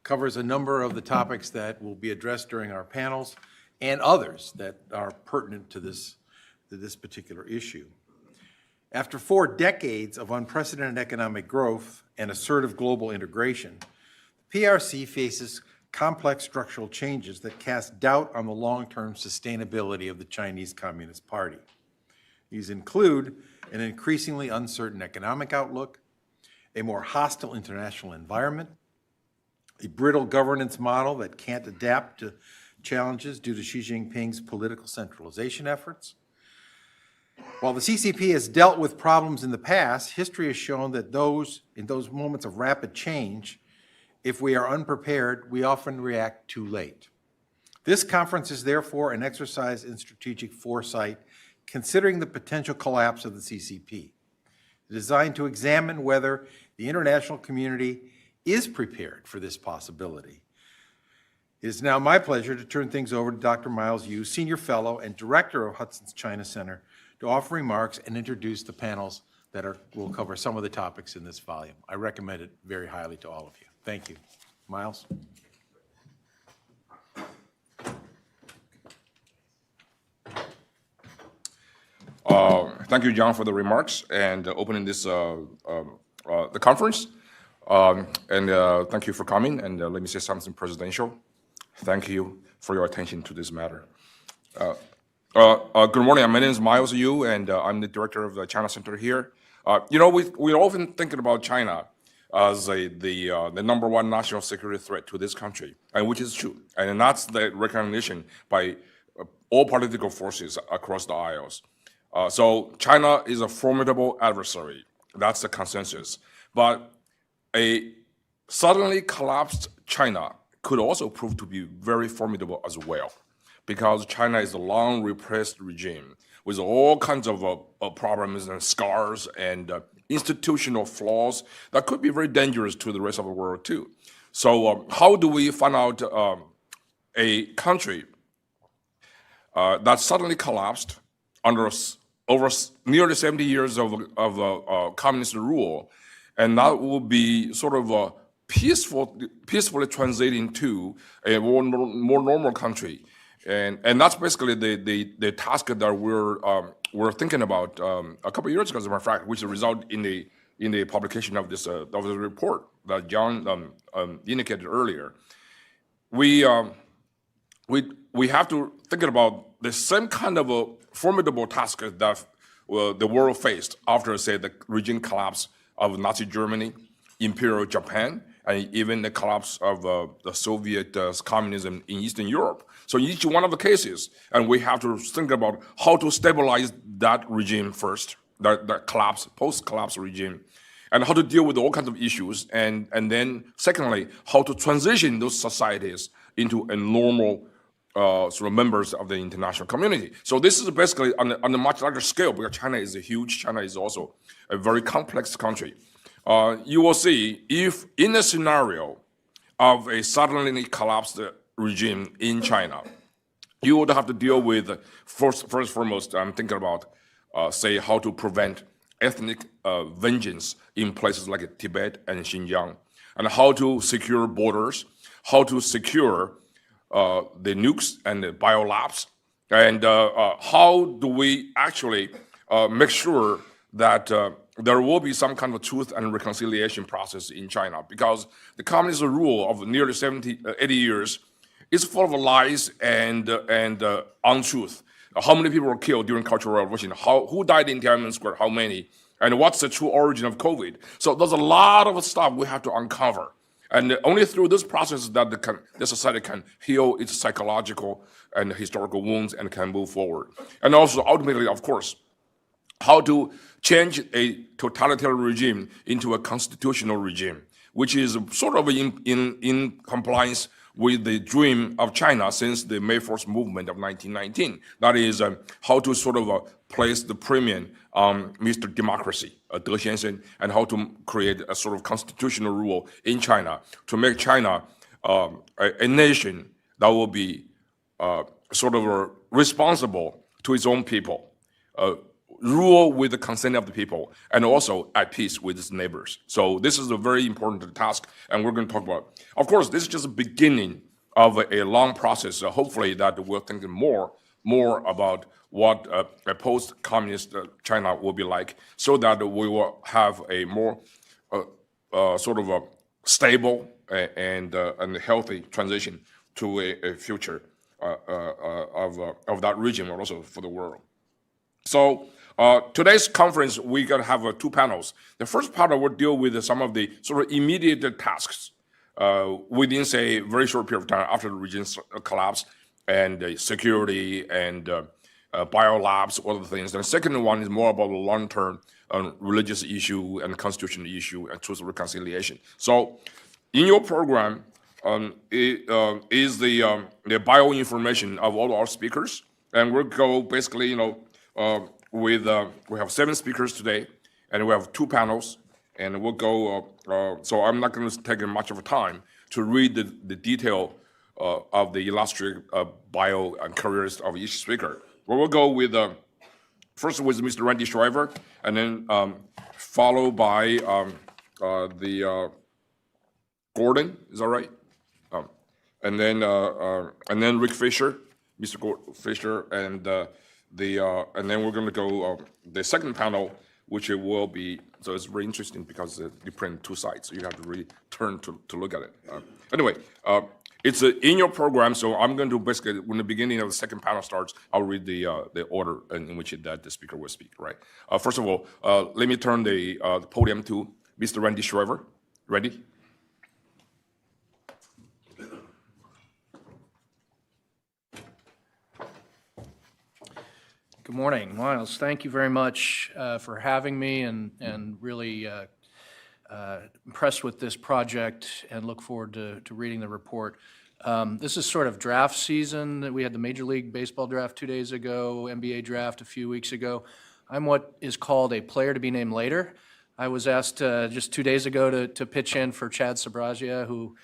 covers a number of the topics that will be addressed during our panels and others that are pertinent to this particular issue. After 4 decades of unprecedented economic growth and assertive global integration, the PRC faces complex structural changes that cast doubt on the long-term sustainability of the Chinese Communist Party. These include an increasingly uncertain economic outlook, a more hostile international environment, a brittle governance model that can't adapt to challenges due to Xi Jinping's political centralization efforts. While the CCP has dealt with problems in the past, history has shown that in those moments of rapid change, if we are unprepared, we often react too late. This conference is therefore an exercise in strategic foresight, considering the potential collapse of the CCP, designed to examine whether the international community is prepared for this possibility. It is now my pleasure to turn things over to Dr. Miles Yu, Senior Fellow and Director of Hudson's China Center, to offer remarks and introduce the panels that will cover some of the topics in this volume. I recommend it very highly to all of you. Thank you. Miles? Thank you, John, for the remarks and opening this the conference. Thank you for coming. And let me say something presidential. Thank you for your attention to this matter. Good morning. My name is Miles Yu, and I'm the director of the China Center here. We're often thinking about China as the number one national security threat to this country, and which is true. And that's the recognition by all political forces across the aisles. So China is a formidable adversary. That's the consensus. But a suddenly collapsed China could also prove to be very formidable as well, because China is a long repressed regime with all kinds of problems and scars and institutional flaws that could be very dangerous to the rest of the world too. So how do we find out a country that suddenly collapsed under over nearly 70 years of communist rule, and that will be sort of peacefully transiting to a more normal country? And that's basically the task that we're thinking about a couple of years ago, as a matter of fact, which resulted in the publication of this report that John indicated earlier. We have to think about the same kind of a formidable task that the world faced after, say, the regime collapse of Nazi Germany, Imperial Japan, and even the collapse of the Soviet communism in Eastern Europe. So each one of the cases, and we have to think about how to stabilize that regime first, that collapse, post-collapse regime, and how to deal with all kinds of issues, and then secondly, how to transition those societies into a normal sort of members of the international community. So this is basically on a much larger scale, because China is huge. China is also a very complex country. You will see, if in a scenario of a suddenly collapsed regime in China, you would have to deal with, first foremost, I'm thinking about, say, how to prevent ethnic vengeance in places like Tibet and Xinjiang, and how to secure borders, how to secure the nukes and the biolabs, and how do we actually make sure that there will be some kind of truth and reconciliation process in China, because the communist rule of nearly 80 years is full of lies and untruth. How many people were killed during Cultural Revolution? Who died in Tiananmen Square? How many? And what's the true origin of COVID? So there's a lot of stuff we have to uncover. And only through this process that the society can heal its psychological and historical wounds and can move forward. And also, ultimately, of course, how to change a totalitarian regime into a constitutional regime, which is sort of in compliance with the dream of China since the May 4th movement of 1919. That is how to sort of place the premium on Mr. Democracy, Deng Xianxin, and how to create a sort of constitutional rule in China to make China a nation that will be sort of responsible to its own people. rule with the consent of the people, and also at peace with its neighbors. So this is a very important task, and we're going to talk about. Of course, this is just the beginning of a long process. Hopefully, that we're thinking more about what a post-communist China will be like, so that we will have a more sort of a stable and healthy transition to a future of that region, and also for the world. So today's conference, we're going to have two panels. The first part will deal with some of the sort of immediate tasks within, say, a very short period of time after the region's collapse, and security and biolabs, all the things. And the second one is more about the long-term religious issue and constitutional issue and truth and reconciliation. So in your program is the bioinformation of all our speakers. And we'll go basically, we have 7 speakers today, and we have 2 panels, and we'll go, so I'm not going to take much of a time to read the detail of the illustrative bio and careers of each speaker. But we'll go with, first with Mr. Randy Shriver, and then followed by the Gordon, is that right? And then Rick Fisher, Mr. Fisher, and then we're going to go the second panel, which it will be. So it's very interesting because you print 2 sides, so you have to really turn to look at it. Anyway, it's in your program, so I'm going to basically, when the beginning of the second panel starts, I'll read the order in which the speaker will speak. Right. First of all, let me turn the podium to Mr. Randy Shriver. Randy. Good morning, Miles. Thank you very much for having me, and really impressed with this project and look forward to reading the report. This is sort of draft season. We had the Major League Baseball draft 2 days ago, NBA draft a few weeks ago. I'm what is called a player to be named later. I was asked just 2 days ago to pitch in for Chad Sabrasia, who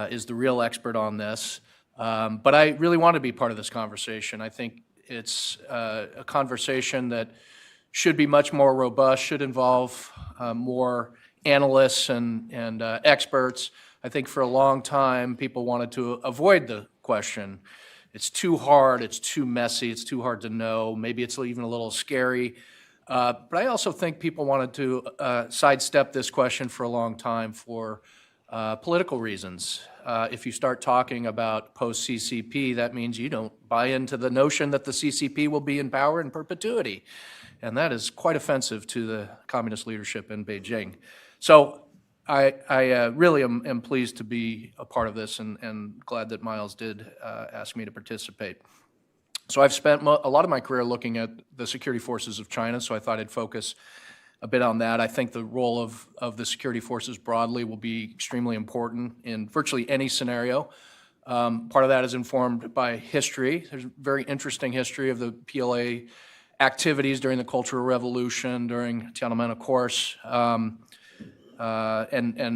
is the real expert on this. But I really want to be part of this conversation. I think it's a conversation that should be much more robust, should involve more analysts and experts. I think for a long time, people wanted to avoid the question. It's too hard, it's too messy, it's too hard to know, maybe it's even a little scary. But I also think people wanted to sidestep this question for a long time for political reasons. If you start talking about post-CCP, that means you don't buy into the notion that the CCP will be in power in perpetuity. And that is quite offensive to the communist leadership in Beijing. So I really am pleased to be a part of this, and glad that Miles did ask me to participate. So I've spent a lot of my career looking at the security forces of China, so I thought I'd focus a bit on that. I think the role of the security forces broadly will be extremely important in virtually any scenario. Part of that is informed by history. There's a very interesting history of the PLA activities during the Cultural Revolution, during Tiananmen, of course, and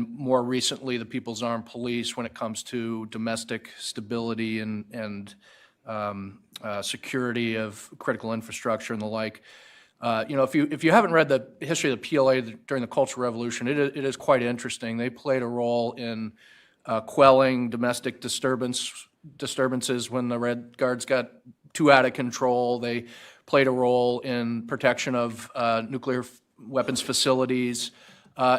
more recently the People's Armed Police when it comes to domestic stability and security of critical infrastructure and the like. If you haven't read the history of the PLA during the Cultural Revolution, it is quite interesting. They played a role in quelling domestic disturbances when the Red Guards got too out of control. They played a role in protection of nuclear weapons facilities.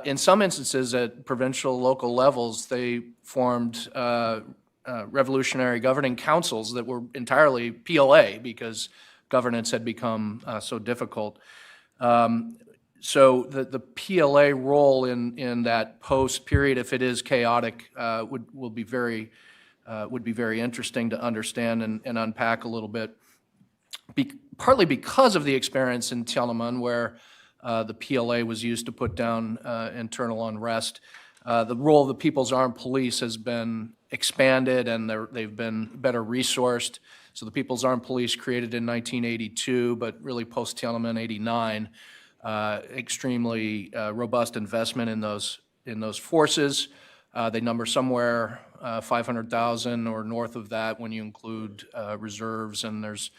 In some instances, at provincial, local levels, they formed revolutionary governing councils that were entirely PLA because governance had become so difficult. So the PLA role in that post period, if it is chaotic, would be very interesting to understand and unpack a little bit. Partly because of the experience in Tiananmen, where the PLA was used to put down internal unrest. The role of the People's Armed Police has been expanded, and they've been better resourced. So the People's Armed Police created in 1982, but really post-Tiananmen 89, extremely robust investment in those forces. They number somewhere 500,000 or north of that when you include reserves, and there's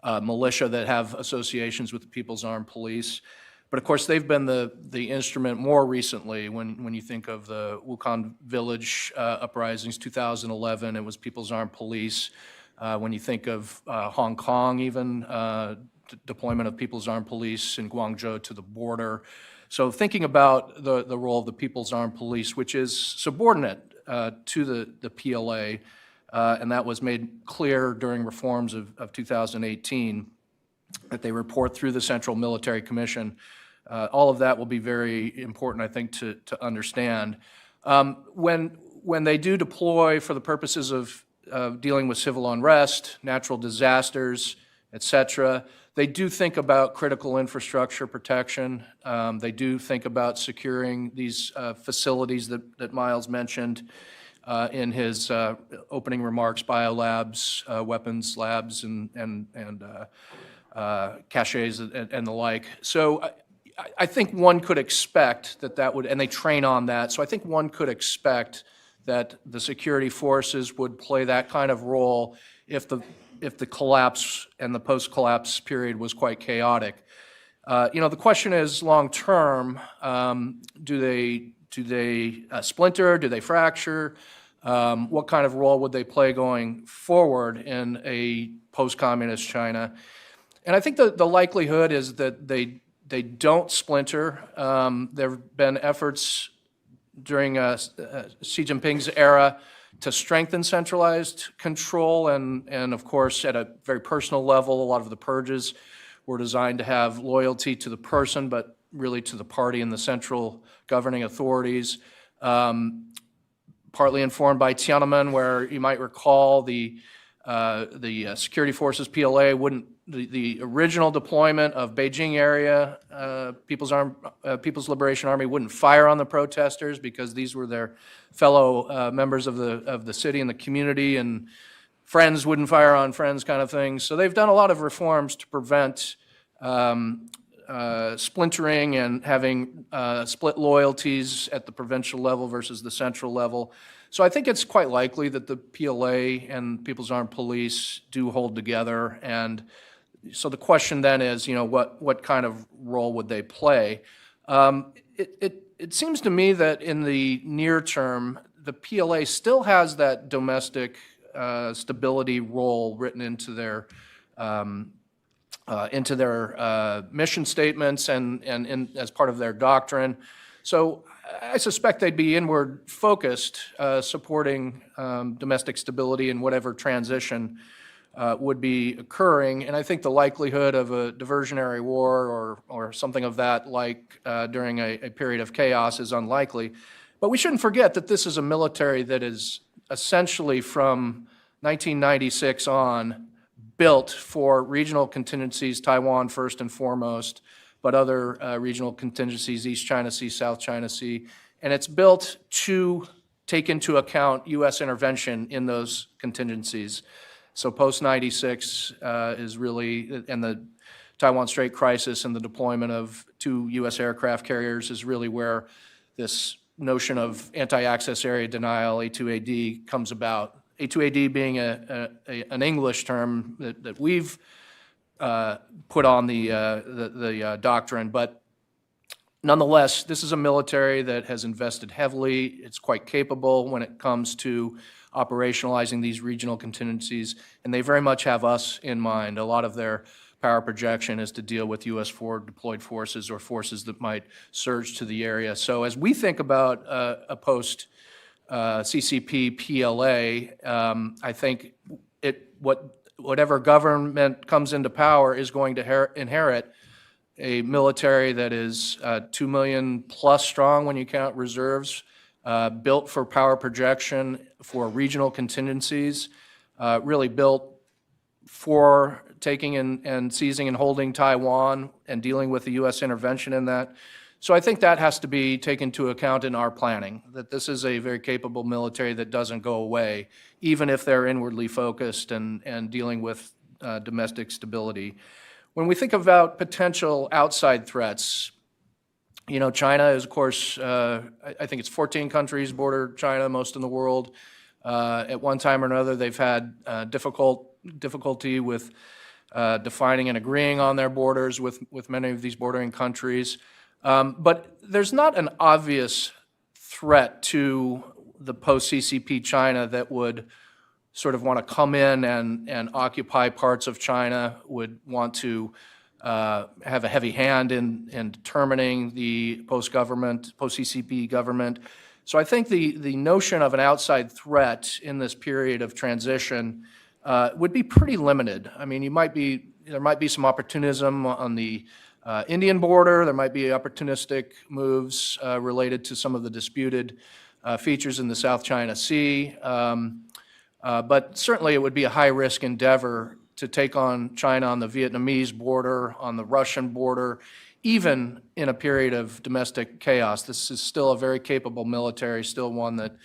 militia that have associations with the People's Armed Police. But of course, they've been the instrument more recently. When you think of the Wuhan village uprisings, 2011, it was People's Armed Police. When you think of Hong Kong, even deployment of People's Armed Police in Guangzhou to the border. So thinking about the role of the People's Armed Police, which is subordinate to the PLA, and that was made clear during reforms of 2018, that they report through the Central Military Commission. All of that will be very important, I think, to understand. When they do deploy for the purposes of dealing with civil unrest, natural disasters, et cetera, they do think about critical infrastructure protection. They do think about securing these facilities that Miles mentioned in his opening remarks, biolabs, weapons labs, and caches and the like. So I think one could expect that would, and they train on that, so I think one could expect that the security forces would play that kind of role if the collapse and the post-collapse period was quite chaotic. The question is long-term, do they splinter, do they fracture? What kind of role would they play going forward in a post-communist China? And I think the likelihood is that they don't splinter. There have been efforts during Xi Jinping's era to strengthen centralized control, and of course, at a very personal level, a lot of the purges were designed to have loyalty to the person, but really to the party and the central governing authorities. Partly informed by Tiananmen, where you might recall the security forces, PLA, the original deployment of Beijing area, People's Liberation Army wouldn't fire on the protesters because these were their fellow members of the city and the community, and friends wouldn't fire on friends kind of thing. So they've done a lot of reforms to prevent splintering and having split loyalties at the provincial level versus the central level. So I think it's quite likely that the PLA and People's Armed Police do hold together. And so the question then is, what kind of role would they play? It seems to me that in the near term, the PLA still has that domestic stability role written into their mission statements and as part of their doctrine. So I suspect they'd be inward focused, supporting domestic stability and whatever transition would be occurring. And I think the likelihood of a diversionary war or something of that like during a period of chaos is unlikely. But we shouldn't forget that this is a military that is essentially from 1996 on built for regional contingencies, Taiwan first and foremost, but other regional contingencies, East China Sea, South China Sea. And it's built to take into account U.S. intervention in those contingencies. So post-96 is really, and the Taiwan Strait crisis and the deployment of 2 U.S. aircraft carriers is really where this notion of anti-access area denial, A2AD, comes about. A2AD being an English term that we've put on the doctrine, but nonetheless, this is a military that has invested heavily. It's quite capable when it comes to operationalizing these regional contingencies, and they very much have us in mind. A lot of their power projection is to deal with U.S. forward deployed forces or forces that might surge to the area. So as we think about a post CCP PLA, I think whatever government comes into power is going to inherit a military that is 2 million plus strong when you count reserves, built for power projection, for regional contingencies, really built for taking and seizing and holding Taiwan and dealing with the U.S. intervention in that. So I think that has to be taken into account in our planning, that this is a very capable military that doesn't go away, even if they're inwardly focused and dealing with domestic stability. When we think about potential outside threats, China is, of course, I think it's 14 countries border China, most in the world. At one time or another, they've had difficulty with defining and agreeing on their borders with many of these bordering countries. But there's not an obvious threat to the post-CCP China that would sort of want to come in and occupy parts of China, would want to have a heavy hand in determining the post-CCP government. So I think the notion of an outside threat in this period of transition would be pretty limited. I mean, there might be some opportunism on the Indian border. There might be opportunistic moves related to some of the disputed features in the South China Sea. But certainly it would be a high-risk endeavor to take on China on the Vietnamese border, on the Russian border, even in a period of domestic chaos. This is still a very capable military, still one that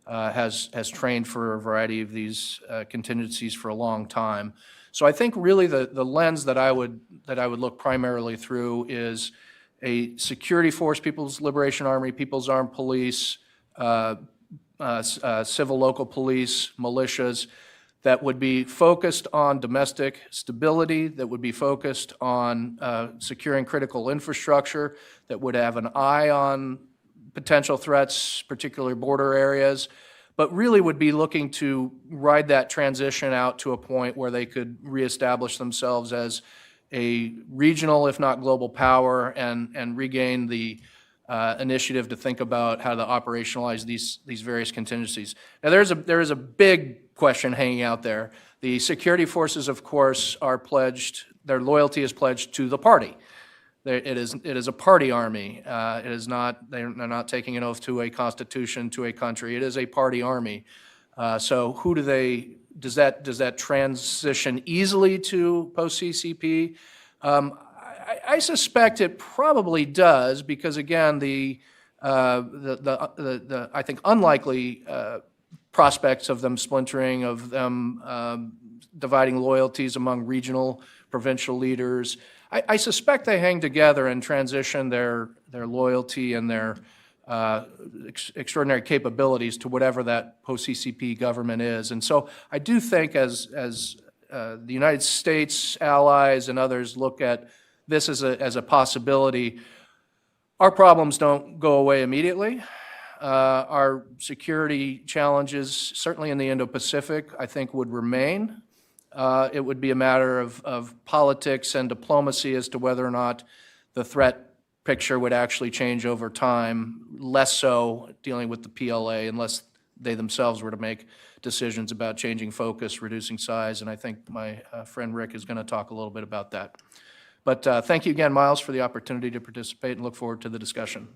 has trained for a variety of these contingencies for a long time. So I think really the lens that I would look primarily through is a security force, People's Liberation Army, People's Armed Police, civil local police, militias, that would be focused on domestic stability, that would be focused on securing critical infrastructure, that would have an eye on potential threats, particularly border areas, but really would be looking to ride that transition out to a point where they could reestablish themselves as a regional, if not global power, and regain the initiative to think about how to operationalize these various contingencies. Now, there is a big question hanging out there. The security forces, of course, are pledged, their loyalty is pledged to the party. It is a party army. It is not, they're not taking an oath to a constitution, to a country. It is a party army. So who do they, does that transition easily to post-CCP? I suspect it probably does, because again, I think unlikely prospects of them splintering, of them dividing loyalties among regional, provincial leaders. I suspect they hang together and transition their loyalty and their extraordinary capabilities to whatever that post-CCP government is. And so I do think as the United States allies and others look at this as a possibility, our problems don't go away immediately. Our security challenges, certainly in the Indo-Pacific, I think would remain. It would be a matter of politics and diplomacy as to whether or not the threat picture would actually change over time, less so dealing with the PLA unless they themselves were to make decisions about changing focus, reducing size, and I think my friend Rick is going to talk a little bit about that. But thank you again, Miles, for the opportunity to participate, and look forward to the discussion.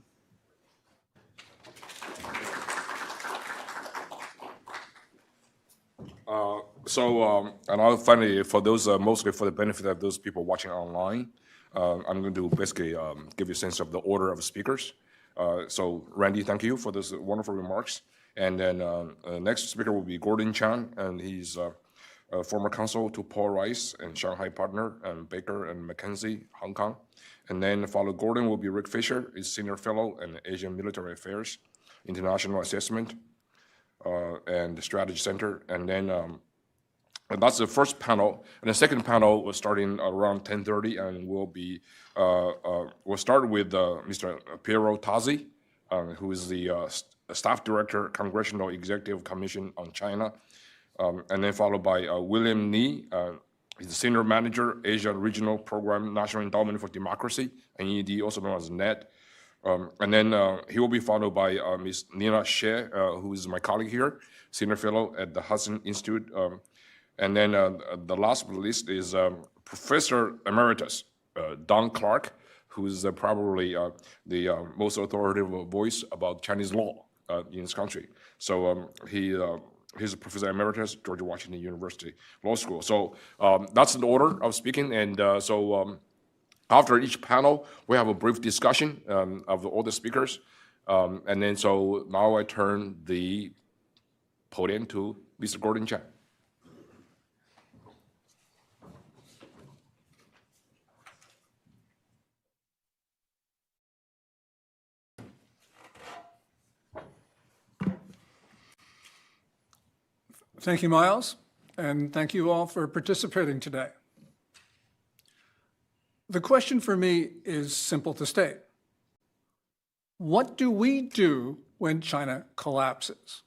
And I'll finally, for those, mostly for the benefit of those people watching online, I'm going to basically give you a sense of the order of speakers. So Randy, thank you for those wonderful remarks. And then next speaker will be Gordon Chan, and he's a former counsel to Paul Rice and Shanghai partner, and Baker and McKenzie, Hong Kong. And then follow Gordon will be Rick Fisher, is senior fellow in Asian Military Affairs, International Assessment, and the Strategy Center. And then and that's the first panel. And the second panel was starting around 10:30, and we'll start with Mr. Piero Tazzi, who is the staff director, Congressional Executive Commission on China, and then followed by William Ni. He's the senior manager, Asia Regional Program, National Endowment for Democracy, NED, also known as NED. And then he will be followed by Ms. Nina Xie, who is my colleague here, senior fellow at the Hudson Institute. And then the last but least is Professor Emeritus Don Clark, who is probably the most authoritative voice about Chinese law in this country. So he's a Professor Emeritus, George Washington University Law School. So that's the order of speaking. And after each panel, we have a brief discussion of all the speakers. And then so now I turn the podium to Mr. Gordon Chan. Thank you, Miles, and thank you all for participating today. The question for me is simple to state. What do we do when China collapses?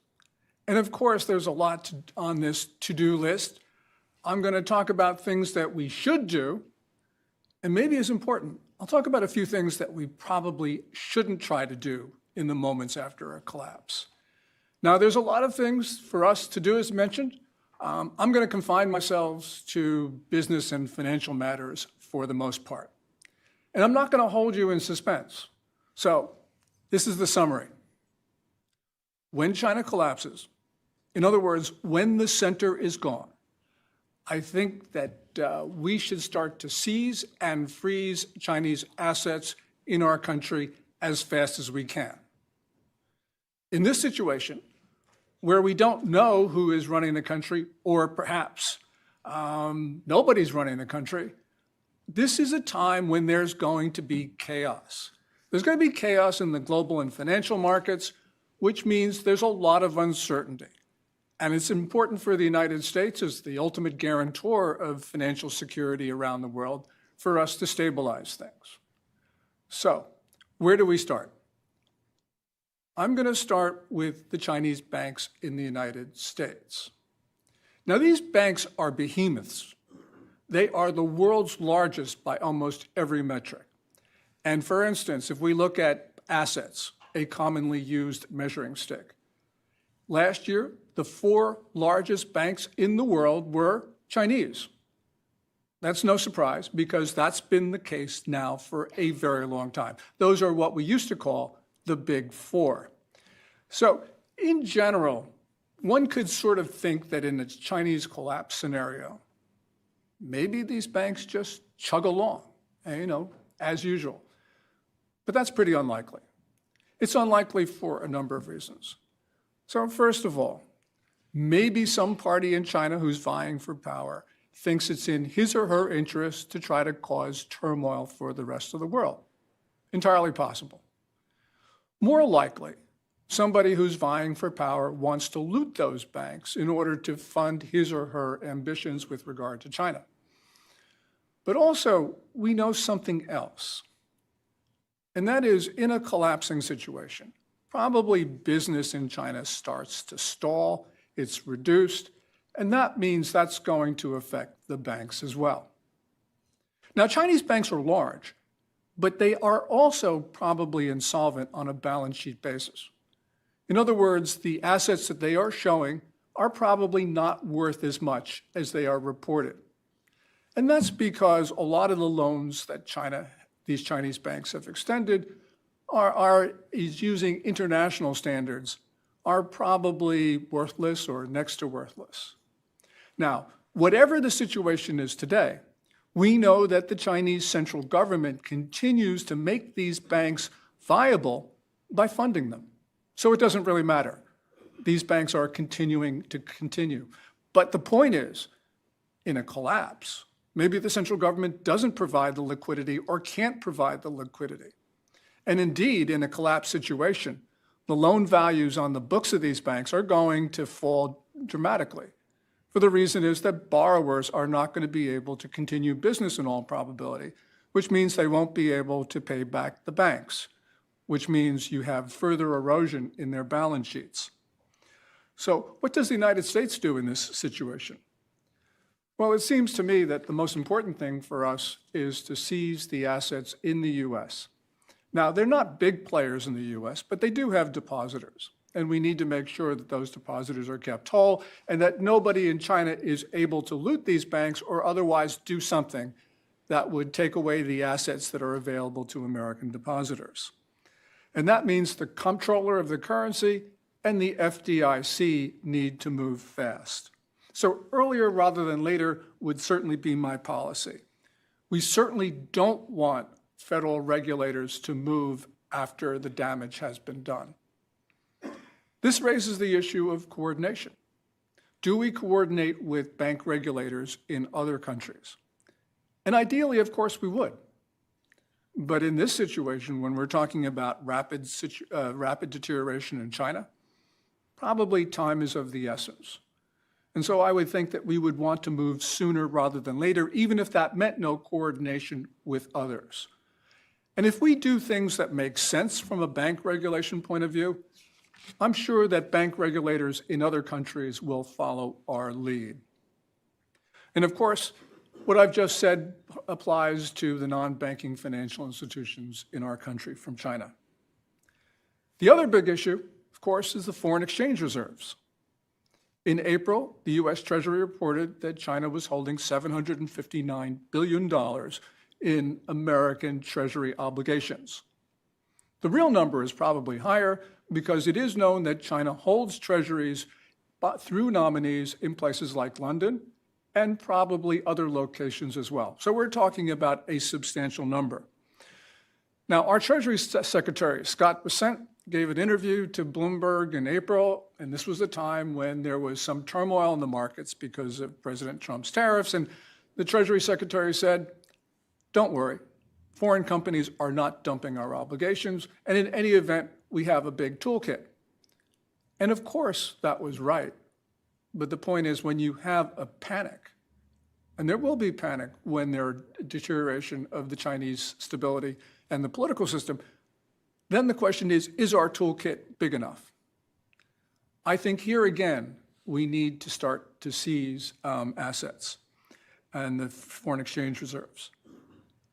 And of course, there's a lot on this to-do list. I'm going to talk about things that we should do, and maybe as important, I'll talk about a few things that we probably shouldn't try to do in the moments after a collapse. Now, there's a lot of things for us to do, as mentioned. I'm going to confine myself to business and financial matters for the most part. And I'm not going to hold you in suspense. So this is the summary. When China collapses, in other words, when the center is gone, I think that we should start to seize and freeze Chinese assets in our country as fast as we can. In this situation, where we don't know who is running the country, or perhaps nobody's running the country, this is a time when there's going to be chaos. There's going to be chaos in the global and financial markets, which means there's a lot of uncertainty. And it's important for the United States, as the ultimate guarantor of financial security around the world, for us to stabilize things. So, where do we start? I'm going to start with the Chinese banks in the United States. Now, these banks are behemoths. They are the world's largest by almost every metric. And for instance, if we look at assets, a commonly used measuring stick, last year, the 4 largest banks in the world were Chinese. That's no surprise, because that's been the case now for a very long time. Those are what we used to call the Big Four. So in general, one could sort of think that in a Chinese collapse scenario, maybe these banks just chug along, as usual. But that's pretty unlikely. It's unlikely for a number of reasons. So first of all, maybe some party in China who's vying for power thinks it's in his or her interest to try to cause turmoil for the rest of the world. Entirely possible. More likely, somebody who's vying for power wants to loot those banks in order to fund his or her ambitions with regard to China. But also, we know something else. And that is, in a collapsing situation, probably business in China starts to stall, it's reduced, and that means that's going to affect the banks as well. Now, Chinese banks are large, but they are also probably insolvent on a balance sheet basis. In other words, the assets that they are showing are probably not worth as much as they are reported. And that's because a lot of the loans that these Chinese banks have extended is using international standards, are probably worthless or next to worthless. Now, whatever the situation is today, we know that the Chinese central government continues to make these banks viable by funding them. So it doesn't really matter. These banks are continuing to continue. But the point is, in a collapse, maybe the central government doesn't provide the liquidity or can't provide the liquidity. And indeed, in a collapse situation, the loan values on the books of these banks are going to fall dramatically. For the reason is that borrowers are not going to be able to continue business in all probability, which means they won't be able to pay back the banks, which means you have further erosion in their balance sheets. So what does the United States do in this situation? Well, it seems to me that the most important thing for us is to seize the assets in the U.S. Now, they're not big players in the U.S., but they do have depositors. And we need to make sure that those depositors are kept whole and that nobody in China is able to loot these banks or otherwise do something that would take away the assets that are available to American depositors. And that means the comptroller of the currency and the FDIC need to move fast. So earlier rather than later would certainly be my policy. We certainly don't want federal regulators to move after the damage has been done. This raises the issue of coordination. Do we coordinate with bank regulators in other countries? And ideally, of course, we would. But in this situation, when we're talking about rapid deterioration in China, probably time is of the essence. And so I would think that we would want to move sooner rather than later, even if that meant no coordination with others. And if we do things that make sense from a bank regulation point of view, I'm sure that bank regulators in other countries will follow our lead. And of course, what I've just said applies to the non-banking financial institutions in our country from China. The other big issue, of course, is the foreign exchange reserves. In April, the U.S. Treasury reported that China was holding $759 billion in American Treasury obligations. The real number is probably higher because it is known that China holds treasuries through nominees in places like London and probably other locations as well. So we're talking about a substantial number. Now, our Treasury Secretary, Scott Bessent, gave an interview to Bloomberg in April, and this was a time when there was some turmoil in the markets because of President Trump's tariffs, and the Treasury Secretary said, don't worry, foreign companies are not dumping our obligations, and in any event, we have a big toolkit. And of course, that was right. But the point is, when you have a panic, and there will be panic when there's deterioration of the Chinese stability and the political system, then the question is our toolkit big enough? I think here again, we need to start to seize assets and the foreign exchange reserves.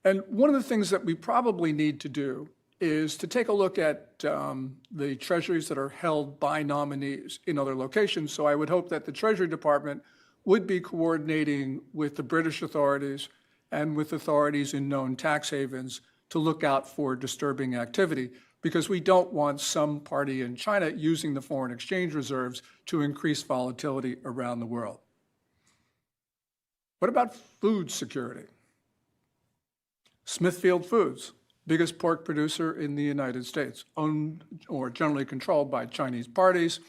And one of the things that we probably need to do is to take a look at the treasuries that are held by nominees in other locations. So I would hope that the Treasury Department would be coordinating with the British authorities and with authorities in known tax havens to look out for disturbing activity, because we don't want some party in China using the foreign exchange reserves to increase volatility around the world. What about food security? Smithfield Foods, biggest pork producer in the United States, owned or generally controlled by Chinese parties.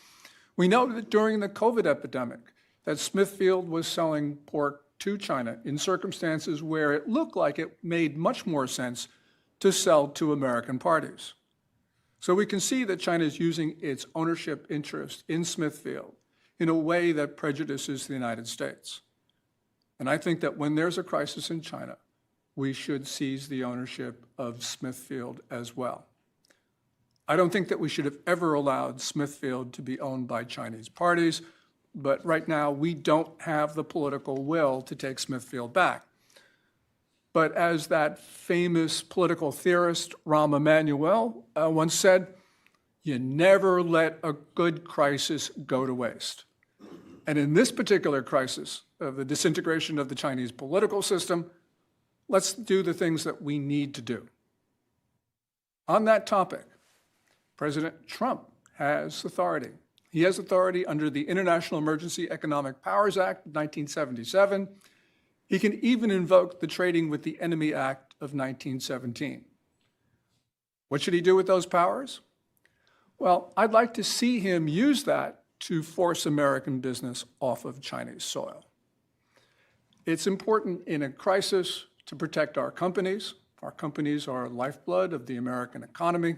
We know that during the COVID epidemic, that Smithfield was selling pork to China in circumstances where it looked like it made much more sense to sell to American parties. So we can see that China is using its ownership interest in Smithfield in a way that prejudices the United States. And I think that when there's a crisis in China, we should seize the ownership of Smithfield as well. I don't think that we should have ever allowed Smithfield to be owned by Chinese parties, but right now we don't have the political will to take Smithfield back. But as that famous political theorist, Rahm Emanuel, once said, you never let a good crisis go to waste. And in this particular crisis of the disintegration of the Chinese political system, let's do the things that we need to do. On that topic, President Trump has authority. He has authority under the International Emergency Economic Powers Act of 1977. He can even invoke the Trading with the Enemy Act of 1917. What should he do with those powers? Well, I'd like to see him use that to force American business off of Chinese soil. It's important in a crisis to protect our companies. Our companies are lifeblood of the American economy.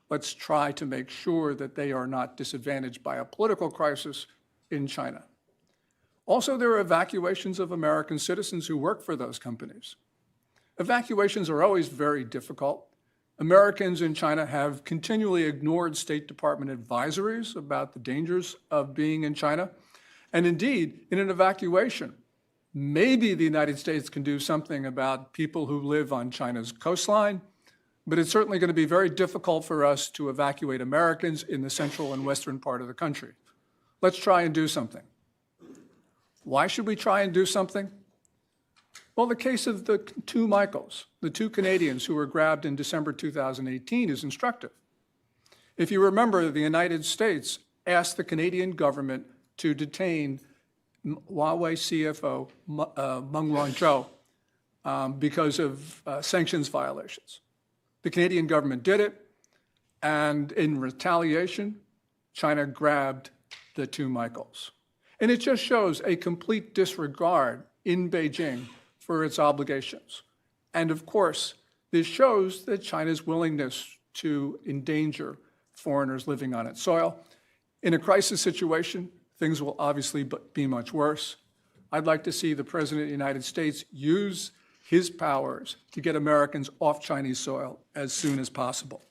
Let's try to make sure that they are not disadvantaged by a political crisis in China. Also, there are evacuations of American citizens who work for those companies. Evacuations are always very difficult. Americans in China have continually ignored State Department advisories about the dangers of being in China. And indeed, in an evacuation, maybe the United States can do something about people who live on China's coastline, but it's certainly going to be very difficult for us to evacuate Americans in the central and western part of the country. Let's try and do something. Why should we try and do something? Well, the case of the two Michaels, the two Canadians who were grabbed in December 2018, is instructive. If you remember, the United States asked the Canadian government to detain Huawei CFO Meng Wanzhou because of sanctions violations. The Canadian government did it, and in retaliation, China grabbed the two Michaels. And it just shows a complete disregard in Beijing for its obligations. And of course, this shows that China's willingness to endanger foreigners living on its soil. In a crisis situation, things will obviously be much worse. I'd like to see the President of the United States use his powers to get Americans off Chinese soil as soon as possible.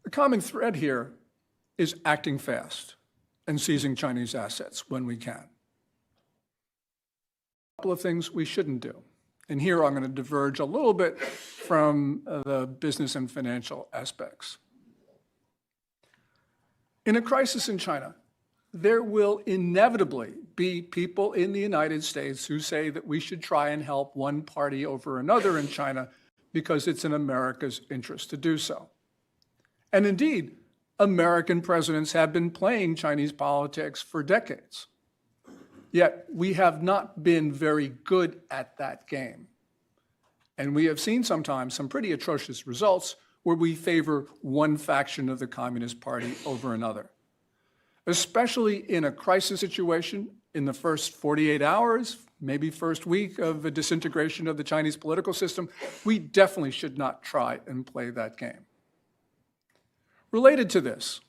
The common thread here is acting fast and seizing Chinese assets when we can. A couple of things we shouldn't do. And here I'm going to diverge a little bit from the business and financial aspects. In a crisis in China, there will inevitably be people in the United States who say that we should try and help one party over another in China because it's in America's interest to do so. And indeed, American presidents have been playing Chinese politics for decades. Yet we have not been very good at that game. And we have seen sometimes some pretty atrocious results where we favor one faction of the Communist Party over another. Especially in a crisis situation in the first 48 hours, maybe first week of the disintegration of the Chinese political system, we definitely should not try and play that game. Related to this,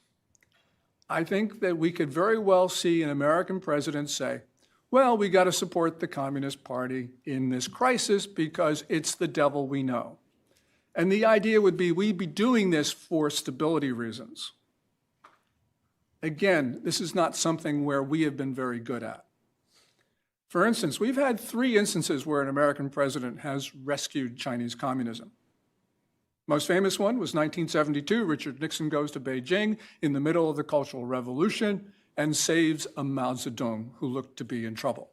I think that we could very well see an American president say, well, we got to support the Communist Party in this crisis because it's the devil we know. And the idea would be we'd be doing this for stability reasons. Again, this is not something where we have been very good at. For instance, we've had 3 instances where an American president has rescued Chinese communism. Most famous one was 1972. Richard Nixon goes to Beijing in the middle of the Cultural Revolution and saves a Mao Zedong who looked to be in trouble.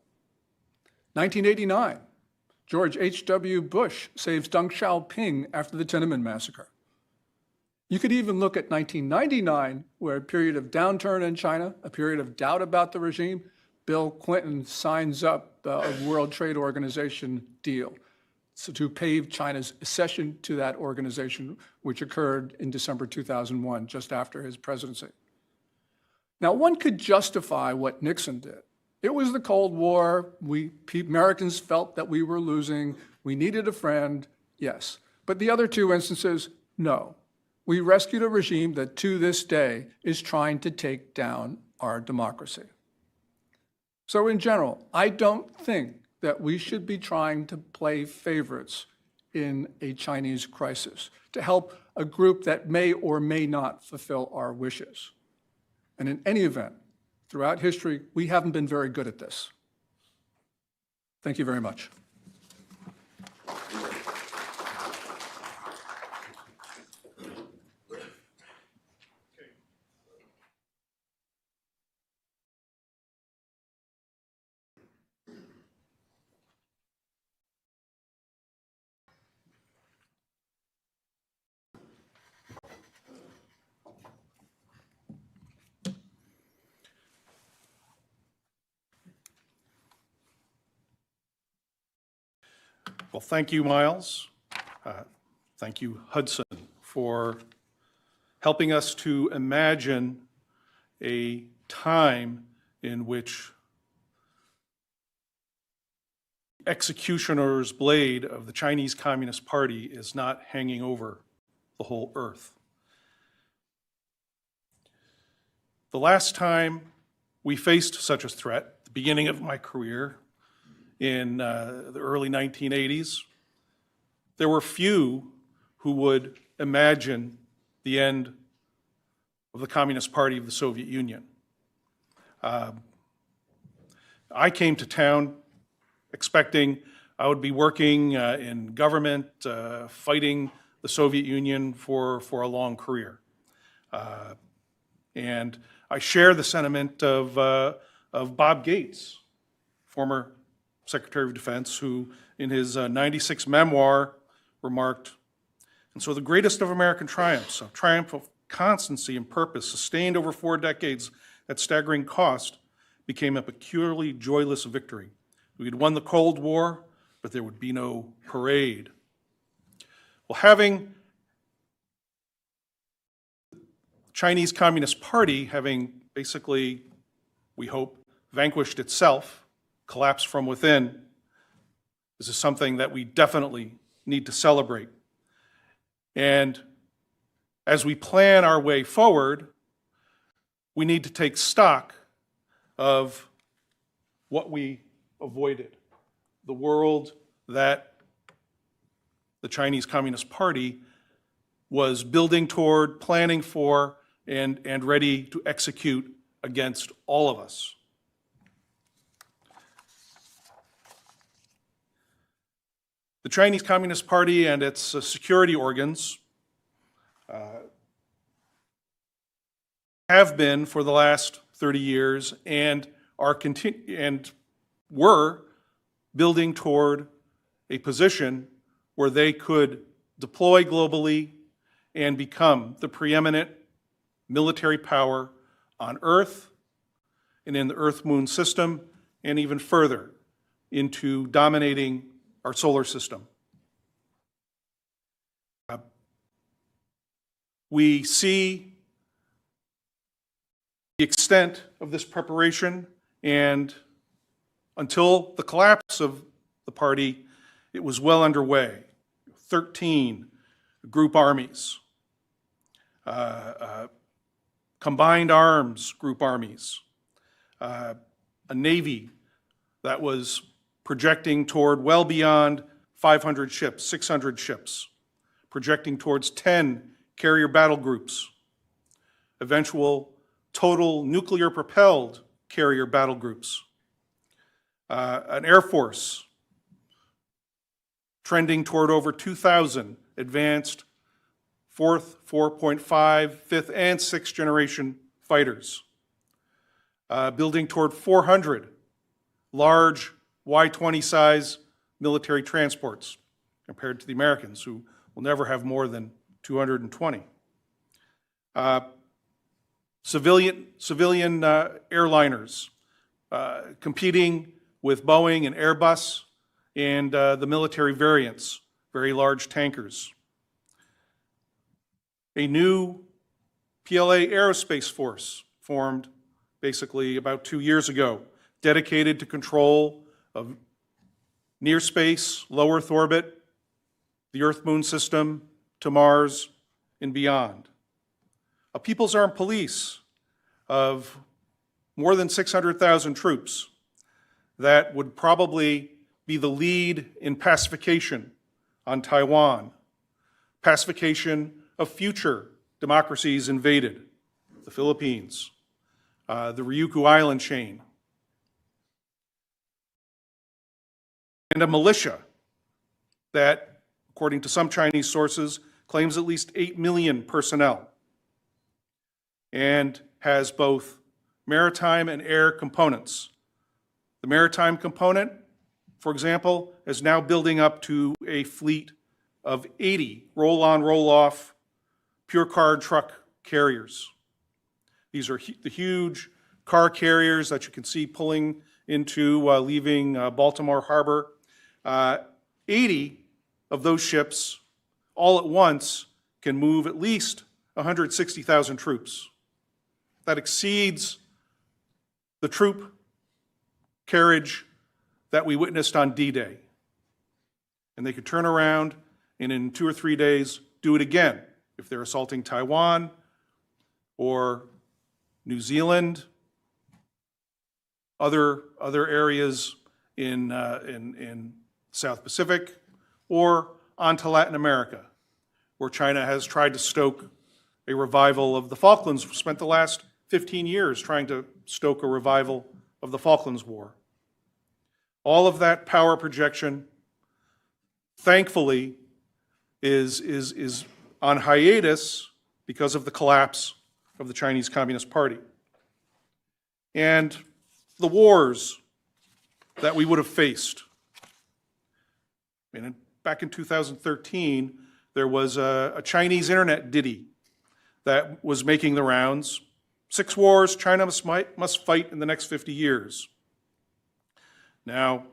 1989, George H.W. Bush saves Deng Xiaoping after the Tiananmen massacre. You could even look at 1999, where a period of downturn in China, a period of doubt about the regime, Bill Clinton signs up a World Trade Organization deal to pave China's accession to that organization, which occurred in December 2001, just after his presidency. Now, one could justify what Nixon did. It was the Cold War. Americans felt that we were losing. We needed a friend, yes. But the other 2 instances, no. We rescued a regime that to this day is trying to take down our democracy. So in general, I don't think that we should be trying to play favorites in a Chinese crisis to help a group that may or may not fulfill our wishes. And in any event, throughout history, we haven't been very good at this. Thank you very much. Well, thank you, Miles. Thank you, Hudson, for helping us to imagine a time in which the executioner's blade of the Chinese Communist Party is not hanging over the whole earth. The last time we faced such a threat, the beginning of my career, in the early 1980s, there were few who would imagine the end of the Communist Party of the Soviet Union. I came to town expecting I would be working in government, fighting the Soviet Union for a long career. And I share the sentiment of Bob Gates, former Secretary of Defense, who in his 96 memoir remarked, "And so the greatest of American triumphs, a triumph of constancy and purpose sustained over 4 decades at staggering cost, became a peculiarly joyless victory. We had won the Cold War, but there would be no parade." Well, having the Chinese Communist Party, having basically, we hope, vanquished itself, collapse from within, this is something that we definitely need to celebrate. And as we plan our way forward, we need to take stock of what we avoided. The world that the Chinese Communist Party was building toward, planning for, and ready to execute against all of us. The Chinese Communist Party and its security organs have been for the last 30 years and were building toward a position where they could deploy globally and become the preeminent military power on Earth and in the Earth-Moon system, and even further into dominating our solar system. We see the extent of this preparation, and until the collapse of the party, it was well underway. 13 group armies, combined arms group armies, a navy that was projecting toward well beyond 500 ships, 600 ships, projecting towards 10 carrier battle groups, eventual total nuclear-propelled carrier battle groups, an air force trending toward over 2,000 advanced 4th, 4.5, 5th, and 6th generation fighters, building toward 400 large Y-20 size military transports compared to the Americans, who will never have more than 220. Civilian airliners competing with Boeing and Airbus, and the military variants, very large tankers. A new PLA aerospace force formed basically about 2 years ago, dedicated to control of near space, low Earth orbit, the Earth-Moon system, to Mars and beyond. A People's Armed Police of more than 600,000 troops that would probably be the lead in pacification on Taiwan, pacification of future democracies invaded, the Philippines, the Ryukyu Island chain, and a militia that, according to some Chinese sources, claims at least 8 million personnel and has both maritime and air components. The maritime component, for example, is now building up to a fleet of 80 roll-on, roll-off pure car truck carriers. These are the huge car carriers that you can see pulling into leaving Baltimore Harbor. 80 of those ships all at once can move at least 160,000 troops. That exceeds the troop carriage that we witnessed on D-Day. And they could turn around and in 2 or 3 days do it again if they're assaulting Taiwan or New Zealand, other areas in South Pacific, or onto Latin America, where China has tried to stoke a revival of the Falklands, spent the last 15 years trying to stoke a revival of the Falklands War. All of that power projection, thankfully, is on hiatus because of the collapse of the Chinese Communist Party. And the wars that we would have faced. Back in 2013, there was a Chinese internet ditty that was making the rounds. 6 wars China must fight in the next 50 years. Now,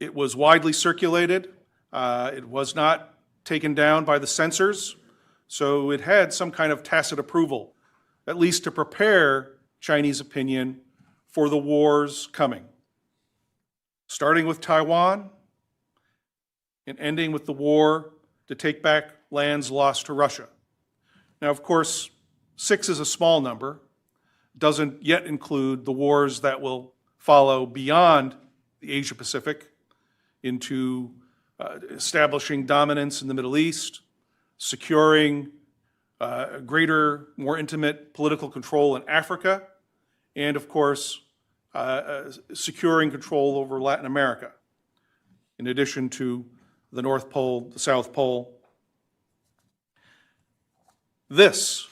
it was widely circulated. It was not taken down by the censors, so it had some kind of tacit approval, at least to prepare Chinese opinion for the wars coming, starting with Taiwan and ending with the war to take back lands lost to Russia. Now, of course, 6 is a small number. doesn't yet include the wars that will follow beyond the Asia Pacific into establishing dominance in the Middle East, securing greater, more intimate political control in Africa, and of course, securing control over Latin America, in addition to the North Pole, the South Pole. This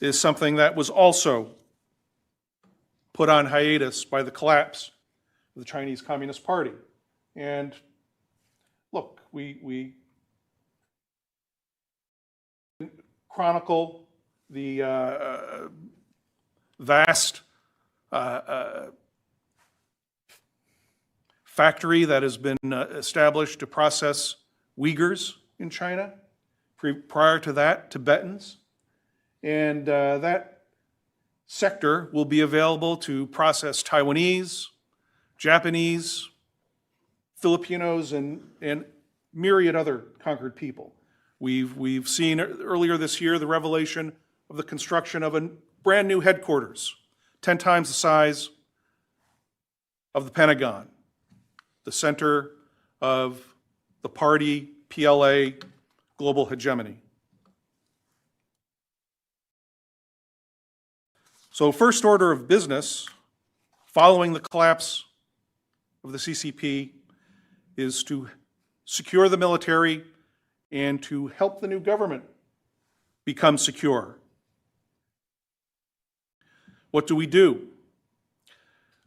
is something that was also put on hiatus by the collapse of the Chinese Communist Party. And look, we chronicle the vast factory that has been established to process Uyghurs in China. Prior to that, Tibetans. And that sector will be available to process Taiwanese, Japanese, Filipinos, and myriad other conquered people. We've seen earlier this year the revelation of the construction of a brand new headquarters, 10 times the size of the Pentagon, the center of the party PLA global hegemony. So first order of business following the collapse of the CCP is to secure the military and to help the new government become secure. What do we do?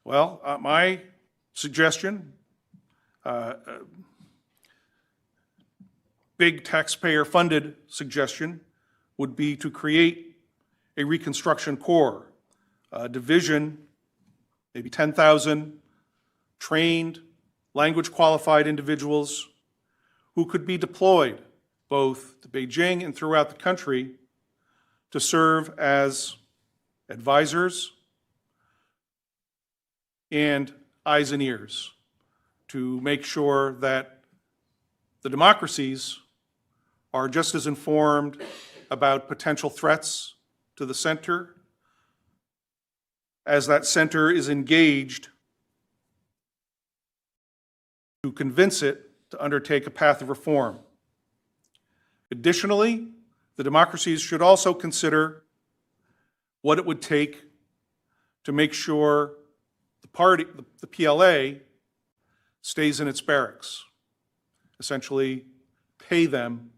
Well, my suggestion, big taxpayer-funded suggestion, would be to create a Reconstruction Corps, a division, maybe 10,000 trained, language-qualified individuals who could be deployed both to Beijing and throughout the country to serve as advisors and eyes and ears to make sure that the democracies are just as informed about potential threats to the center as that center is engaged to convince it to undertake a path of reform. Additionally, the democracies should also consider what it would take to make sure the party, the PLA, stays in its barracks. Essentially, pay them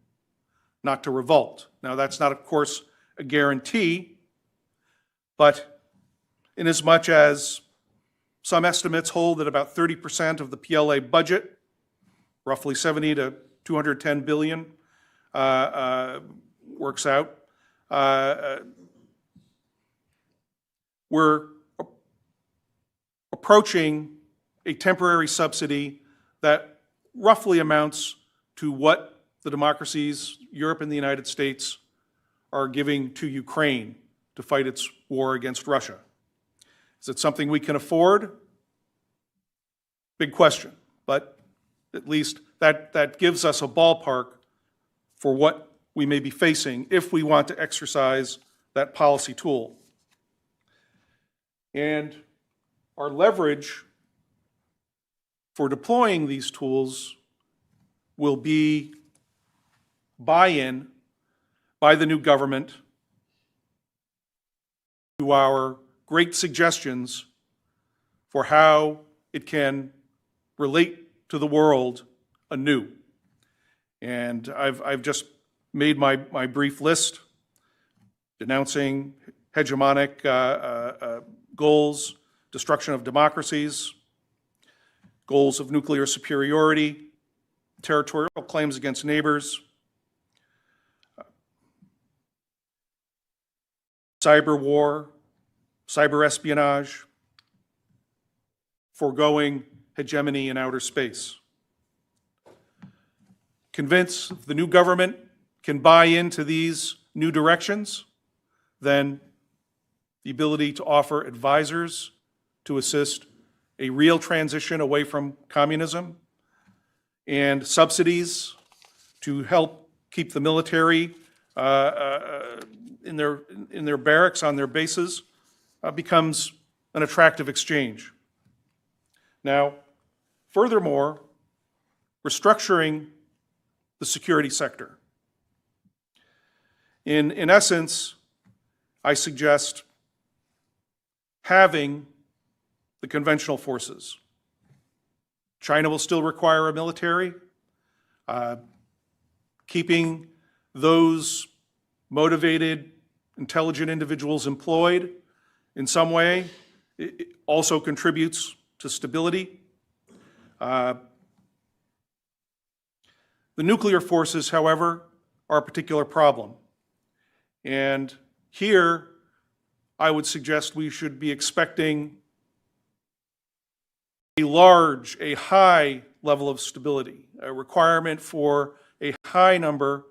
not to revolt. Now, that's not, of course, a guarantee, but inasmuch as some estimates hold that about 30% of the PLA budget, roughly 70 to 210 billion, works out. We're approaching a temporary subsidy that roughly amounts to what the democracies, Europe and the United States, are giving to Ukraine to fight its war against Russia. Is it something we can afford? Big question, but at least that gives us a ballpark for what we may be facing if we want to exercise that policy tool. And our leverage for deploying these tools will be buy-in by the new government to our great suggestions for how it can relate to the world anew. And I've just made my brief list denouncing hegemonic goals, destruction of democracies, goals of nuclear superiority, territorial claims against neighbors, cyber war, cyber espionage, foregoing hegemony in outer space. Convince the new government can buy into these new directions, then the ability to offer advisors to assist a real transition away from communism, and subsidies to help keep the military in their barracks, on their bases, becomes an attractive exchange. Now, furthermore, restructuring the security sector. In essence, I suggest halving the conventional forces. China will still require a military. Keeping those motivated, intelligent individuals employed in some way it also contributes to stability. The nuclear forces, however, are a particular problem. And here, I would suggest we should be expecting a high level of stability, a requirement for a high number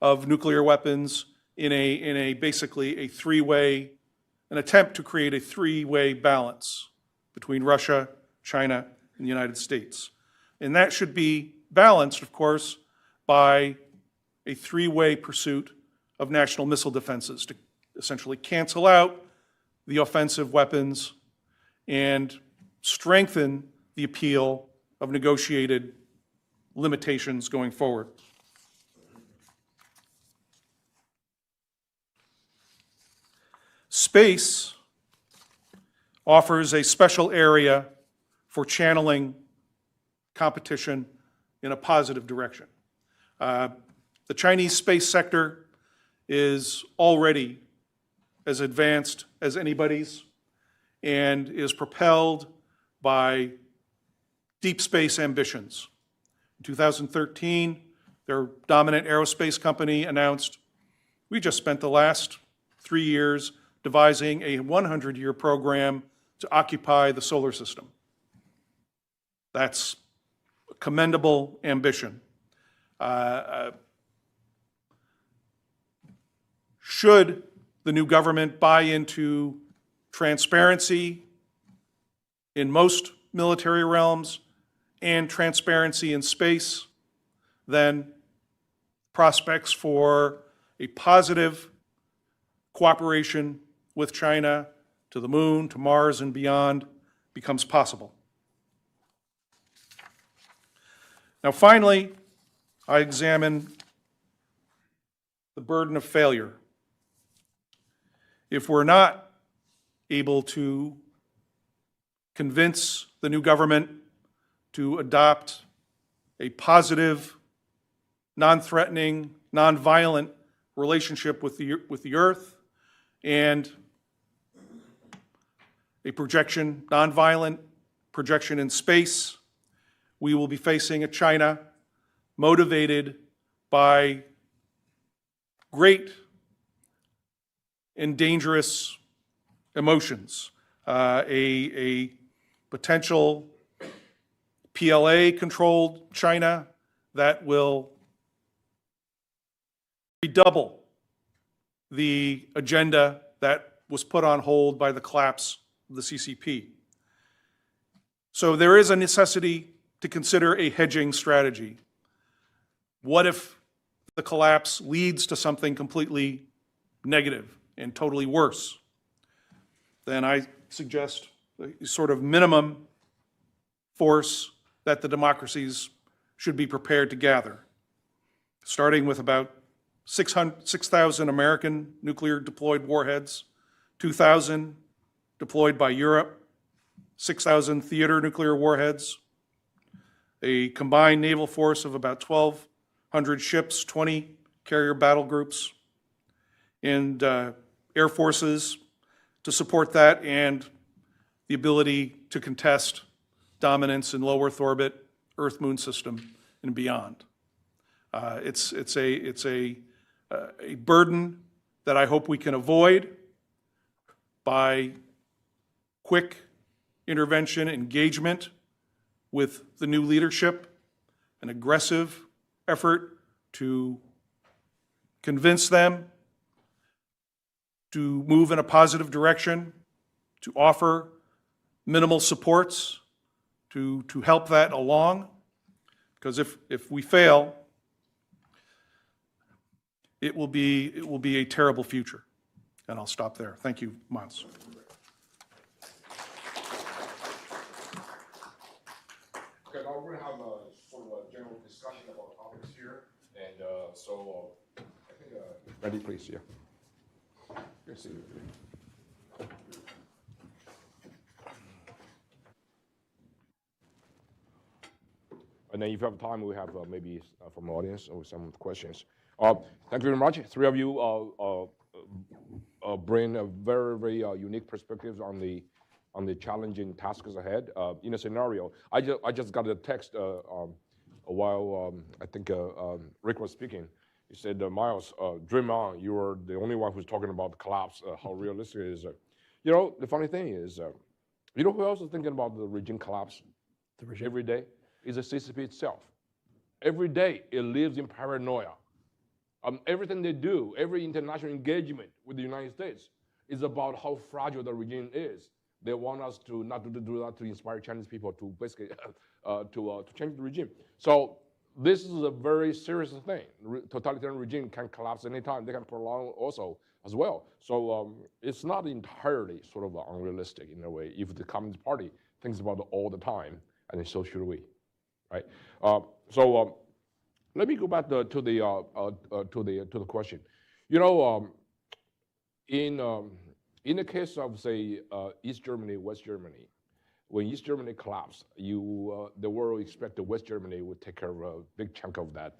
of nuclear weapons in a basically a three-way, an attempt to create a three-way balance between Russia, China, and the United States. And that should be balanced, of course, by a three-way pursuit of national missile defenses to essentially cancel out the offensive weapons and strengthen the appeal of negotiated limitations going forward. Space offers a special area for channeling competition in a positive direction. The Chinese space sector is already as advanced as anybody's and is propelled by deep space ambitions. In 2013, their dominant aerospace company announced, we just spent the last 3 years devising a 100-year program to occupy the solar system. That's a commendable ambition. Should the new government buy into transparency in most military realms and transparency in space, then prospects for a positive cooperation with China to the moon, to Mars, and beyond becomes possible. Now, finally, I examine the burden of failure. If we're not able to convince the new government to adopt a positive, non-threatening, non-violent relationship with the Earth and a projection, non-violent projection in space, we will be facing a China motivated by great and dangerous emotions, a potential PLA-controlled China that will redouble the agenda that was put on hold by the collapse of the CCP. So there is a necessity to consider a hedging strategy. What if the collapse leads to something completely negative and totally worse? Then I suggest a sort of minimum force that the democracies should be prepared to gather, starting with about 6,000 American nuclear deployed warheads, 2,000 deployed by Europe, 6,000 theater nuclear warheads, a combined naval force of about 1,200 ships, 20 carrier battle groups, and air forces to support that, and the ability to contest dominance in low Earth orbit, Earth-Moon system, and beyond. It's a burden that I hope we can avoid by quick intervention, engagement with the new leadership, an aggressive effort to convince them to move in a positive direction, to offer minimal supports to help that along. Because if we fail, it will be a terrible future. And I'll stop there. Thank you, Miles. So, I think, Randy, please, yeah. Good to see you. And then if you have time, we have maybe from the audience or some questions. Thank you very much. Three of you bring a very, very unique perspectives on the challenging tasks ahead. In a scenario, I just got a text while I think Rick was speaking. He said, Miles, dream on. You are the only one who's talking about the collapse. How realistic it is. You know, the funny thing is, you know who else is thinking about the regime collapse every day? Is the CCP itself. Every day, it lives in paranoia. Everything they do, every international engagement with the United States is about how fragile the regime is. They want us to not to do that to inspire Chinese people to basically to change the regime. So this is a very serious thing. Totalitarian regime can collapse anytime. They can prolong also as well. So it's not entirely sort of unrealistic in a way if the Communist Party thinks about it all the time, and so should we, right? Let me go back to the question. You know, in the case of say East Germany, West Germany, when East Germany collapsed, the world expected West Germany would take care of a big chunk of that,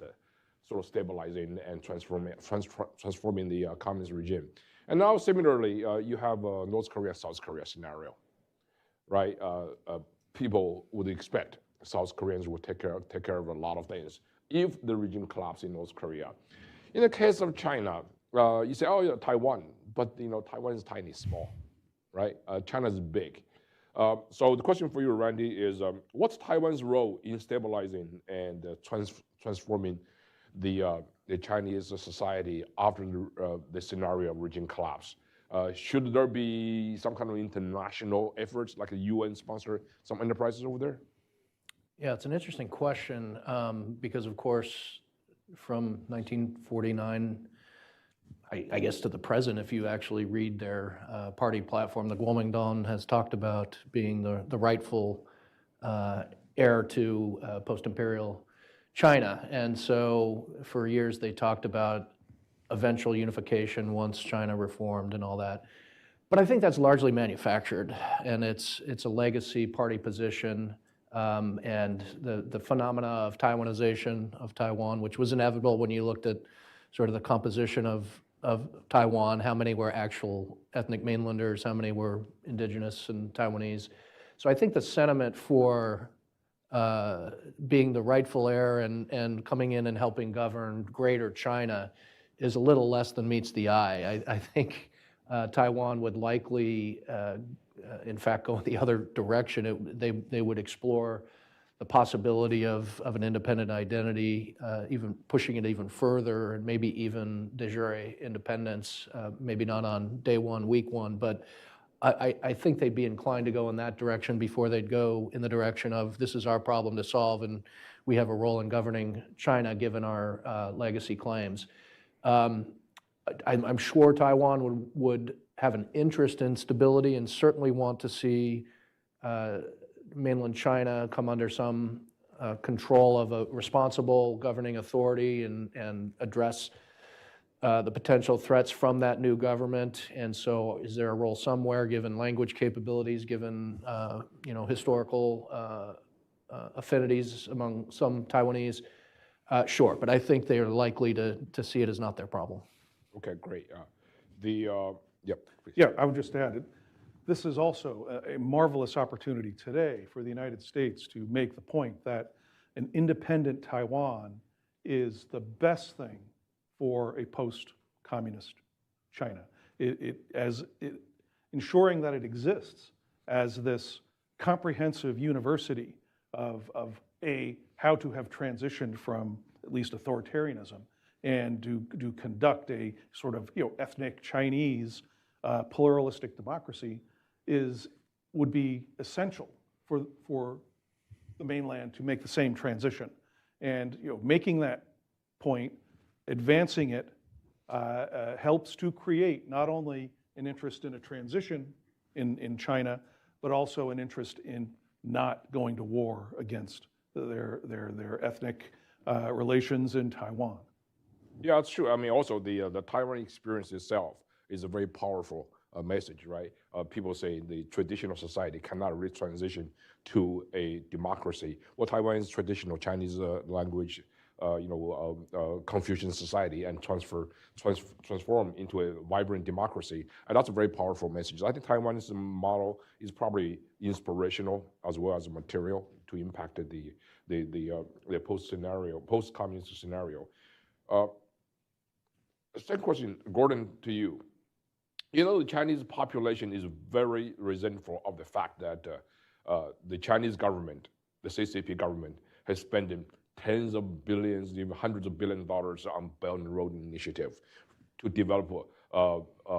sort of stabilizing and transforming the communist regime. And now similarly, you have North Korea, South Korea scenario, right? People would expect South Koreans would take care of a lot of things if the regime collapsed in North Korea. In the case of China, you say, oh yeah, Taiwan, but you know, Taiwan is tiny, small, right? China is big. So the question for you, Randy, is what's Taiwan's role in stabilizing and transforming the Chinese society after the scenario of regime collapse? Should there be some kind of international efforts, like a UN sponsor some enterprises over there? Yeah, it's an interesting question because, of course, from 1949, I guess to the present, if you actually read their party platform, the Kuomintang has talked about being the rightful heir to post-imperial China. And so for years they talked about eventual unification once China reformed and all that. But I think that's largely manufactured, and it's a legacy party position. And the phenomena of Taiwanization of Taiwan, which was inevitable when you looked at sort of the composition of Taiwan, how many were actual ethnic mainlanders, how many were indigenous and Taiwanese. So I think the sentiment for being the rightful heir and coming in and helping govern Greater China is a little less than meets the eye. I think Taiwan would likely in fact, go in the other direction. They would explore the possibility of an independent identity, even pushing it even further, and maybe even de jure independence, maybe not on day one, week one, but I think they'd be inclined to go in that direction before they'd go in the direction of this is our problem to solve and we have a role in governing China given our legacy claims. I'm sure Taiwan would have an interest in stability and certainly want to see mainland China come under some control of a responsible governing authority and address the potential threats from that new government. And so is there a role somewhere given language capabilities, given historical affinities among some Taiwanese? Sure, but I think they are likely to see it as not their problem. Okay, great. Yep, please. Yeah, I would just add, this is also a marvelous opportunity today for the United States to make the point that an independent Taiwan is the best thing for a post-communist China. Ensuring that it exists as this comprehensive university of how to have transitioned from at least authoritarianism and to conduct a sort of ethnic Chinese pluralistic democracy would be essential for the mainland to make the same transition. And making that point, advancing it, helps to create not only an interest in a transition in China, but also an interest in not going to war against their ethnic relations in Taiwan. Yeah, that's true. I mean, also the Taiwan experience itself is a very powerful message, right? People say the traditional society cannot really transition to a democracy. Well, Taiwan is traditional Chinese language, Confucian society, and transform into a vibrant democracy, and that's a very powerful message. I think Taiwan's model is probably inspirational as well as material to impact the post-communist scenario. Second question, Gordon, to you. You know, the Chinese population is very resentful of the fact that the Chinese government, the CCP government, has spent tens of billions, even hundreds of billions of dollars on Belt and Road Initiative to develop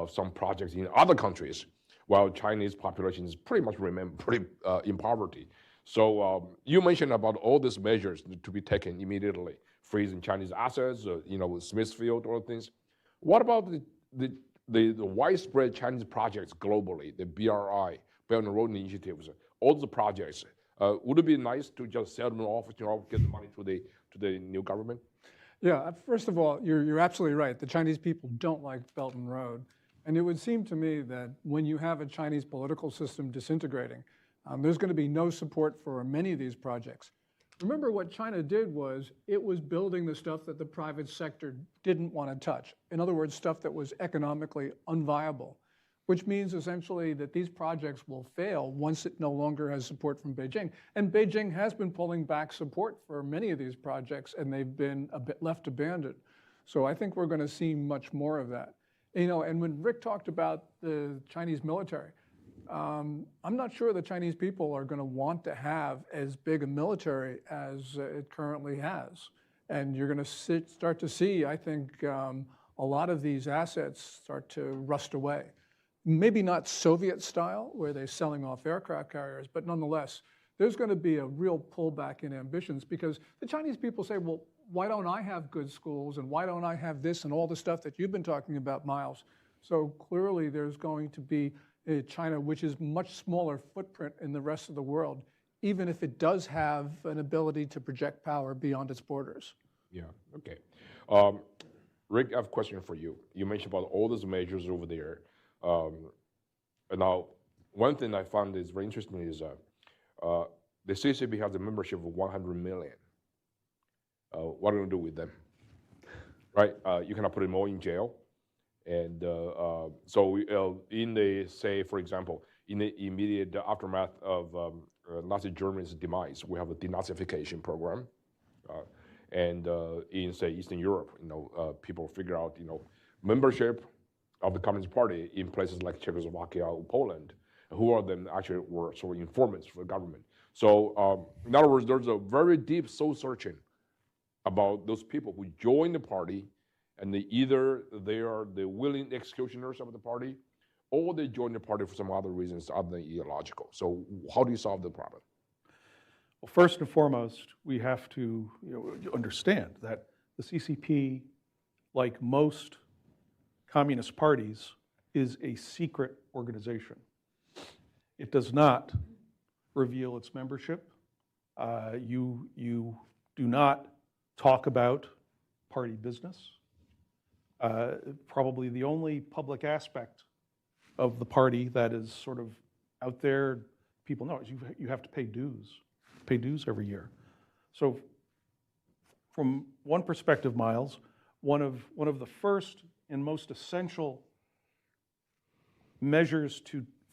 some projects in other countries, while Chinese population is pretty much remain pretty in poverty. So you mentioned about all these measures to be taken immediately, freezing Chinese assets, Smithfield, all things. What about the widespread Chinese projects globally, the BRI, Belt and Road Initiatives, all the projects? Would it be nice to just sell them off, get the money to the new government? Yeah, first of all, you're absolutely right. The Chinese people don't like Belt and Road. And it would seem to me that when you have a Chinese political system disintegrating, there's going to be no support for many of these projects. Remember, what China did was it was building the stuff that the private sector didn't want to touch. In other words, stuff that was economically unviable, which means essentially that these projects will fail once it no longer has support from Beijing. And Beijing has been pulling back support for many of these projects, and they've been a bit left abandoned. So I think we're going to see much more of that. And when Rick talked about the Chinese military, I'm not sure the Chinese people are going to want to have as big a military as it currently has. And you're going to start to see, I think, a lot of these assets start to rust away. Maybe not Soviet style, where they're selling off aircraft carriers, but nonetheless, there's going to be a real pullback in ambitions, because the Chinese people say, well, why don't I have good schools, and why don't I have this and all the stuff that you've been talking about, Miles? So clearly there's going to be China, which is much smaller footprint in the rest of the world, even if it does have an ability to project power beyond its borders. Yeah, okay. Rick, I have a question for you. You mentioned about all those measures over there. And now, one thing I found is very interesting is the CCP has a membership of 100 million. What are you going to do with them? Right? You cannot put them all in jail. And so in the, say, for example, in the immediate aftermath of Nazi Germany's demise, we have a denazification program. And in, say, Eastern Europe, people figure out, membership of the Communist Party in places like Czechoslovakia or Poland, who are them actually were sort of informants for the government. So in other words, there's a very deep soul searching about those people who join the party, and either they are the willing executioners of the party, or they join the party for some other reasons other than ideological. So how do you solve the problem? Well, first and foremost, we have to understand that the CCP, like most communist parties, is a secret organization. It does not reveal its membership. You do not talk about party business. Probably the only public aspect of the party that is sort of out there, people know, is you have to pay dues every year. So from one perspective, Miles, one of the first and most essential measures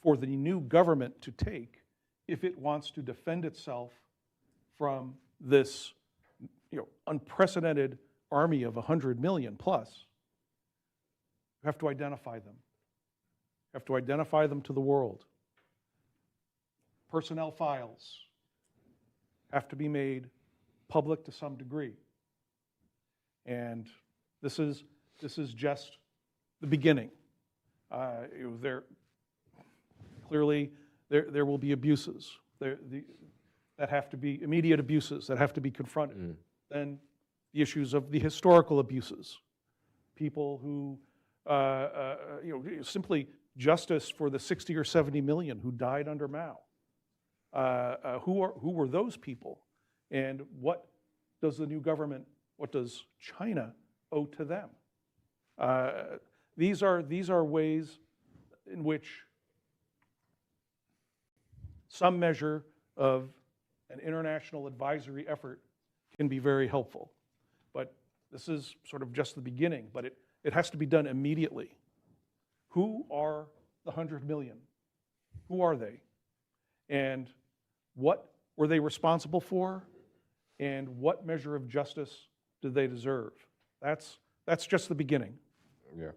for the new government to take, if it wants to defend itself from this unprecedented army of 100 million plus, you have to identify them. You have to identify them to the world. Personnel files have to be made public to some degree. And this is just the beginning. Clearly, there will be abuses that have to be immediate abuses that have to be confronted. Then the issues of the historical abuses, people who simply justice for the 60 or 70 million who died under Mao. Who were those people, and what does the new government, what does China owe to them. These are ways in which some measure of an international advisory effort can be very helpful. But this is sort of just the beginning, but it has to be done immediately. Who are the 100 million? Who are they? And what were they responsible for? And what measure of justice did they deserve? That's just the beginning. Yeah.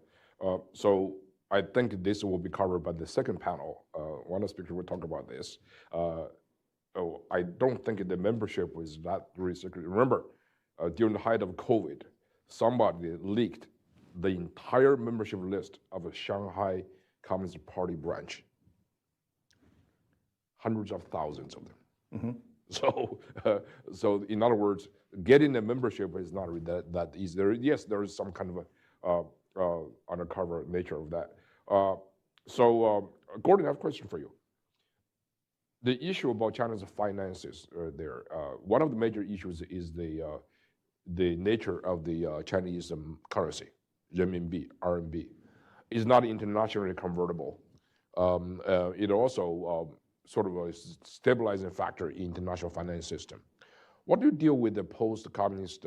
So I think this will be covered by the second panel. One of the speakers will talk about this. I don't think the membership was that really secret. Remember, during the height of COVID, somebody leaked the entire membership list of a Shanghai Communist Party branch. Hundreds of thousands of them. Mm-hmm. So in other words, getting a membership is not really that easy. Yes, there is some kind of undercover nature of that. Gordon, I have a question for you. The issue about China's finances there, one of the major issues is the nature of the Chinese currency, renminbi, RMB. It's not internationally convertible. It also sort of a stabilizing factor in international finance system. What do you deal with the post-communist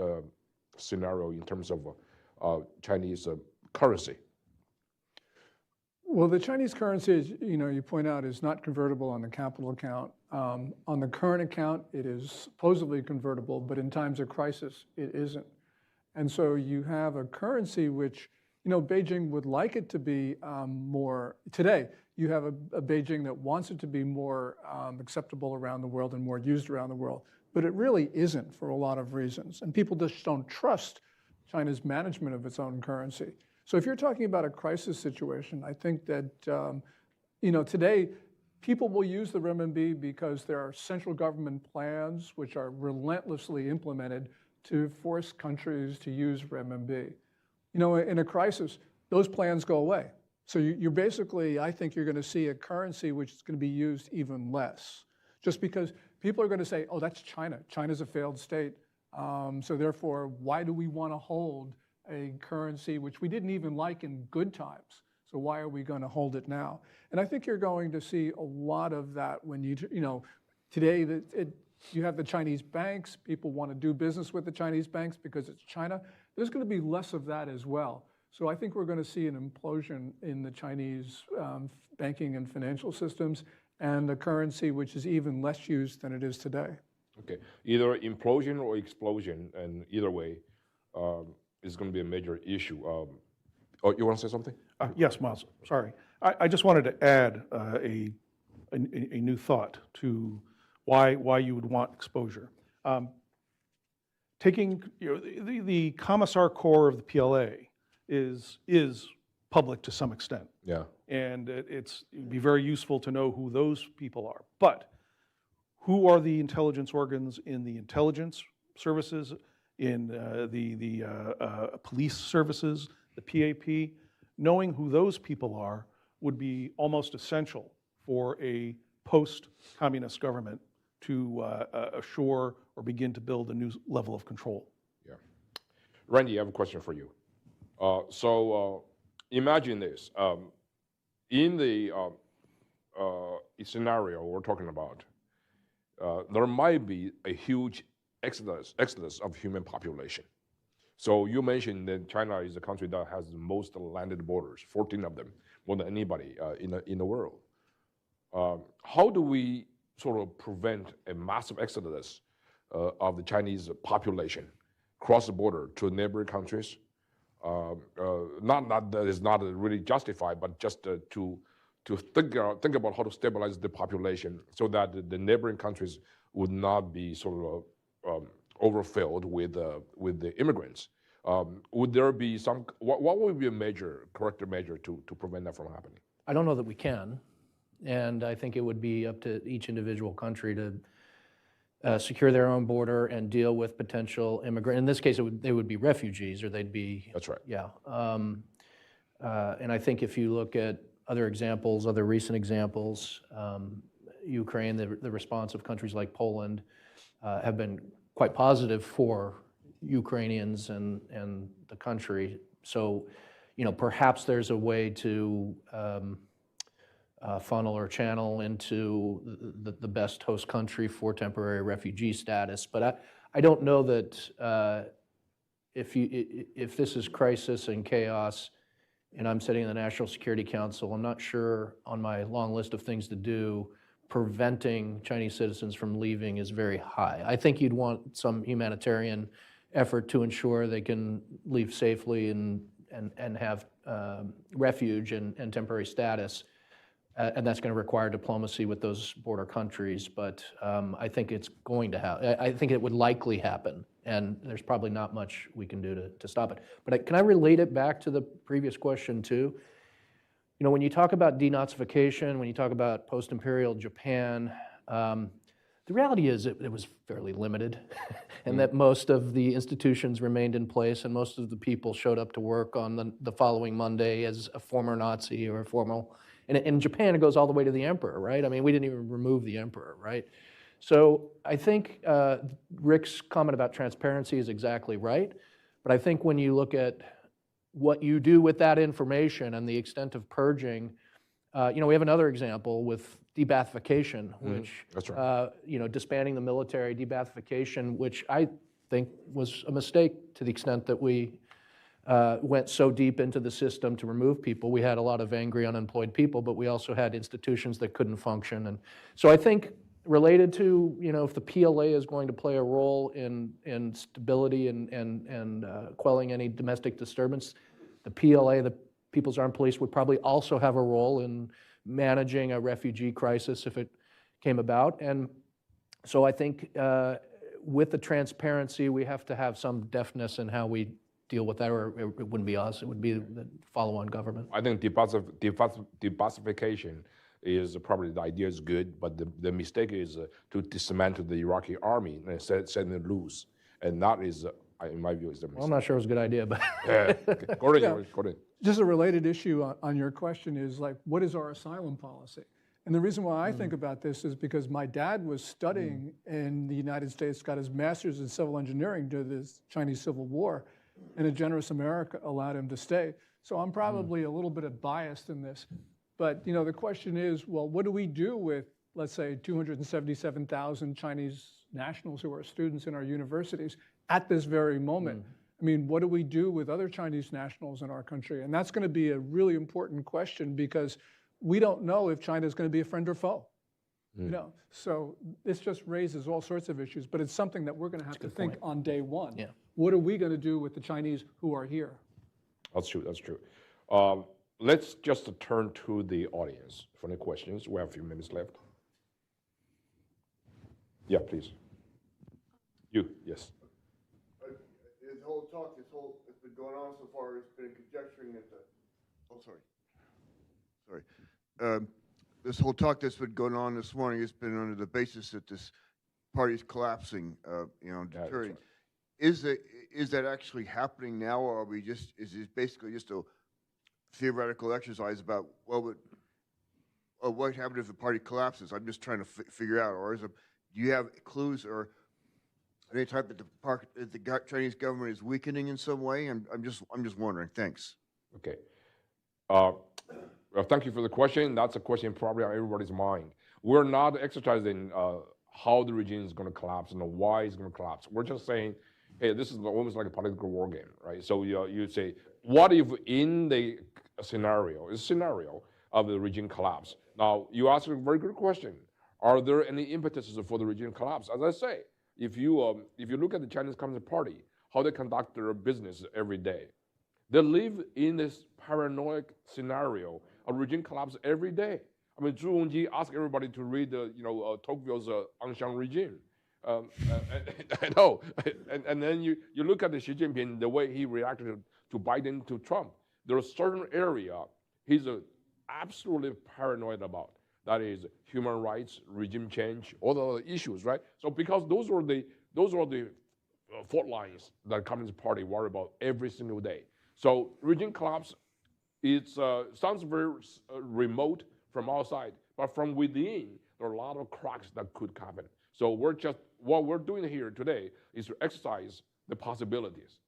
scenario in terms of Chinese currency? Well, the Chinese currency, as you point out, is not convertible on the capital account. On the current account, it is supposedly convertible, but in times of crisis, it isn't. And so you have a currency which, Beijing would like it to be more. Today, you have a Beijing that wants it to be more acceptable around the world and more used around the world, but it really isn't for a lot of reasons. And people just don't trust China's management of its own currency. So if you're talking about a crisis situation, I think that, today people will use the renminbi because there are central government plans which are relentlessly implemented to force countries to use renminbi. In a crisis, those plans go away. So you're basically, I think you're going to see a currency which is going to be used even less, just because people are going to say, oh, that's China. China's a failed state. So therefore, why do we want to hold a currency which we didn't even like in good times? So why are we going to hold it now? And I think you're going to see a lot of that when today you have the Chinese banks. People want to do business with the Chinese banks because it's China. There's going to be less of that as well. So I think we're going to see an implosion in the Chinese banking and financial systems and a currency which is even less used than it is today. Okay, either implosion or explosion, and either way, is going to be a major issue. You want to say something? Yes, Miles, sorry. I just wanted to add a new thought to why you would want exposure. Taking the Commissar Corps of the PLA is public to some extent. Yeah. And it'd be very useful to know who those people are. But who are the intelligence organs in the intelligence services, in the police services, the PAP? Knowing who those people are would be almost essential for a post-communist government to assure or begin to build a new level of control. Yeah. Randy, I have a question for you. Imagine this. In the scenario we're talking about, there might be a huge exodus of human population. So you mentioned that China is the country that has the most landed borders, 14 of them, more than anybody in the world. How do we sort of prevent a massive exodus of the Chinese population cross the border to neighboring countries? Not that is not really justified, but just to think about how to stabilize the population so that the neighboring countries would not be sort of overfilled with the immigrants. Would there be some? What would be a corrective measure to prevent that from happening? I don't know that we can, and I think it would be up to each individual country to secure their own border and deal with potential immigrants. In this case, they would be refugees, or they'd be. That's right. Yeah, and I think if you look at other examples, other recent examples, Ukraine, the response of countries like Poland have been quite positive for Ukrainians and the country. So, perhaps there's a way to funnel or channel into the best host country for temporary refugee status. But I don't know that if this is crisis and chaos, and I'm sitting in the National Security Council, I'm not sure on my long list of things to do, preventing Chinese citizens from leaving is very high. I think you'd want some humanitarian effort to ensure they can leave safely and have refuge and temporary status. And that's going to require diplomacy with those border countries. But I think it's going to happen. I think it would likely happen. And there's probably not much we can do to stop it. But can I relate it back to the previous question too? When you talk about denazification, when you talk about post-imperial Japan, the reality is it was fairly limited and that most of the institutions remained in place and most of the people showed up to work on the following Monday as a former Nazi or a formal. And in Japan, it goes all the way to the emperor, right? I mean, we didn't even remove the emperor, right? So I think Rick's comment about transparency is exactly right. But I think when you look at what you do with that information and the extent of purging, we have another example with de-Baathification, which, That's right. disbanding the military, de-Baathification, which I think was a mistake to the extent that we went so deep into the system to remove people. We had a lot of angry, unemployed people, but we also had institutions that couldn't function. And so I think related to, if the PLA is going to play a role in stability and quelling any domestic disturbance, the PLA, the People's Armed Police, would probably also have a role in managing a refugee crisis if it came about. And so I think with the transparency, we have to have some deftness in how we deal with that, or it wouldn't be us, it would be the follow-on government. I think de-Baathification is probably, the idea is good, but the mistake is to dismantle the Iraqi army and set them loose. And that is, in my view, is the mistake. Well, I'm not sure it was a good idea, but. Yeah. Okay. Go ahead. Just a related issue on your question is like, what is our asylum policy? And the reason why I think about this is because my dad was studying in the United States, got his master's in civil engineering during the Chinese Civil War, and a generous America allowed him to stay. So I'm probably a little bit biased in this. But the question is, well, what do we do with, let's say, 277,000 Chinese nationals who are students in our universities at this very moment? I mean, what do we do with other Chinese nationals in our country? And that's going to be a really important question because we don't know if China is going to be a friend or foe. So this just raises all sorts of issues, but it's something that we're going to have to think on day one. Yeah. What are we going to do with the Chinese who are here? That's true. Let's just turn to the audience for any questions. We have a few minutes left. Yeah, please. You, yes. This whole talk, it's been going on so far, it's been conjecturing that this whole talk that's been going on this morning has been under the basis that this party's collapsing, deterring. Is that actually happening now, or are we is it basically just a theoretical exercise about, what happened if the party collapses? I'm just trying to figure out, or do you have clues or any type that the Chinese government is weakening in some way? I'm just wondering. Thanks. Okay. Well, thank you for the question. That's a question probably on everybody's mind. We're not exercising how the regime is going to collapse and why it's going to collapse. We're just saying, hey, this is almost like a political war game, right? So you say, what if in the scenario of the regime collapse? Now, you ask a very good question. Are there any impetuses for the regime collapse? As I say, if you look at the Chinese Communist Party, how they conduct their business every day, they live in this paranoid scenario of regime collapse every day. I mean, Zhu Rongji asked everybody to read Tocqueville's Ancien Regime. I know. And then you look at the Xi Jinping, the way he reacted to Biden, to Trump. There's a certain area he's absolutely paranoid about. That is human rights, regime change, all the other issues, right? So because those are the fault lines that the Communist Party worry about every single day. So regime collapse, it sounds very remote from outside, but from within, there are a lot of cracks that could happen. So what we're doing here today is to exercise the possibilities,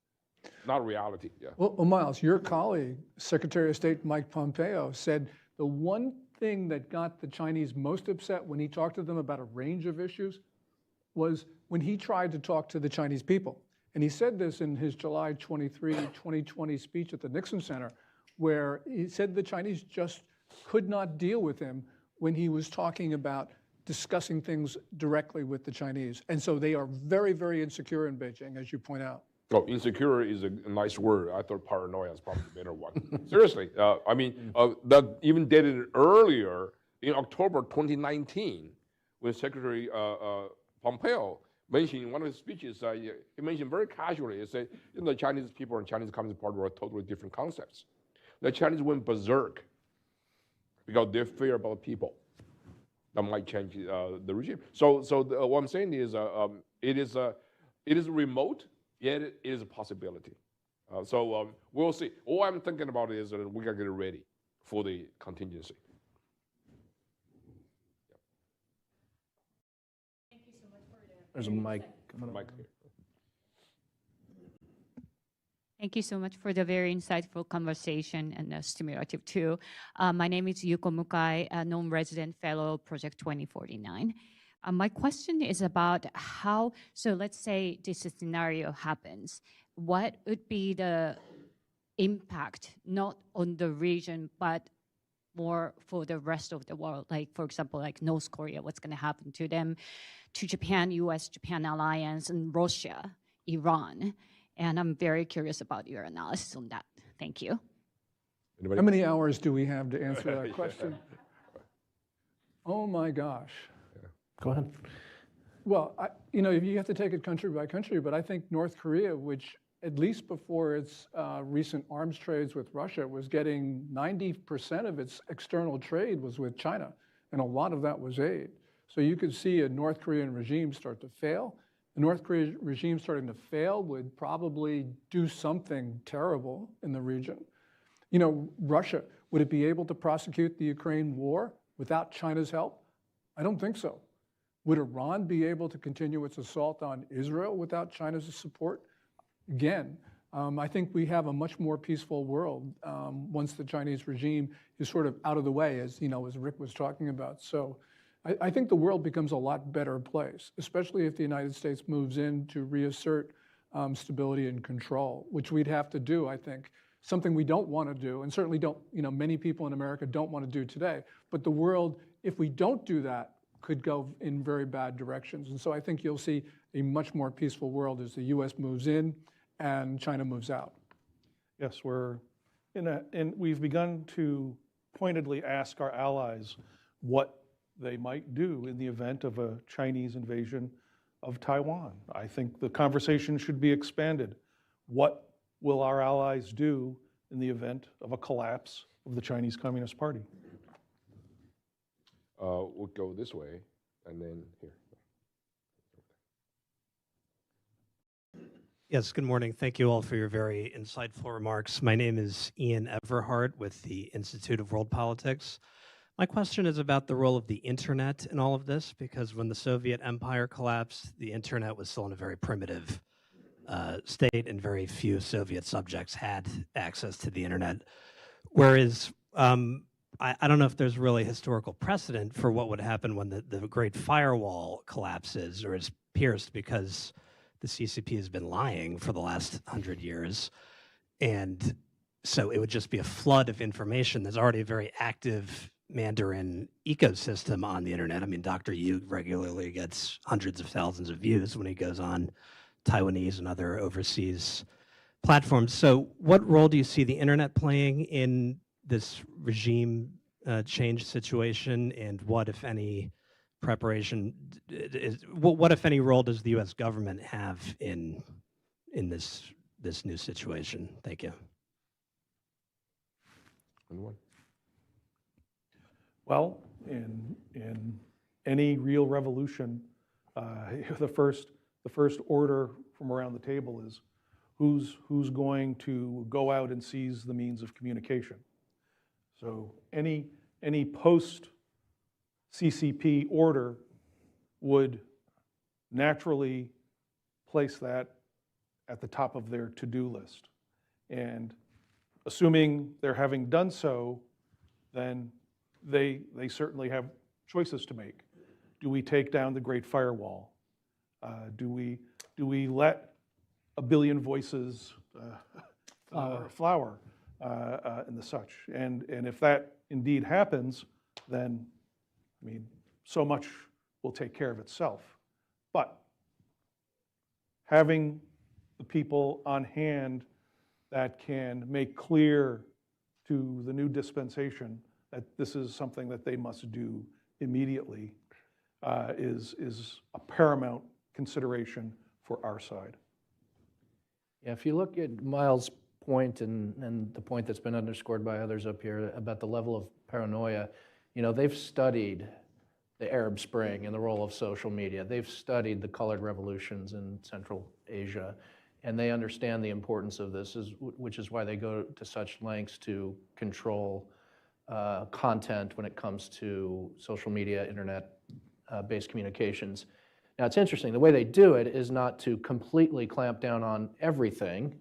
not reality. Yeah. Well, Miles, your colleague, Secretary of State Mike Pompeo, said the one thing that got the Chinese most upset when he talked to them about a range of issues was when he tried to talk to the Chinese people. And he said this in his July 23, 2020 speech at the Nixon Center, where he said the Chinese just could not deal with him when he was talking about discussing things directly with the Chinese. And so they are very, very insecure in Beijing, as you point out. Oh, insecure is a nice word. I thought paranoia is probably a better one. Seriously, I mean, that even dated earlier in October 2019, when Secretary Pompeo mentioned in one of his speeches, he mentioned very casually, he said, the Chinese people and Chinese Communist Party were totally different concepts. The Chinese went berserk because they fear about people that might change the regime. So what I'm saying is, it is remote, yet it is a possibility. So we'll see. All I'm thinking about is that we gotta get ready for the contingency. There's a mic. Mike here. Thank you so much for the very insightful conversation and stimulative too. My name is Yuko Mukai, a non-resident fellow, Project 2049. My question is about how, so let's say this scenario happens, what would be the impact, not on the region, but more for the rest of the world? Like, for example, like North Korea, what's gonna happen to them, to Japan, US-Japan alliance, and Russia, Iran. And I'm very curious about your analysis on that. Thank you. Anybody? How many hours do we have to answer that question? Oh my gosh. Go ahead. Well, you have to take it country by country, but I think North Korea, which at least before its recent arms trades with Russia, was getting 90% of its external trade was with China, and a lot of that was aid. So you could see a North Korean regime start to fail. The North Korean regime starting to fail would probably do something terrible in the region. Russia, would it be able to prosecute the Ukraine war without China's help? I don't think so. Would Iran be able to continue its assault on Israel without China's support? Again, I think we have a much more peaceful world once the Chinese regime is sort of out of the way, as Rick was talking about. So I think the world becomes a lot better place, especially if the United States moves in to reassert stability and control, which we'd have to do, I think. Something we don't want to do, and certainly don't, many people in America don't want to do today. But the world, if we don't do that, could go in very bad directions. And so I think you'll see a much more peaceful world as the US moves in and China moves out. Yes, we've begun to pointedly ask our allies what they might do in the event of a Chinese invasion of Taiwan. I think the conversation should be expanded. What will our allies do in the event of a collapse of the Chinese Communist Party? We'll go this way, and then here. Yes, good morning. Thank you all for your very insightful remarks. My name is Ian Everhart with the Institute of World Politics. My question is about the role of the internet in all of this, because when the Soviet Empire collapsed, the internet was still in a very primitive state, and very few Soviet subjects had access to the internet. Whereas, I don't know if there's really historical precedent for what would happen when the Great Firewall collapses or is pierced, because the CCP has been lying for the last 100 years. And so it would just be a flood of information. There's already a very active Mandarin ecosystem on the internet. I mean, Dr. Yu regularly gets hundreds of thousands of views when he goes on Taiwanese and other overseas platforms. So what role do you see the internet playing in this regime change situation, and what, if any, preparation what, if any, role does the U.S. government have in this new situation? Thank you. Anyone? Well, in any real revolution, the first order from around the table is who's going to go out and seize the means of communication. So any post-CCP order would naturally place that at the top of their to-do list. And assuming they're having done so, then they certainly have choices to make. Do we take down the Great Firewall? Do we let a billion voices flower and the such? And if that indeed happens, then, I mean, so much will take care of itself. But having the people on hand that can make clear to the new dispensation that this is something that they must do immediately is a paramount consideration for our side. Yeah, if you look at Miles' point and the point that's been underscored by others up here about the level of paranoia, you know, they've studied the Arab Spring and the role of social media. They've studied the colored revolutions in Central Asia, and they understand the importance of this, which is why they go to such lengths to control content when it comes to social media, internet-based communications. Now, it's interesting. The way they do it is not to completely clamp down on everything,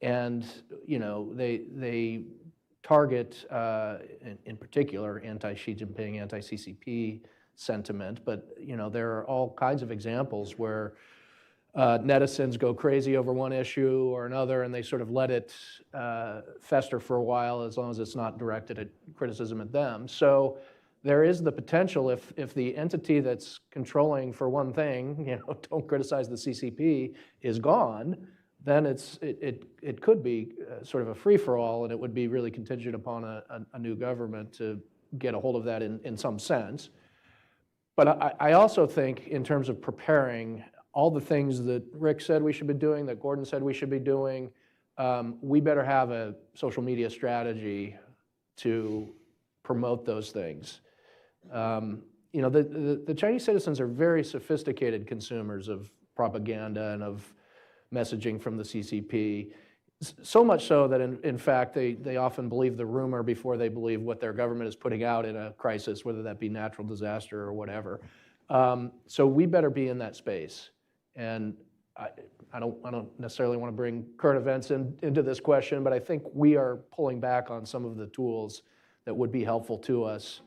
and you know they target, in particular, anti-Xi Jinping, anti-CCP sentiment. But you know there are all kinds of examples where netizens go crazy over one issue or another, and they sort of let it fester for a while, as long as it's not directed at criticism at them. So there is the potential, if the entity that's controlling for one thing, you know, don't criticize the CCP, is gone, then it could be sort of a free-for-all, and it would be really contingent upon a new government to get a hold of that in some sense. But I also think, in terms of preparing, all the things that Rick said we should be doing, that Gordon said we should be doing, we better have a social media strategy to promote those things. You know, the Chinese citizens are very sophisticated consumers of propaganda and of messaging from the CCP, so much so that in fact they often believe the rumor before they believe what their government is putting out in a crisis, whether that be natural disaster or whatever. So we better be in that space. And I don't necessarily want to bring current events into this question, but I think we are pulling back on some of the tools that would be helpful to us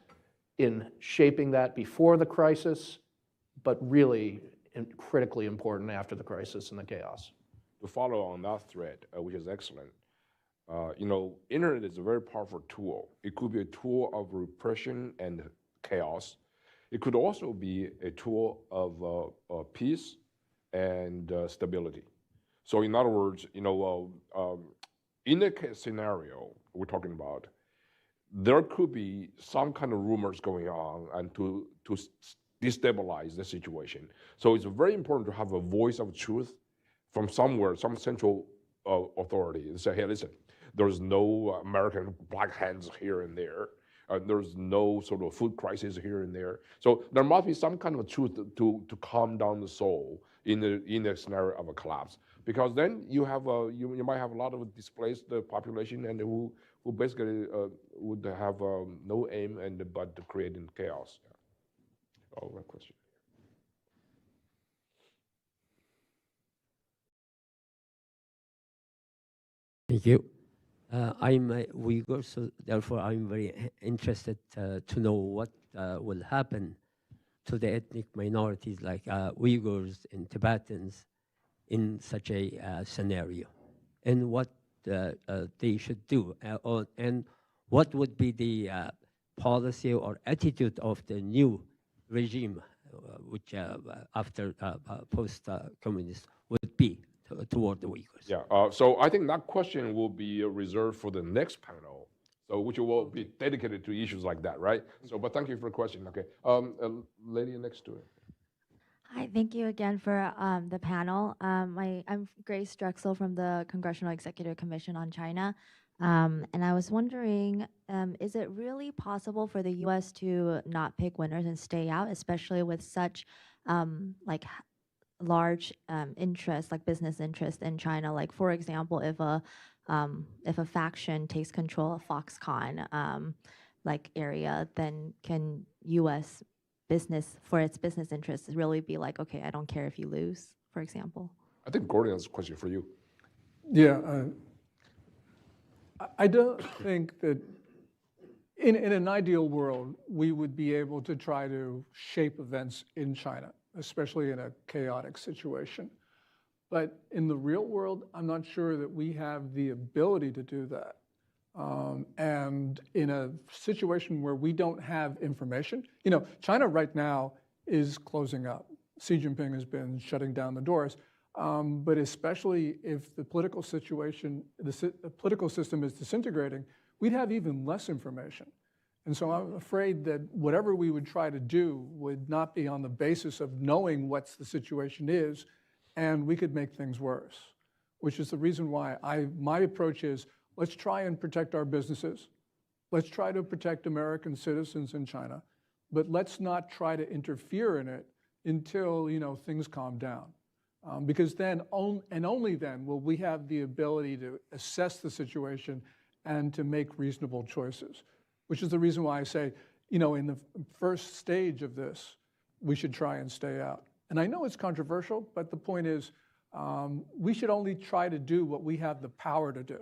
in shaping that before the crisis, but really critically important after the crisis and the chaos. To follow on that thread, which is excellent, you know, internet is a very powerful tool. It could be a tool of repression and chaos. It could also be a tool of peace and stability. So in other words, you know, in the scenario we're talking about, there could be some kind of rumors going on and to destabilize the situation. So it's very important to have a voice of truth from somewhere, some central authority, and say, hey, listen, there's no American black hands here and there. There's no sort of food crisis here and there. So there must be some kind of truth to calm down the soul in the scenario of a collapse. Because then you have you might have a lot of displaced population and who basically would have no aim but creating chaos. Oh, one question. Thank you. I'm Uyghur, so therefore I'm very interested to know what will happen to the ethnic minorities like Uyghurs and Tibetans in such a scenario, and what they should do, and what would be the policy or attitude of the new regime, which after post-communist would be toward the Uyghurs. Yeah, so I think that question will be reserved for the next panel, so which will be dedicated to issues like that, right? So, but thank you for the question. Okay, lady next to it. Hi, thank you again for the panel. I'm Grace Drexel from the Congressional Executive Commission on China. And I was wondering, is it really possible for the U.S. to not pick winners and stay out, especially with such like large interest, like business interest in China? Like, for example, if a faction takes control of Foxconn like area, then can U.S. business, for its business interests, really be like, okay, I don't care if you lose, for example? I think Gordon has a question for you. Yeah, I don't think that in an ideal world, we would be able to try to shape events in China, especially in a chaotic situation. But in the real world, I'm not sure that we have the ability to do that. And in a situation where we don't have information, China right now is closing up. Xi Jinping has been shutting down the doors. But especially if the political situation, the political system is disintegrating, we'd have even less information. And so I'm afraid that whatever we would try to do would not be on the basis of knowing what the situation is, and we could make things worse, which is the reason why my approach is, let's try and protect our businesses. Let's try to protect American citizens in China, but let's not try to interfere in it until, things calm down. Because then, and only then, will we have the ability to assess the situation and to make reasonable choices, which is the reason why I say, in the first stage of this, we should try and stay out. And I know it's controversial, but the point is, we should only try to do what we have the power to do.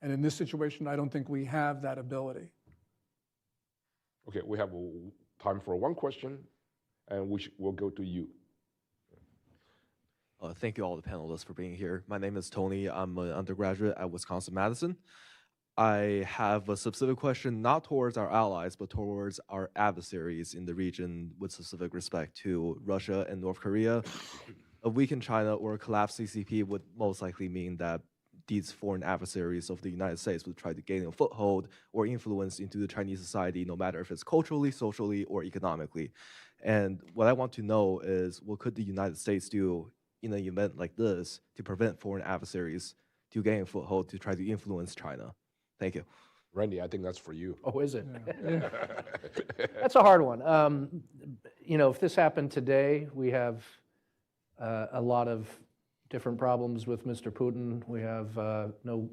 And in this situation, I don't think we have that ability. Okay, we have time for one question, and we'll go to you. Thank you all the panelists for being here. My name is Tony. I'm an undergraduate at Wisconsin-Madison. I have a specific question, not towards our allies, but towards our adversaries in the region with specific respect to Russia and North Korea. A weakened China or a collapsed CCP would most likely mean that these foreign adversaries of the United States would try to gain a foothold or influence into the Chinese society, no matter if it's culturally, socially, or economically. And what I want to know is, what could the United States do in an event like this to prevent foreign adversaries to gain a foothold to try to influence China? Thank you. Randy, I think that's for you. Oh, is it? That's a hard one. If this happened today, we have a lot of different problems with Mr. Putin. We have no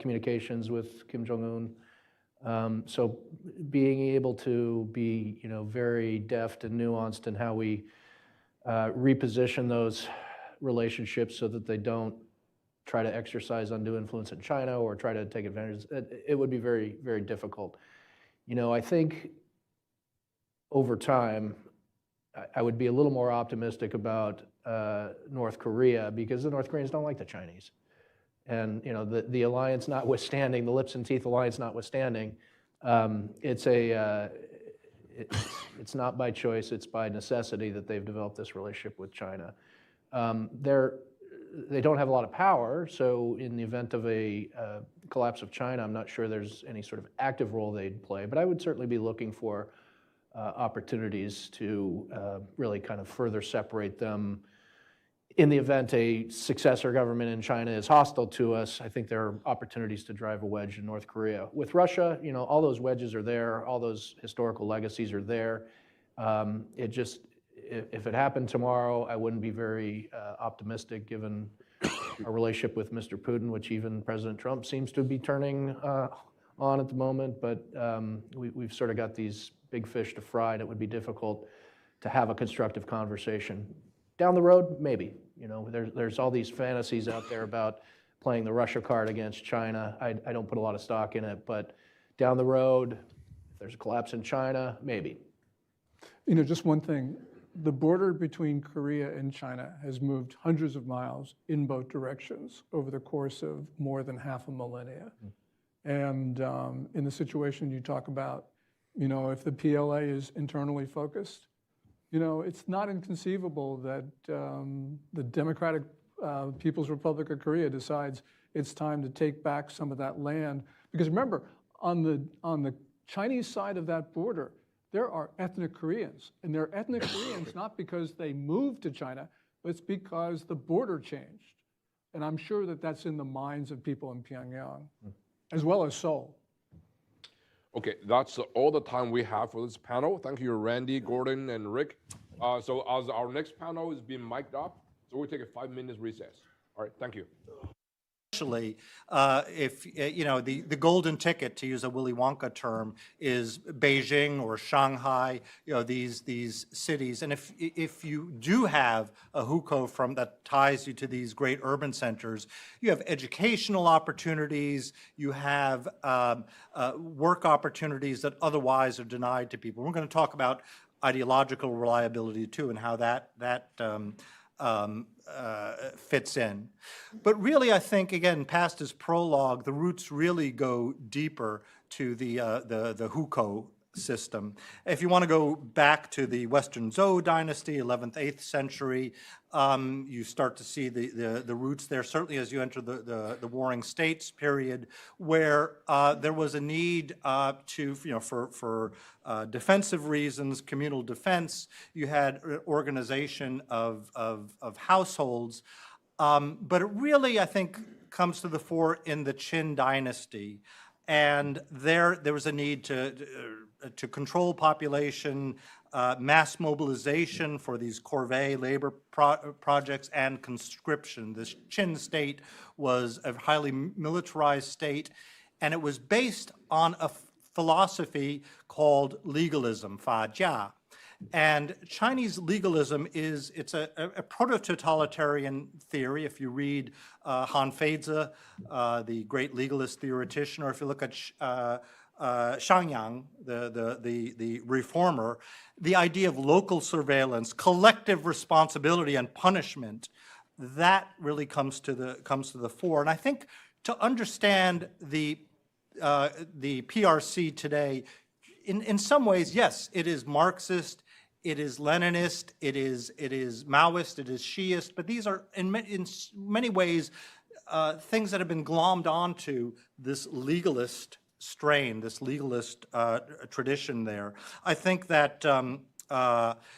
communications with Kim Jong-un. So being able to be, very deft and nuanced in how we reposition those relationships so that they don't try to exercise undue influence in China or try to take advantage. It would be very, very difficult. I think over time, I would be a little more optimistic about North Korea, because the North Koreans don't like the Chinese. And the alliance notwithstanding, the lips and teeth alliance notwithstanding, it's not by choice, it's by necessity that they've developed this relationship with China. They don't have a lot of power, so in the event of a collapse of China, I'm not sure there's any sort of active role they'd play, but I would certainly be looking for opportunities to really kind of further separate them. In the event a successor government in China is hostile to us, I think there are opportunities to drive a wedge in North Korea. With Russia, all those wedges are there, all those historical legacies are there. If it happened tomorrow, I wouldn't be very optimistic given our relationship with Mr. Putin, which even President Trump seems to be turning on at the moment. But we've sort of got these big fish to fry, and it would be difficult to have a constructive conversation. Down the road, maybe. There's all these fantasies out there about playing the Russia card against China. I don't put a lot of stock in it, but down the road, if there's a collapse in China, maybe. Just one thing. The border between Korea and China has moved hundreds of miles in both directions over the course of more than half a millennia. And in the situation you talk about, if the PLA is internally focused, it's not inconceivable that the Democratic People's Republic of Korea decides it's time to take back some of that land. Because remember, on the Chinese side of that border, there are ethnic Koreans. And they're ethnic Koreans not because they moved to China, but it's because the border changed. And I'm sure that that's in the minds of people in Pyongyang, as well as Seoul. Okay, that's all the time we have for this panel. Thank you, Randy, Gordon, and Rick. So as our next panel is being mic'd up, so we'll take a 5-minute recess. All right, thank you. especially if, the golden ticket, to use a Willy Wonka term, is Beijing or Shanghai, these cities. And if you do have a hukou that ties you to these great urban centers, you have educational opportunities, you have work opportunities that otherwise are denied to people. We're going to talk about ideological reliability too, and how that fits in. But really, I think, again, past his prologue, the roots really go deeper to the hukou system. If you want to go back to the Western Zhou dynasty, 11th, 8th century, you start to see the roots there, certainly as you enter the Warring States period, where there was a need for defensive reasons, communal defense. You had organization of households. But it really, I think, comes to the fore in the Qin dynasty. And there was a need to control population, mass mobilization for these corvée labor projects, and conscription. This Qin state was a highly militarized state, and it was based on a philosophy called legalism, fa jia. And Chinese legalism it's a proto-totalitarian theory. If you read Han Feizi, the great legalist theoretician, or if you look at Shangyang, the reformer, the idea of local surveillance, collective responsibility, and punishment, that really comes to the fore. And I think to understand the PRC today, in some ways, yes, it is Marxist, it is Leninist, it is Maoist, it is Shiist, but these are in many ways things that have been glommed onto this legalist strain, this legalist tradition there. I think that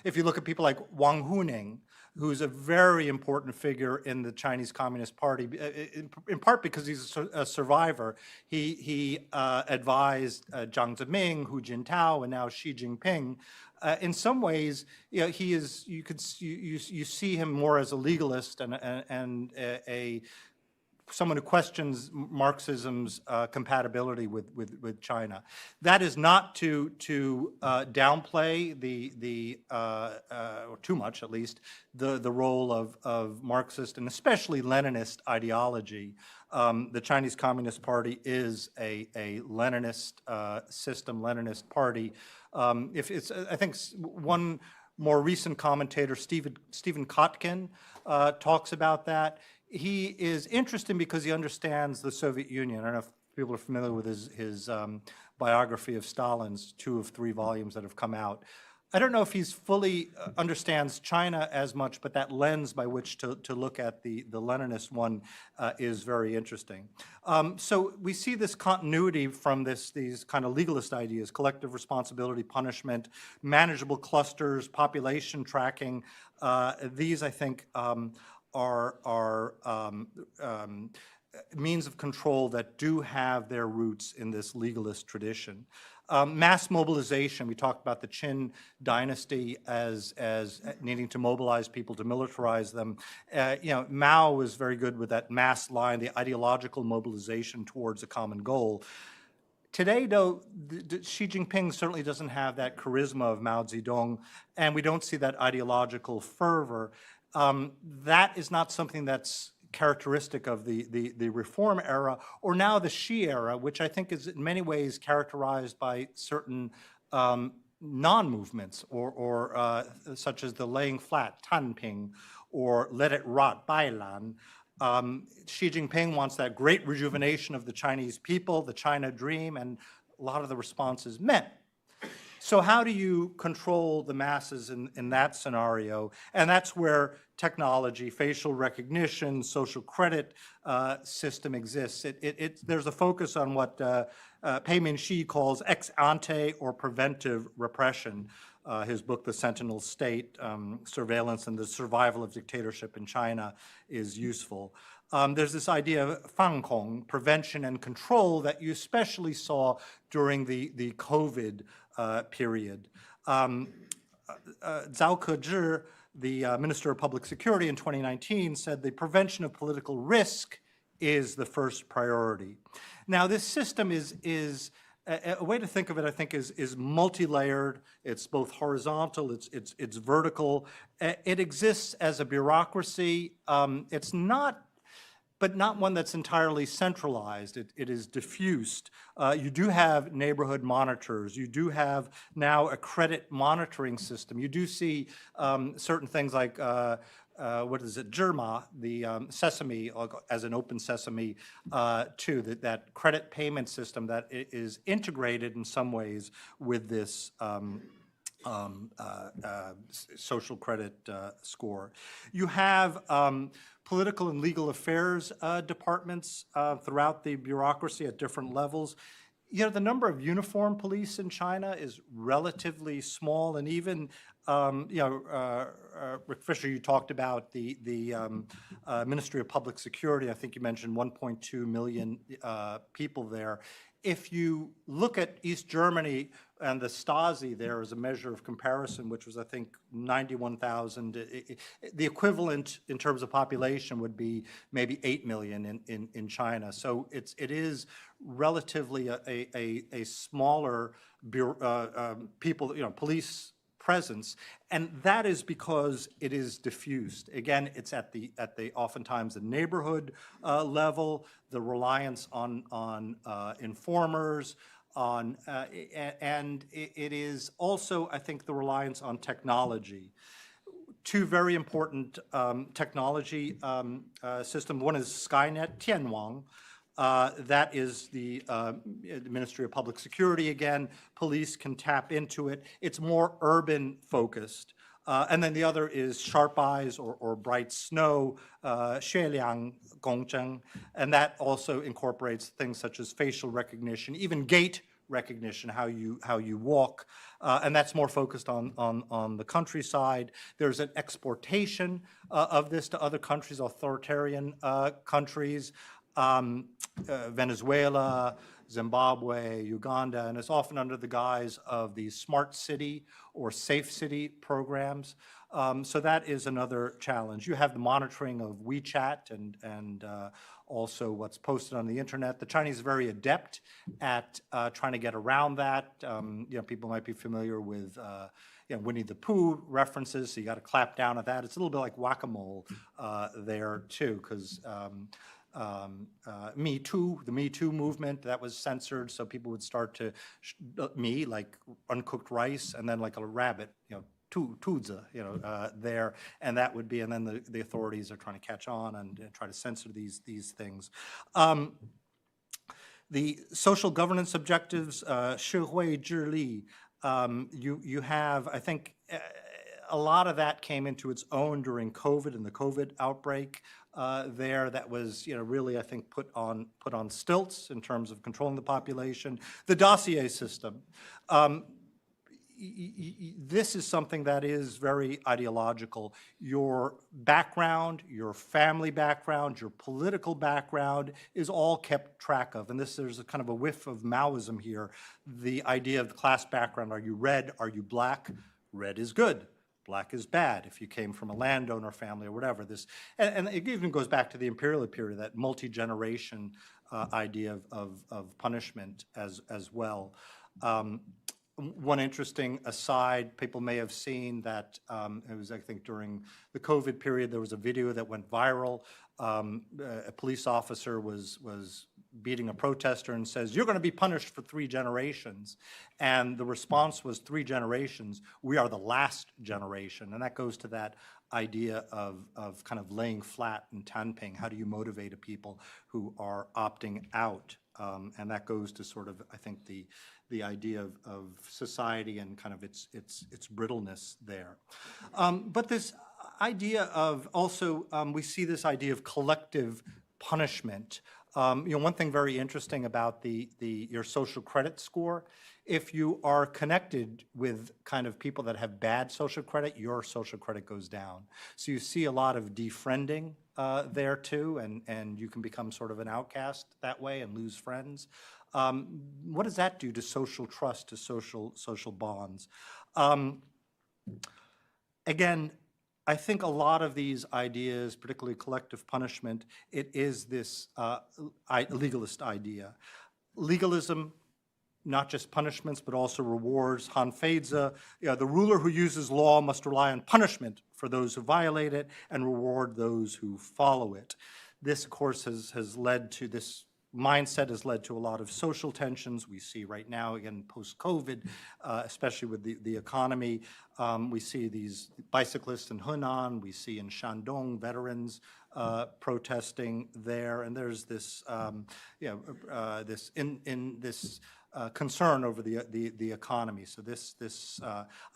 if you look at people like Wang Huning, who's a very important figure in the Chinese Communist Party, in part because he's a survivor. He advised Jiang Zemin, Hu Jintao, and now Xi Jinping. In some ways, he is. You see him more as a legalist and someone who questions Marxism's compatibility with China. That is not to downplay or too much at least, the role of Marxist and especially Leninist ideology. The Chinese Communist Party is a Leninist system, Leninist party. I think one more recent commentator, Stephen Kotkin, talks about that. He is interesting because he understands the Soviet Union. I don't know if people are familiar with his biography of Stalin's 2 of 3 volumes that have come out. I don't know if he's fully understands China as much, but that lens by which to look at the Leninist one is very interesting. So we see this continuity from these kind of legalist ideas: collective responsibility, punishment, manageable clusters, population tracking. These, I think, are means of control that do have their roots in this legalist tradition. Mass mobilization, we talked about the Qin dynasty as needing to mobilize people, to militarize them. Mao was very good with that mass line, the ideological mobilization towards a common goal. Today, though, Xi Jinping certainly doesn't have that charisma of Mao Zedong, and we don't see that ideological fervor. That is not something that's characteristic of the reform era, or now the Xi era, which I think is in many ways characterized by certain non-movements, or such as the laying flat, Tanping, or let it rot, Bailan. Xi Jinping wants that great rejuvenation of the Chinese people, the China dream, and a lot of the responses met. So how do you control the masses in that scenario? And that's where technology, facial recognition, social credit system exists. There's a focus on what Pei Min-shi calls ex ante or preventive repression. His book, The Sentinel State, Surveillance and the Survival of Dictatorship in China, is useful. There's this idea of fangkong, prevention and control, that you especially saw during the COVID period. Zhao Kezhi, the Minister of Public Security in 2019, said the prevention of political risk is the first priority. Now, this system is a way to think of it, I think, is multi-layered. It's both horizontal, it's vertical. It exists as a bureaucracy. It's not, but not one that's entirely centralized. It is diffused. You do have neighborhood monitors. You do have now a credit monitoring system. You do see certain things like what is it, Germa, the Sesame, as an open Sesame too, that credit payment system that is integrated in some ways with this social credit score. You have political and legal affairs departments throughout the bureaucracy at different levels. You know, the number of uniformed police in China is relatively small, and even, Rick Fisher, you talked about the Ministry of Public Security. I think you mentioned 1.2 million people there. If you look at East Germany and the Stasi there as a measure of comparison, which was, I think, 91,000, the equivalent in terms of population would be maybe 8 million in China. So it is relatively a smaller people, police presence, and that is because it is diffused. Again, it's at the oftentimes the neighborhood level, the reliance on informers, and it is also, I think, the reliance on technology. Two very important technology systems. One is Skynet, Tianwang. That is the Ministry of Public Security again. Police can tap into it. It's more urban focused. And then the other is Sharp Eyes or Bright Snow, 血亮工程, and that also incorporates things such as facial recognition, even gait recognition, how you walk, and that's more focused on the countryside. There's an exportation of this to other countries, authoritarian countries. Venezuela, Zimbabwe, Uganda, and it's often under the guise of the smart city or safe city programs. So that is another challenge. You have the monitoring of WeChat and also what's posted on the internet. The Chinese are very adept at trying to get around that. People might be familiar with Winnie the Pooh references, so you got to clap down at that. It's a little bit like whack-a-mole there too, because Me Too, the Me Too movement, that was censored, so people would start to, like uncooked rice, and then like a rabbit, tuzi, there, and that would be, and then the authorities are trying to catch on and try to censor these things. The social governance objectives, 社会治理, you have, I think, a lot of that came into its own during COVID and the COVID outbreak there. That was, really, I think, put on stilts in terms of controlling the population. The dossier system. This is something that is very ideological. Your background, your family background, your political background is all kept track of. And there's a kind of a whiff of Maoism here. The idea of the class background. Are you red? Are you black? Red is good. Black is bad if you came from a landowner family or whatever. And it even goes back to the imperial period, that multi-generation idea of punishment as well. One interesting aside, people may have seen that it was, I think, during the COVID period, there was a video that went viral. A police officer was beating a protester and says, "You're going to be punished for 3 generations." And the response was, 3 generations, we are the last generation. And that goes to that idea of kind of laying flat and tanping. How do you motivate a people who are opting out? And that goes to sort of, I think, the idea of society and kind of its brittleness there. But this idea of also, we see this idea of collective punishment. One thing very interesting about your social credit score, if you are connected with kind of people that have bad social credit, your social credit goes down. So you see a lot of defriending there too, and you can become sort of an outcast that way and lose friends. What does that do to social trust, to social bonds? Again, I think a lot of these ideas, particularly collective punishment, it is this legalist idea. Legalism, not just punishments, but also rewards. Han Feize, the ruler who uses law must rely on punishment for those who violate it and reward those who follow it. This, of course, has led to this mindset has led to a lot of social tensions. We see right now, again, post-COVID, especially with the economy, we see these bicyclists in Hunan, we see in Shandong veterans protesting there, and there's this, this concern over the economy. So this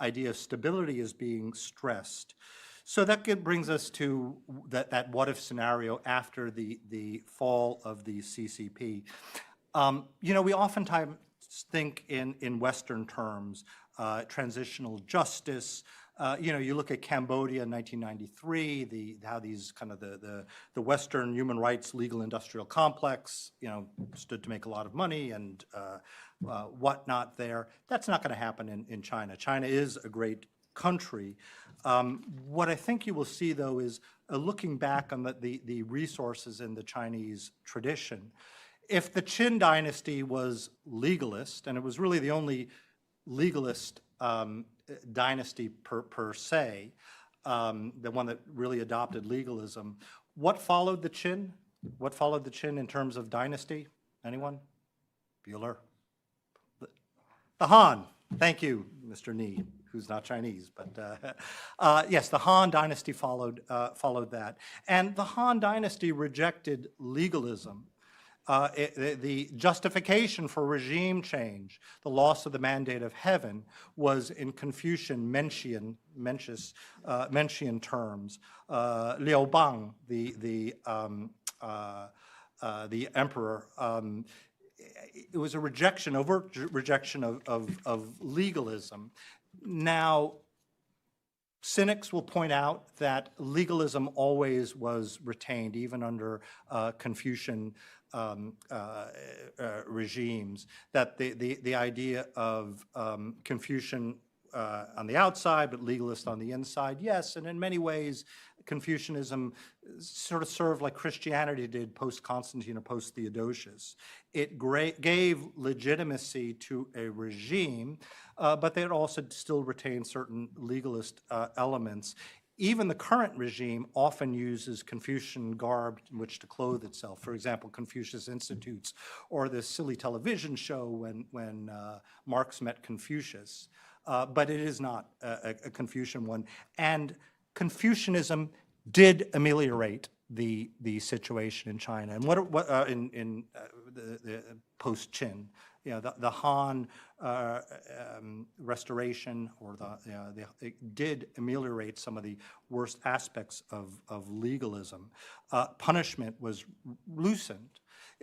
idea of stability is being stressed. So that brings us to that what-if scenario after the fall of the CCP. You know, we oftentimes think in Western terms, transitional justice. You know, you look at Cambodia in 1993, how these kind of the Western human rights legal industrial complex, you know, stood to make a lot of money and whatnot there. That's not going to happen in China. China is a great country. What I think you will see, though, is looking back on the resources in the Chinese tradition. If the Qin dynasty was legalist, and it was really the only legalist dynasty per se, the one that really adopted legalism, what followed the Qin? What followed the Qin in terms of dynasty? Anyone? Bueller? The Han. Thank you, Mr. Ni, who's not Chinese, but yes, the Han dynasty followed that. And the Han dynasty rejected legalism. The justification for regime change, the loss of the mandate of heaven, was in Confucian Mencian terms. Liu Bang, the emperor, it was a rejection, overt rejection of legalism. Now, cynics will point out that legalism always was retained, even under Confucian regimes, that the idea of Confucian on the outside, but legalist on the inside, yes, and in many ways, Confucianism sort of served like Christianity did post-Constantine or post-Theodosius. It gave legitimacy to a regime, but they had also still retained certain legalist elements. Even the current regime often uses Confucian garb in which to clothe itself. For example, Confucius Institutes, or this silly television show when Marx met Confucius. But it is not a Confucian one. And Confucianism did ameliorate the situation in China. And what in the post-Qin, you know, the Han restoration, or it did ameliorate some of the worst aspects of legalism. Punishment was loosened.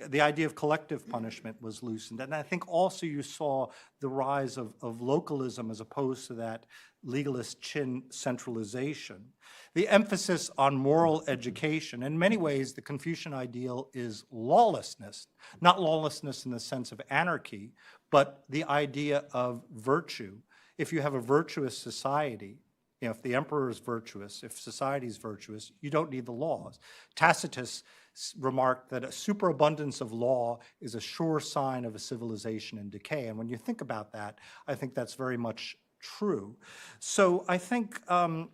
The idea of collective punishment was loosened. And I think also you saw the rise of localism as opposed to that legalist Qin centralization. The emphasis on moral education. In many ways, the Confucian ideal is lawlessness, not lawlessness in the sense of anarchy, but the idea of virtue. If you have a virtuous society, you know, if the emperor is virtuous, if society is virtuous, you don't need the laws. Tacitus remarked that a superabundance of law is a sure sign of a civilization in decay. And when you think about that, I think that's very much true. So I think, and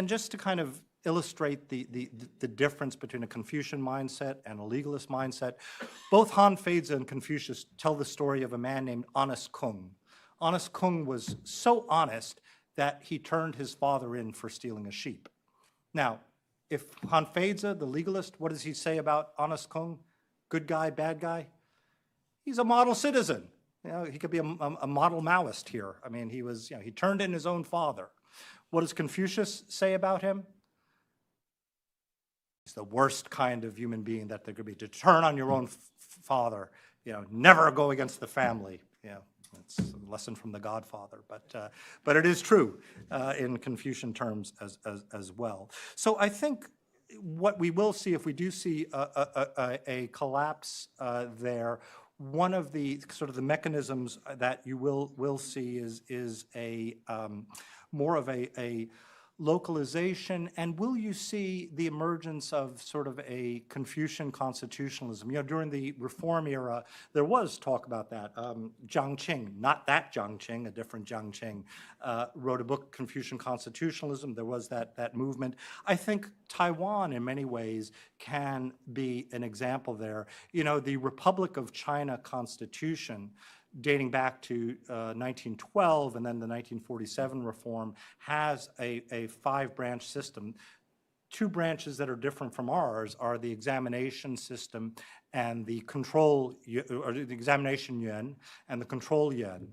just to kind of illustrate the difference between a Confucian mindset and a legalist mindset, both Han Feize and Confucius tell the story of a man named Honest Kung. Honest Kung was so honest that he turned his father in for stealing a sheep. Now, if Han Feize, the legalist, what does he say about Honest Kung? Good guy, bad guy? He's a model citizen. You know, he could be a model Maoist here. I mean, he was, you know, he turned in his own father. What does Confucius say about him? He's the worst kind of human being that there could be. To turn on your own father, you know, never go against the family. You know, it's a lesson from the Godfather, but it is true in Confucian terms as well. So I think what we will see, if we do see a collapse there, one of the sort of the mechanisms that you will see is a more of a localization, and will you see the emergence of sort of a Confucian constitutionalism? You know, during the reform era, there was talk about that. Jiang Qing, not that Jiang Qing, a different Jiang Qing, wrote a book, Confucian Constitutionalism. There was that movement. I think Taiwan, in many ways, can be an example there. You know, the Republic of China Constitution, dating back to 1912 and then the 1947 reform, has a 5-branch system. 2 branches that are different from ours are the examination system and the control, or the examination yuan and the control yuan.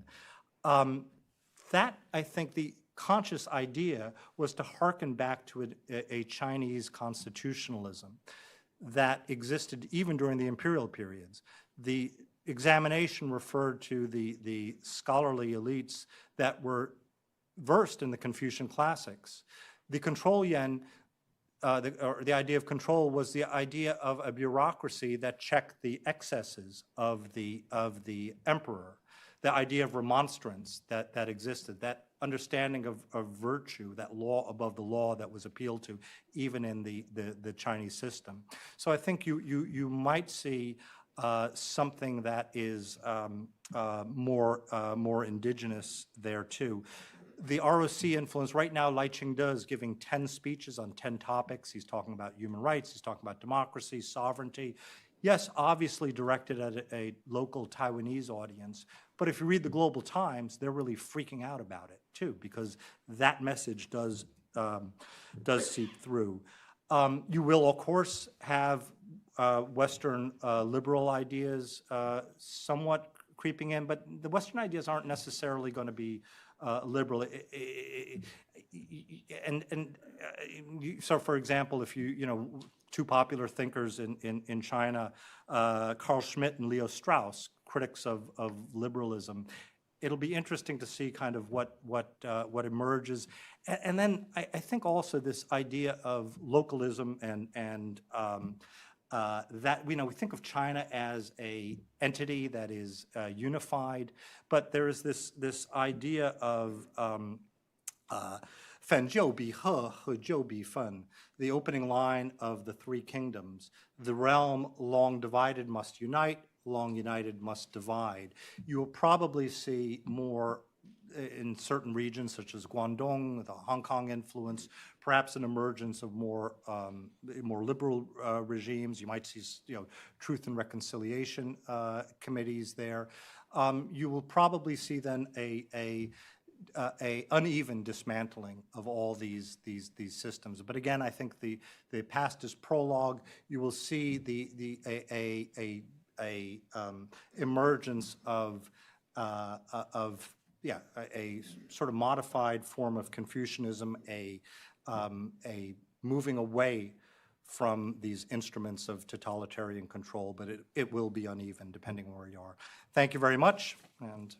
That, I think, the conscious idea was to hearken back to a Chinese constitutionalism that existed even during the imperial periods. The examination referred to the scholarly elites that were versed in the Confucian classics. The control yuan, or the idea of control, was the idea of a bureaucracy that checked the excesses of the emperor. The idea of remonstrance that existed, that understanding of virtue, that law above the law that was appealed to even in the Chinese system. So I think you might see something that is more indigenous there too. The ROC influence, right now Lai Ching-te is giving 10 speeches on 10 topics. He's talking about human rights, he's talking about democracy, sovereignty. Yes, obviously directed at a local Taiwanese audience, but if you read the Global Times, they're really freaking out about it too, because that message does seep through. You will, of course, have Western liberal ideas somewhat creeping in, but the Western ideas aren't necessarily going to be liberal. So, for example, if you know, 2 popular thinkers in China, Carl Schmitt and Leo Strauss, critics of liberalism. It'll be interesting to see kind of what emerges, and then I think also this idea of localism and that, you know, we think of China as a entity that is unified, but there is this idea of 反就比和，和就比分, the opening line of the 3 kingdoms. The realm long divided must unite, long united must divide. You will probably see more in certain regions such as Guangdong, the Hong Kong influence, perhaps an emergence of more liberal regimes. You might see, you know, truth and reconciliation committees there. You will probably see then a uneven dismantling of all these systems. But again, I think the past is prologue. You will see a emergence of a sort of modified form of Confucianism, a moving away from these instruments of totalitarian control, but it will be uneven depending on where you are. Thank you very much. And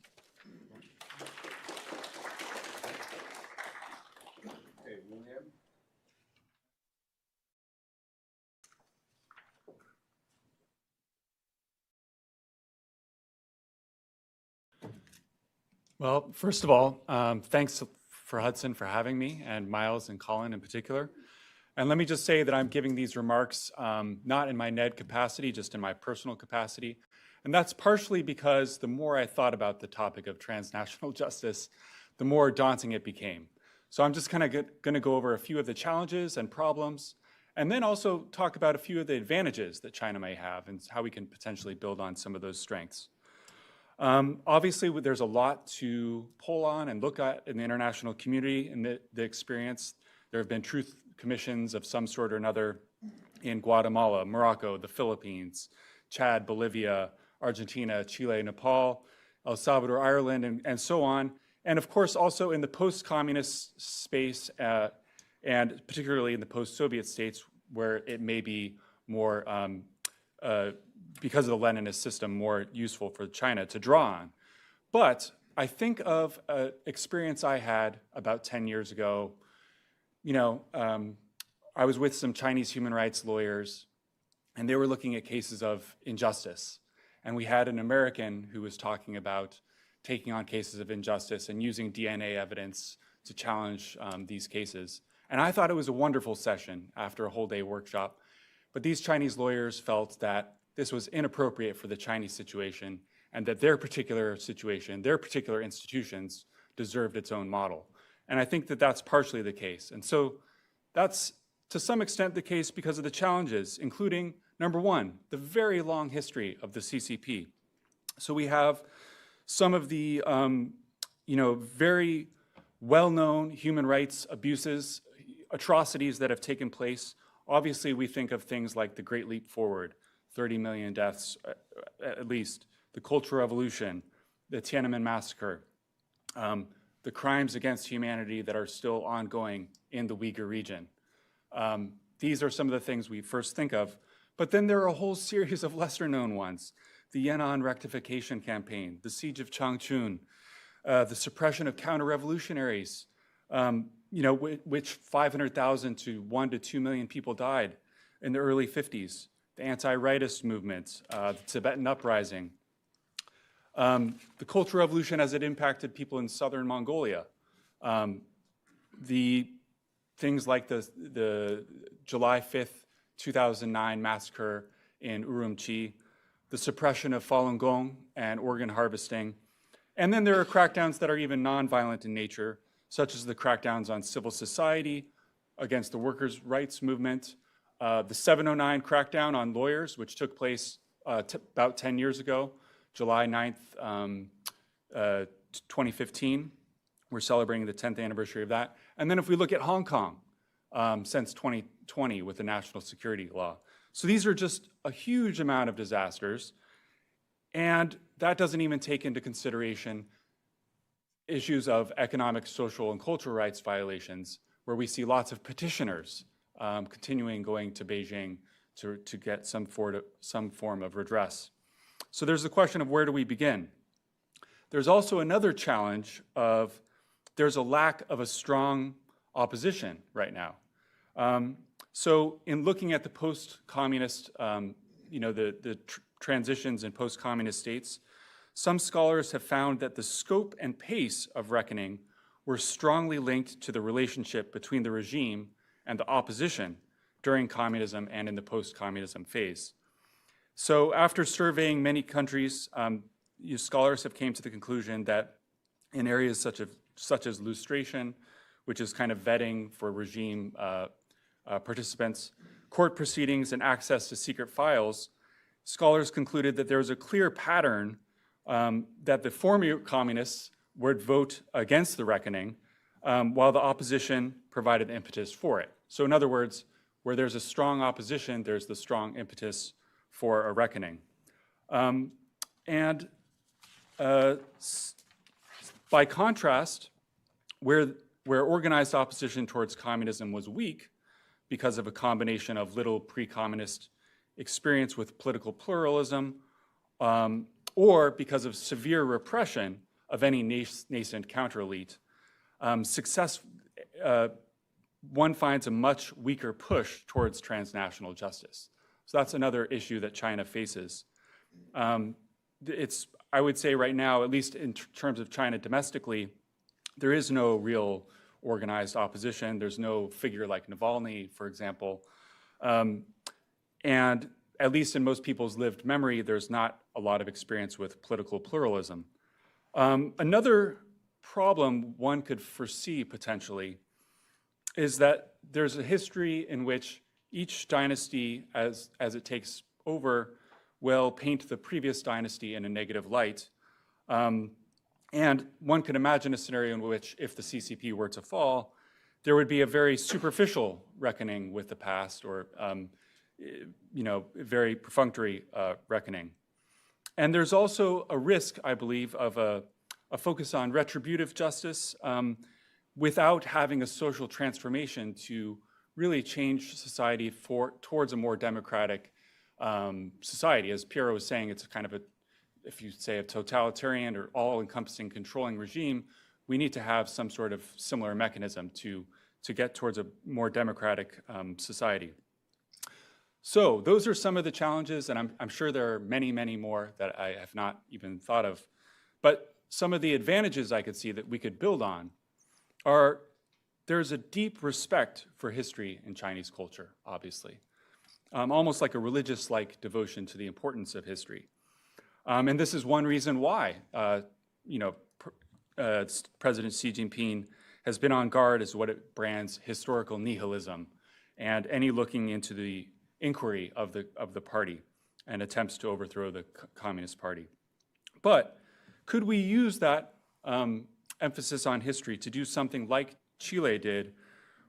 well, first of all, thanks for Hudson for having me, and Miles and Colin in particular. And let me just say that I'm giving these remarks not in my NED capacity, just in my personal capacity. And that's partially because the more I thought about the topic of transnational justice, the more daunting it became. So I'm just kind of going to go over a few of the challenges and problems, and then also talk about a few of the advantages that China may have and how we can potentially build on some of those strengths. Obviously, there's a lot to pull on and look at in the international community and the experience. There have been truth commissions of some sort or another in Guatemala, Morocco, the Philippines, Chad, Bolivia, Argentina, Chile, Nepal, El Salvador, Ireland, and so on. And of course, also in the post-communist space, and particularly in the post-Soviet states, where it may be more because of the Leninist system, more useful for China to draw on. But I think of an experience I had about 10 years ago. You know, I was with some Chinese human rights lawyers, and they were looking at cases of injustice. And we had an American who was talking about taking on cases of injustice and using DNA evidence to challenge these cases. And I thought it was a wonderful session after a whole day workshop. But these Chinese lawyers felt that this was inappropriate for the Chinese situation and that their particular situation, their particular institutions deserved its own model. And I think that that's partially the case. And so that's to some extent the case because of the challenges, including, number one, the very long history of the CCP. So we have some of the very well-known human rights abuses, atrocities that have taken place. Obviously, we think of things like the Great Leap Forward, 30 million deaths at least, the Cultural Revolution, the Tiananmen Massacre, the crimes against humanity that are still ongoing in the Uyghur region. These are some of the things we first think of. But then there are a whole series of lesser-known ones. The Yan'an Rectification Campaign, the Siege of Changchun, the suppression of counter-revolutionaries, which 500,000 to 1 to 2 million people died in the early 50s, the anti-rightist movement, the Tibetan uprising, the Cultural Revolution as it impacted people in southern Mongolia, the things like the July 5th, 2009 massacre in Urumqi, the suppression of Falun Gong and organ harvesting. And then there are crackdowns that are even nonviolent in nature, such as the crackdowns on civil society against the workers' rights movement, the 709 crackdown on lawyers, which took place about 10 years ago, July 9th, 2015. We're celebrating the 10th anniversary of that. And then if we look at Hong Kong, since 2020 with the national security law. So these are just a huge amount of disasters. And that doesn't even take into consideration issues of economic, social, and cultural rights violations, where we see lots of petitioners continuing going to Beijing to get some form of redress. So there's the question of where do we begin? There's also another challenge of there's a lack of a strong opposition right now. So in looking at the post-communist, the transitions in post-communist states, some scholars have found that the scope and pace of reckoning were strongly linked to the relationship between the regime and the opposition during communism and in the post-communism phase. So after surveying many countries, scholars have came to the conclusion that in areas such as lustration, which is kind of vetting for regime participants, court proceedings, and access to secret files, scholars concluded that there was a clear pattern that the former communists would vote against the reckoning, while the opposition provided impetus for it. So in other words, where there's a strong opposition, there's the strong impetus for a reckoning. By contrast, where organized opposition towards communism was weak because of a combination of little pre-communist experience with political pluralism, or because of severe repression of any nascent counter-elite, one finds a much weaker push towards transnational justice. So that's another issue that China faces. I would say right now, at least in terms of China domestically, there is no real organized opposition. There's no figure like Navalny, for example. And at least in most people's lived memory, there's not a lot of experience with political pluralism. Another problem one could foresee potentially is that there's a history in which each dynasty, as it takes over, will paint the previous dynasty in a negative light. And one could imagine a scenario in which, if the CCP were to fall, there would be a very superficial reckoning with the past, or very perfunctory reckoning. And there's also a risk, I believe, of a focus on retributive justice without having a social transformation to really change society towards a more democratic society. As Piero was saying, it's kind of if you say a totalitarian or all-encompassing controlling regime, we need to have some sort of similar mechanism to get towards a more democratic society. So those are some of the challenges, and I'm sure there are many, many more that I have not even thought of. But some of the advantages I could see that we could build on are there's a deep respect for history in Chinese culture, obviously, almost like a religious-like devotion to the importance of history. And this is one reason why, President Xi Jinping has been on guard as what it brands historical nihilism and any looking into the inquiry of the party and attempts to overthrow the Communist Party. But could we use that emphasis on history to do something like Chile did,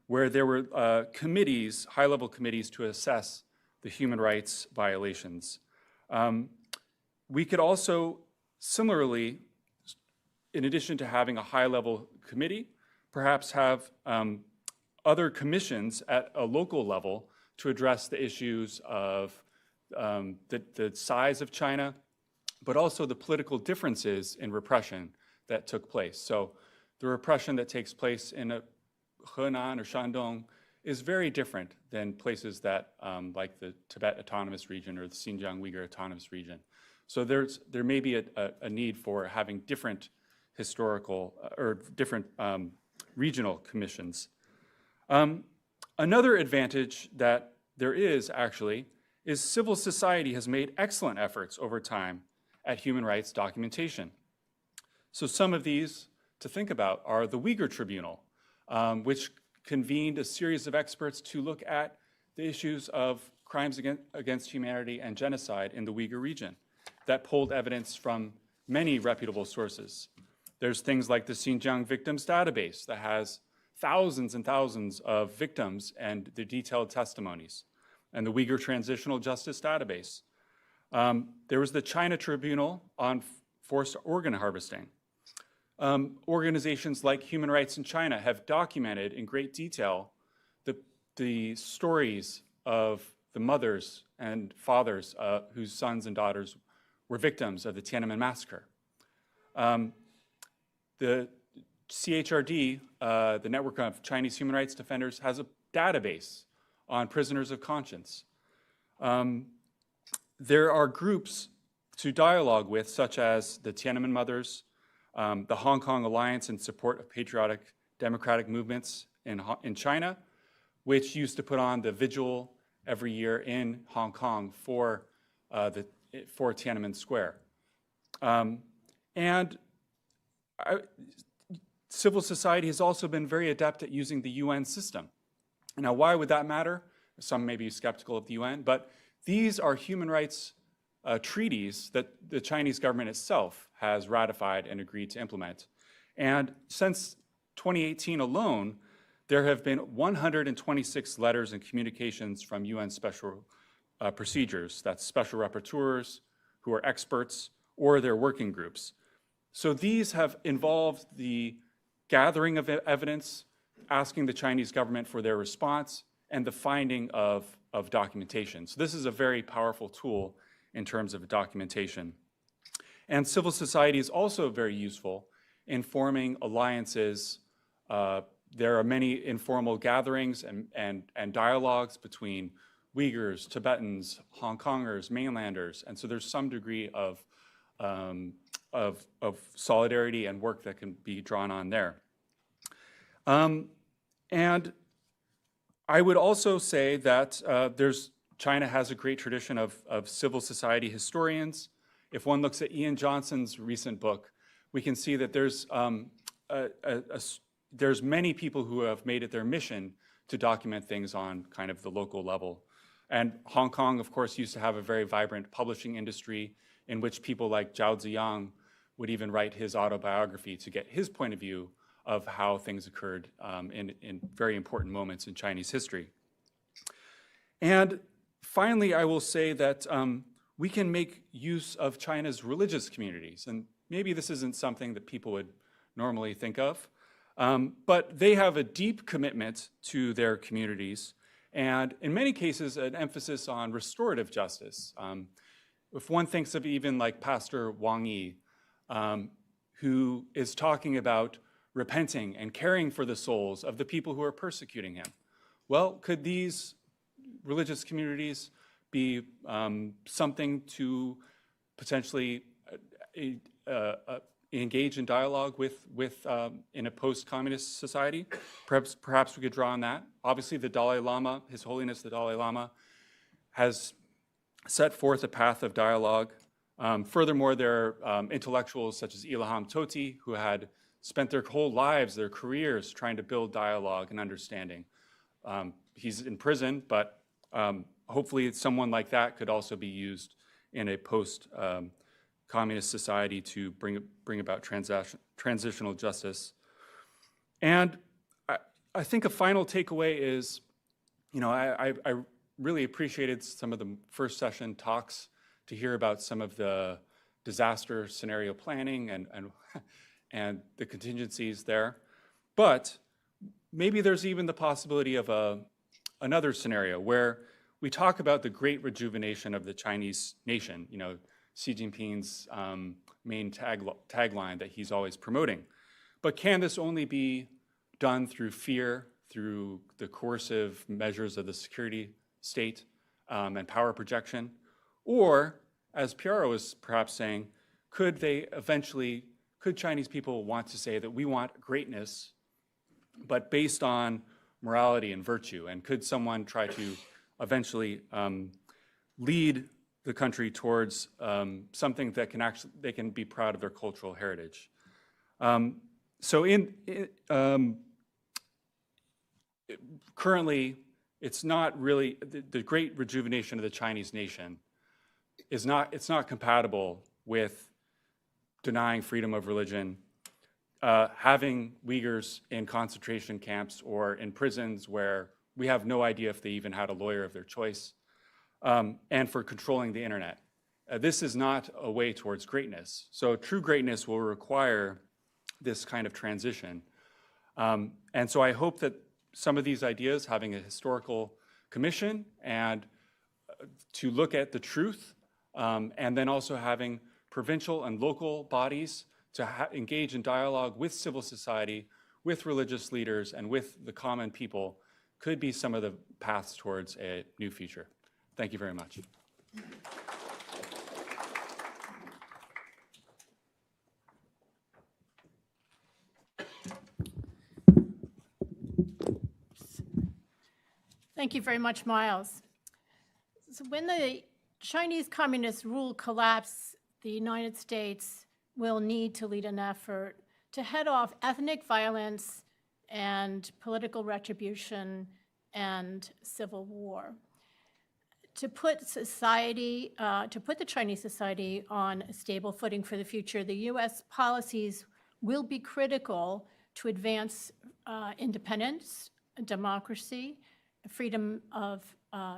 where there were committees, high-level committees, to assess the human rights violations? We could also similarly, in addition to having a high-level committee, perhaps have other commissions at a local level to address the issues of the size of China, but also the political differences in repression that took place. So the repression that takes place in Henan or Shandong is very different than places that, like the Tibet Autonomous Region or the Xinjiang Uyghur Autonomous Region. So there may be a need for having different historical or different regional commissions. Another advantage that there is actually is civil society has made excellent efforts over time at human rights documentation. So some of these to think about are the Uyghur Tribunal, which convened a series of experts to look at the issues of crimes against humanity and genocide in the Uyghur region that pulled evidence from many reputable sources. There's things like the Xinjiang Victims Database that has thousands and thousands of victims and their detailed testimonies, and the Uyghur Transitional Justice Database. There was the China Tribunal on forced organ harvesting. Organizations like Human Rights in China have documented in great detail the stories of the mothers and fathers whose sons and daughters were victims of the Tiananmen massacre. The CHRD, the Network of Chinese Human Rights Defenders, has a database on prisoners of conscience. There are groups to dialogue with, such as the Tiananmen Mothers, the Hong Kong Alliance in support of patriotic democratic movements in China, which used to put on the vigil every year in Hong Kong for Tiananmen Square. Civil society has also been very adept at using the UN system. Now, why would that matter? Some may be skeptical of the UN, but these are human rights treaties that the Chinese government itself has ratified and agreed to implement. And since 2018 alone, there have been 126 letters and communications from UN special procedures, that's special rapporteurs who are experts or their working groups. So these have involved the gathering of evidence, asking the Chinese government for their response, and the finding of documentation. So this is a very powerful tool in terms of documentation. And civil society is also very useful in forming alliances. There are many informal gatherings and dialogues between Uyghurs, Tibetans, Hong Kongers, mainlanders, and so there's some degree of solidarity and work that can be drawn on there. And I would also say that China has a great tradition of civil society historians. If one looks at Ian Johnson's recent book, we can see that there's many people who have made it their mission to document things on kind of the local level. And Hong Kong, of course, used to have a very vibrant publishing industry in which people like Zhao Ziyang would even write his autobiography to get his point of view of how things occurred in very important moments in Chinese history. And finally, I will say that we can make use of China's religious communities. And maybe this isn't something that people would normally think of, but they have a deep commitment to their communities, and in many cases, an emphasis on restorative justice. If one thinks of even like Pastor Wang Yi, who is talking about repenting and caring for the souls of the people who are persecuting him. Well, could these religious communities be something to potentially engage in dialogue with in a post-communist society. Perhaps we could draw on that. Obviously, the Dalai Lama, His Holiness the Dalai Lama, has set forth a path of dialogue. Furthermore, there are intellectuals such as Ilham Tohti, who had spent their whole lives, their careers, trying to build dialogue and understanding. He's in prison, but hopefully someone like that could also be used in a post-communist society to bring about transitional justice. And I think a final takeaway is, I really appreciated some of the first session talks to hear about some of the disaster scenario planning and the contingencies there. But maybe there's even the possibility of another scenario where we talk about the great rejuvenation of the Chinese nation, Xi Jinping's main tagline that he's always promoting. But can this only be done through fear, through the coercive measures of the security state and power projection? Or, as Piero was perhaps saying, could Chinese people want to say that we want greatness, but based on morality and virtue? And could someone try to eventually lead the country towards something that they can be proud of their cultural heritage? Currently, it's not really the great rejuvenation of the Chinese nation it's not compatible with denying freedom of religion, having Uyghurs in concentration camps or in prisons where we have no idea if they even had a lawyer of their choice, and for controlling the internet. This is not a way towards greatness. So true greatness will require this kind of transition. And so I hope that some of these ideas, having a historical commission and to look at the truth, and then also having provincial and local bodies to engage in dialogue with civil society, with religious leaders, and with the common people could be some of the paths towards a new future. Thank you very much. Thank you very much, Miles. So when the Chinese communist rule collapses, the United States will need to lead an effort to head off ethnic violence and political retribution and civil war. To put the Chinese society on a stable footing for the future, the U.S. policies will be critical to advance independence, democracy, freedom of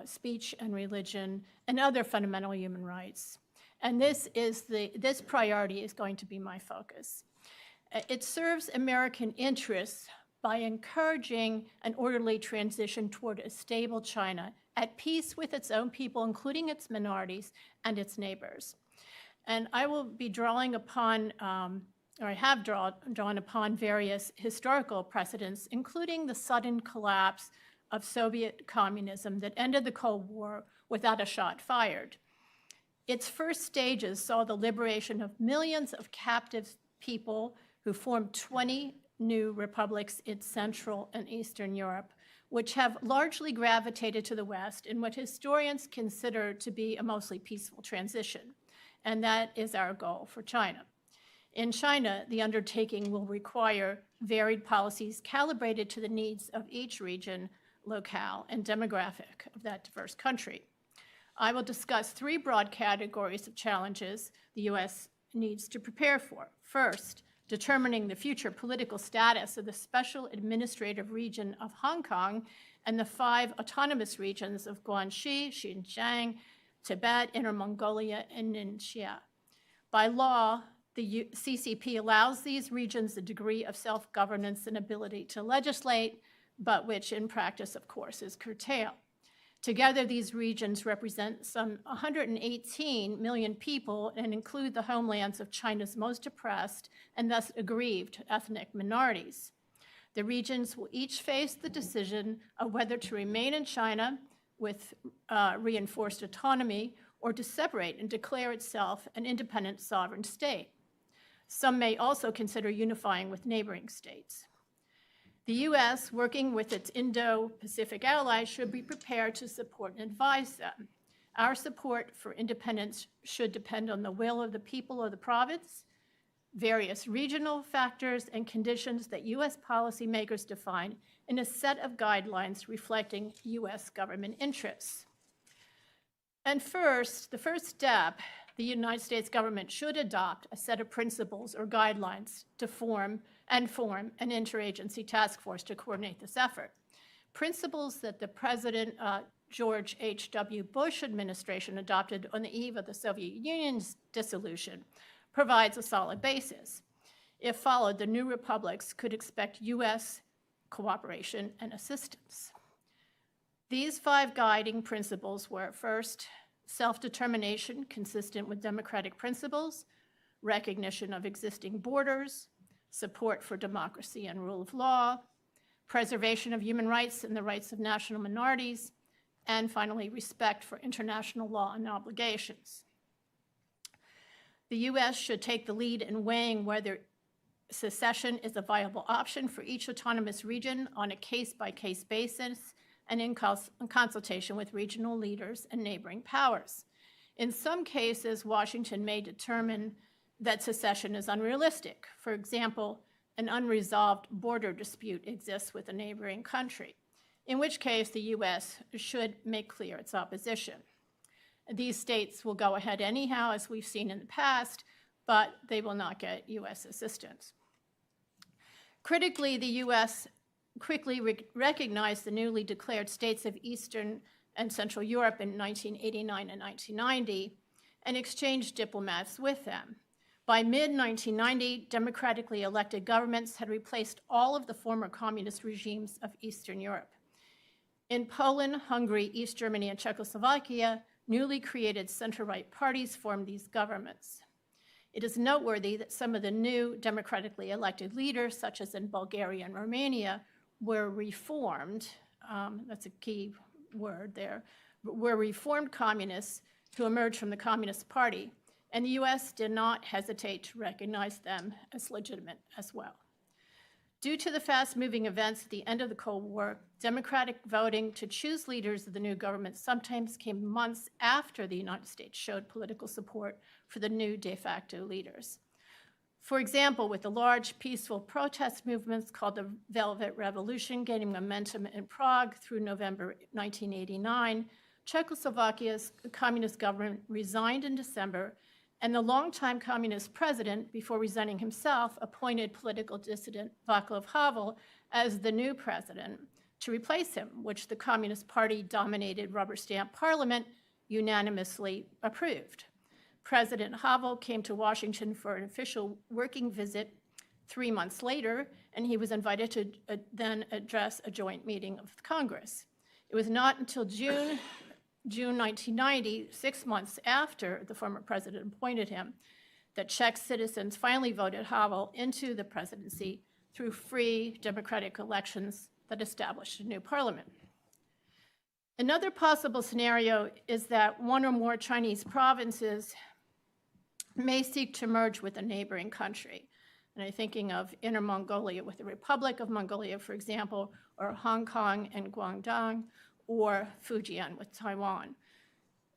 speech and religion, and other fundamental human rights. And this priority is going to be my focus. It serves American interests by encouraging an orderly transition toward a stable China at peace with its own people, including its minorities and its neighbors. And I will be drawing upon, or I have drawn upon various historical precedents, including the sudden collapse of Soviet communism that ended the Cold War without a shot fired. Its first stages saw the liberation of millions of captive people who formed 20 new republics in Central and Eastern Europe, which have largely gravitated to the West in what historians consider to be a mostly peaceful transition. And that is our goal for China. In China, the undertaking will require varied policies calibrated to the needs of each region, locale, and demographic of that diverse country. I will discuss three broad categories of challenges the U.S. needs to prepare for. First, determining the future political status of the special administrative region of Hong Kong and the 5 autonomous regions of Guangxi, Xinjiang, Tibet, Inner Mongolia, and Ningxia. By law, the CCP allows these regions a degree of self-governance and ability to legislate, but which in practice, of course, is curtailed. Together, these regions represent some 118 million people and include the homelands of China's most oppressed and thus aggrieved ethnic minorities. The regions will each face the decision of whether to remain in China with reinforced autonomy or to separate and declare itself an independent sovereign state. Some may also consider unifying with neighboring states. The U.S., working with its Indo-Pacific allies, should be prepared to support and advise them. Our support for independence should depend on the will of the people of the province, various regional factors, and conditions that U.S. policymakers define in a set of guidelines reflecting U.S. government interests. And first, the first step, the United States government should adopt a set of principles or guidelines to form an interagency task force to coordinate this effort. Principles that the President George H.W. Bush administration adopted on the eve of the Soviet Union's dissolution provides a solid basis. If followed, the new republics could expect U.S. cooperation and assistance. These 5 guiding principles were, first, self-determination consistent with democratic principles, recognition of existing borders, support for democracy and rule of law, preservation of human rights and the rights of national minorities, and finally, respect for international law and obligations. The U.S. should take the lead in weighing whether secession is a viable option for each autonomous region on a case-by-case basis and in consultation with regional leaders and neighboring powers. In some cases, Washington may determine that secession is unrealistic. For example, an unresolved border dispute exists with a neighboring country, in which case the U.S. should make clear its opposition. These states will go ahead anyhow, as we've seen in the past, but they will not get U.S. assistance. Critically, the U.S. quickly recognized the newly declared states of Eastern and Central Europe in 1989 and 1990 and exchanged diplomats with them. By mid-1990, democratically elected governments had replaced all of the former communist regimes of Eastern Europe. In Poland, Hungary, East Germany, and Czechoslovakia, newly created center-right parties formed these governments. It is noteworthy that some of the new democratically elected leaders, such as in Bulgaria and Romania, were reformed, that's a key word there, were reformed communists who emerged from the Communist Party, and the U.S. did not hesitate to recognize them as legitimate as well. Due to the fast-moving events at the end of the Cold War, democratic voting to choose leaders of the new government sometimes came months after the United States showed political support for the new de facto leaders. For example, with the large peaceful protest movements called the Velvet Revolution gaining momentum in Prague through November 1989, Czechoslovakia's communist government resigned in December, and the longtime communist president, before resigning himself, appointed political dissident Václav Havel as the new president to replace him, which the Communist Party-dominated rubber stamp parliament unanimously approved. President Havel came to Washington for an official working visit 3 months later, and he was invited to then address a joint meeting of Congress. It was not until June 1990, 6 months after the former president appointed him, that Czech citizens finally voted Havel into the presidency through free democratic elections that established a new parliament. Another possible scenario is that one or more Chinese provinces may seek to merge with a neighboring country. And I'm thinking of Inner Mongolia with the Republic of Mongolia, for example, or Hong Kong and Guangdong, or Fujian with Taiwan.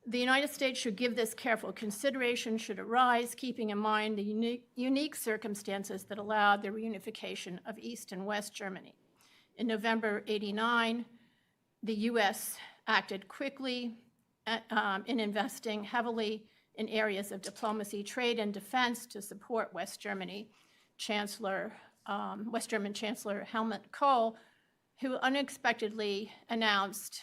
The United States should give this careful consideration should arise, keeping in mind the unique circumstances that allowed the reunification of East and West Germany. In November '89, the U.S. acted quickly in investing heavily in areas of diplomacy, trade, and defense to support West Germany. West German Chancellor Helmut Kohl, who unexpectedly announced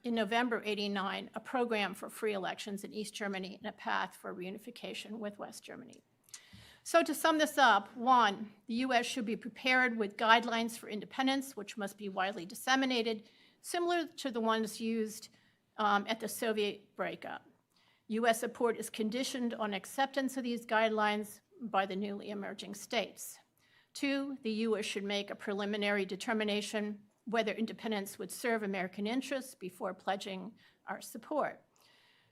in November '89 a program for free elections in East Germany and a path for reunification with West Germany. So to sum this up, 1, the U.S. should be prepared with guidelines for independence, which must be widely disseminated, similar to the ones used at the Soviet breakup. U.S. support is conditioned on acceptance of these guidelines by the newly emerging states. 2, the U.S. should make a preliminary determination whether independence would serve American interests before pledging our support.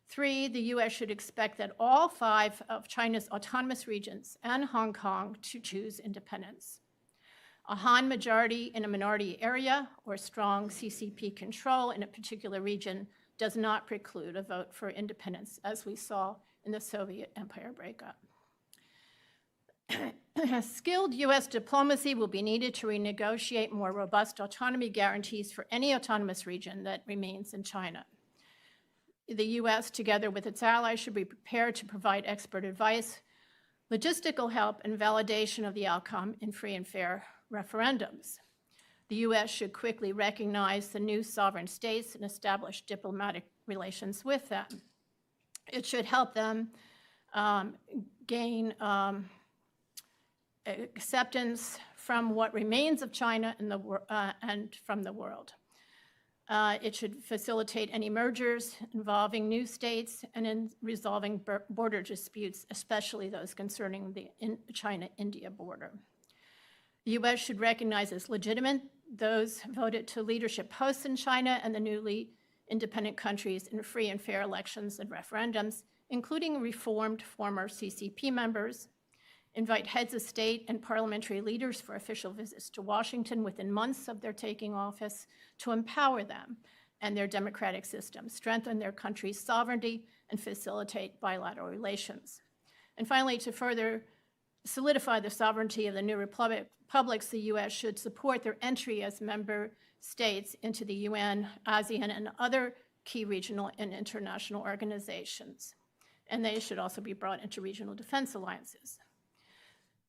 3, the U.S. should expect that all 5 of China's autonomous regions and Hong Kong to choose independence. A Han majority in a minority area or strong CCP control in a particular region does not preclude a vote for independence, as we saw in the Soviet Empire breakup. Skilled U.S. diplomacy will be needed to renegotiate more robust autonomy guarantees for any autonomous region that remains in China. The U.S., together with its allies, should be prepared to provide expert advice, logistical help, and validation of the outcome in free and fair referendums. The U.S. should quickly recognize the new sovereign states and establish diplomatic relations with them. It should help them gain acceptance from what remains of China and from the world. It should facilitate any mergers involving new states and in resolving border disputes, especially those concerning the China-India border. The U.S. should recognize as legitimate those voted to leadership posts in China and the newly independent countries in free and fair elections and referendums, including reformed former CCP members, invite heads of state and parliamentary leaders for official visits to Washington within months of their taking office to empower them and their democratic system, strengthen their country's sovereignty, and facilitate bilateral relations. And finally, to further solidify the sovereignty of the new republics, the U.S. should support their entry as member states into the UN, ASEAN, and other key regional and international organizations. And they should also be brought into regional defense alliances.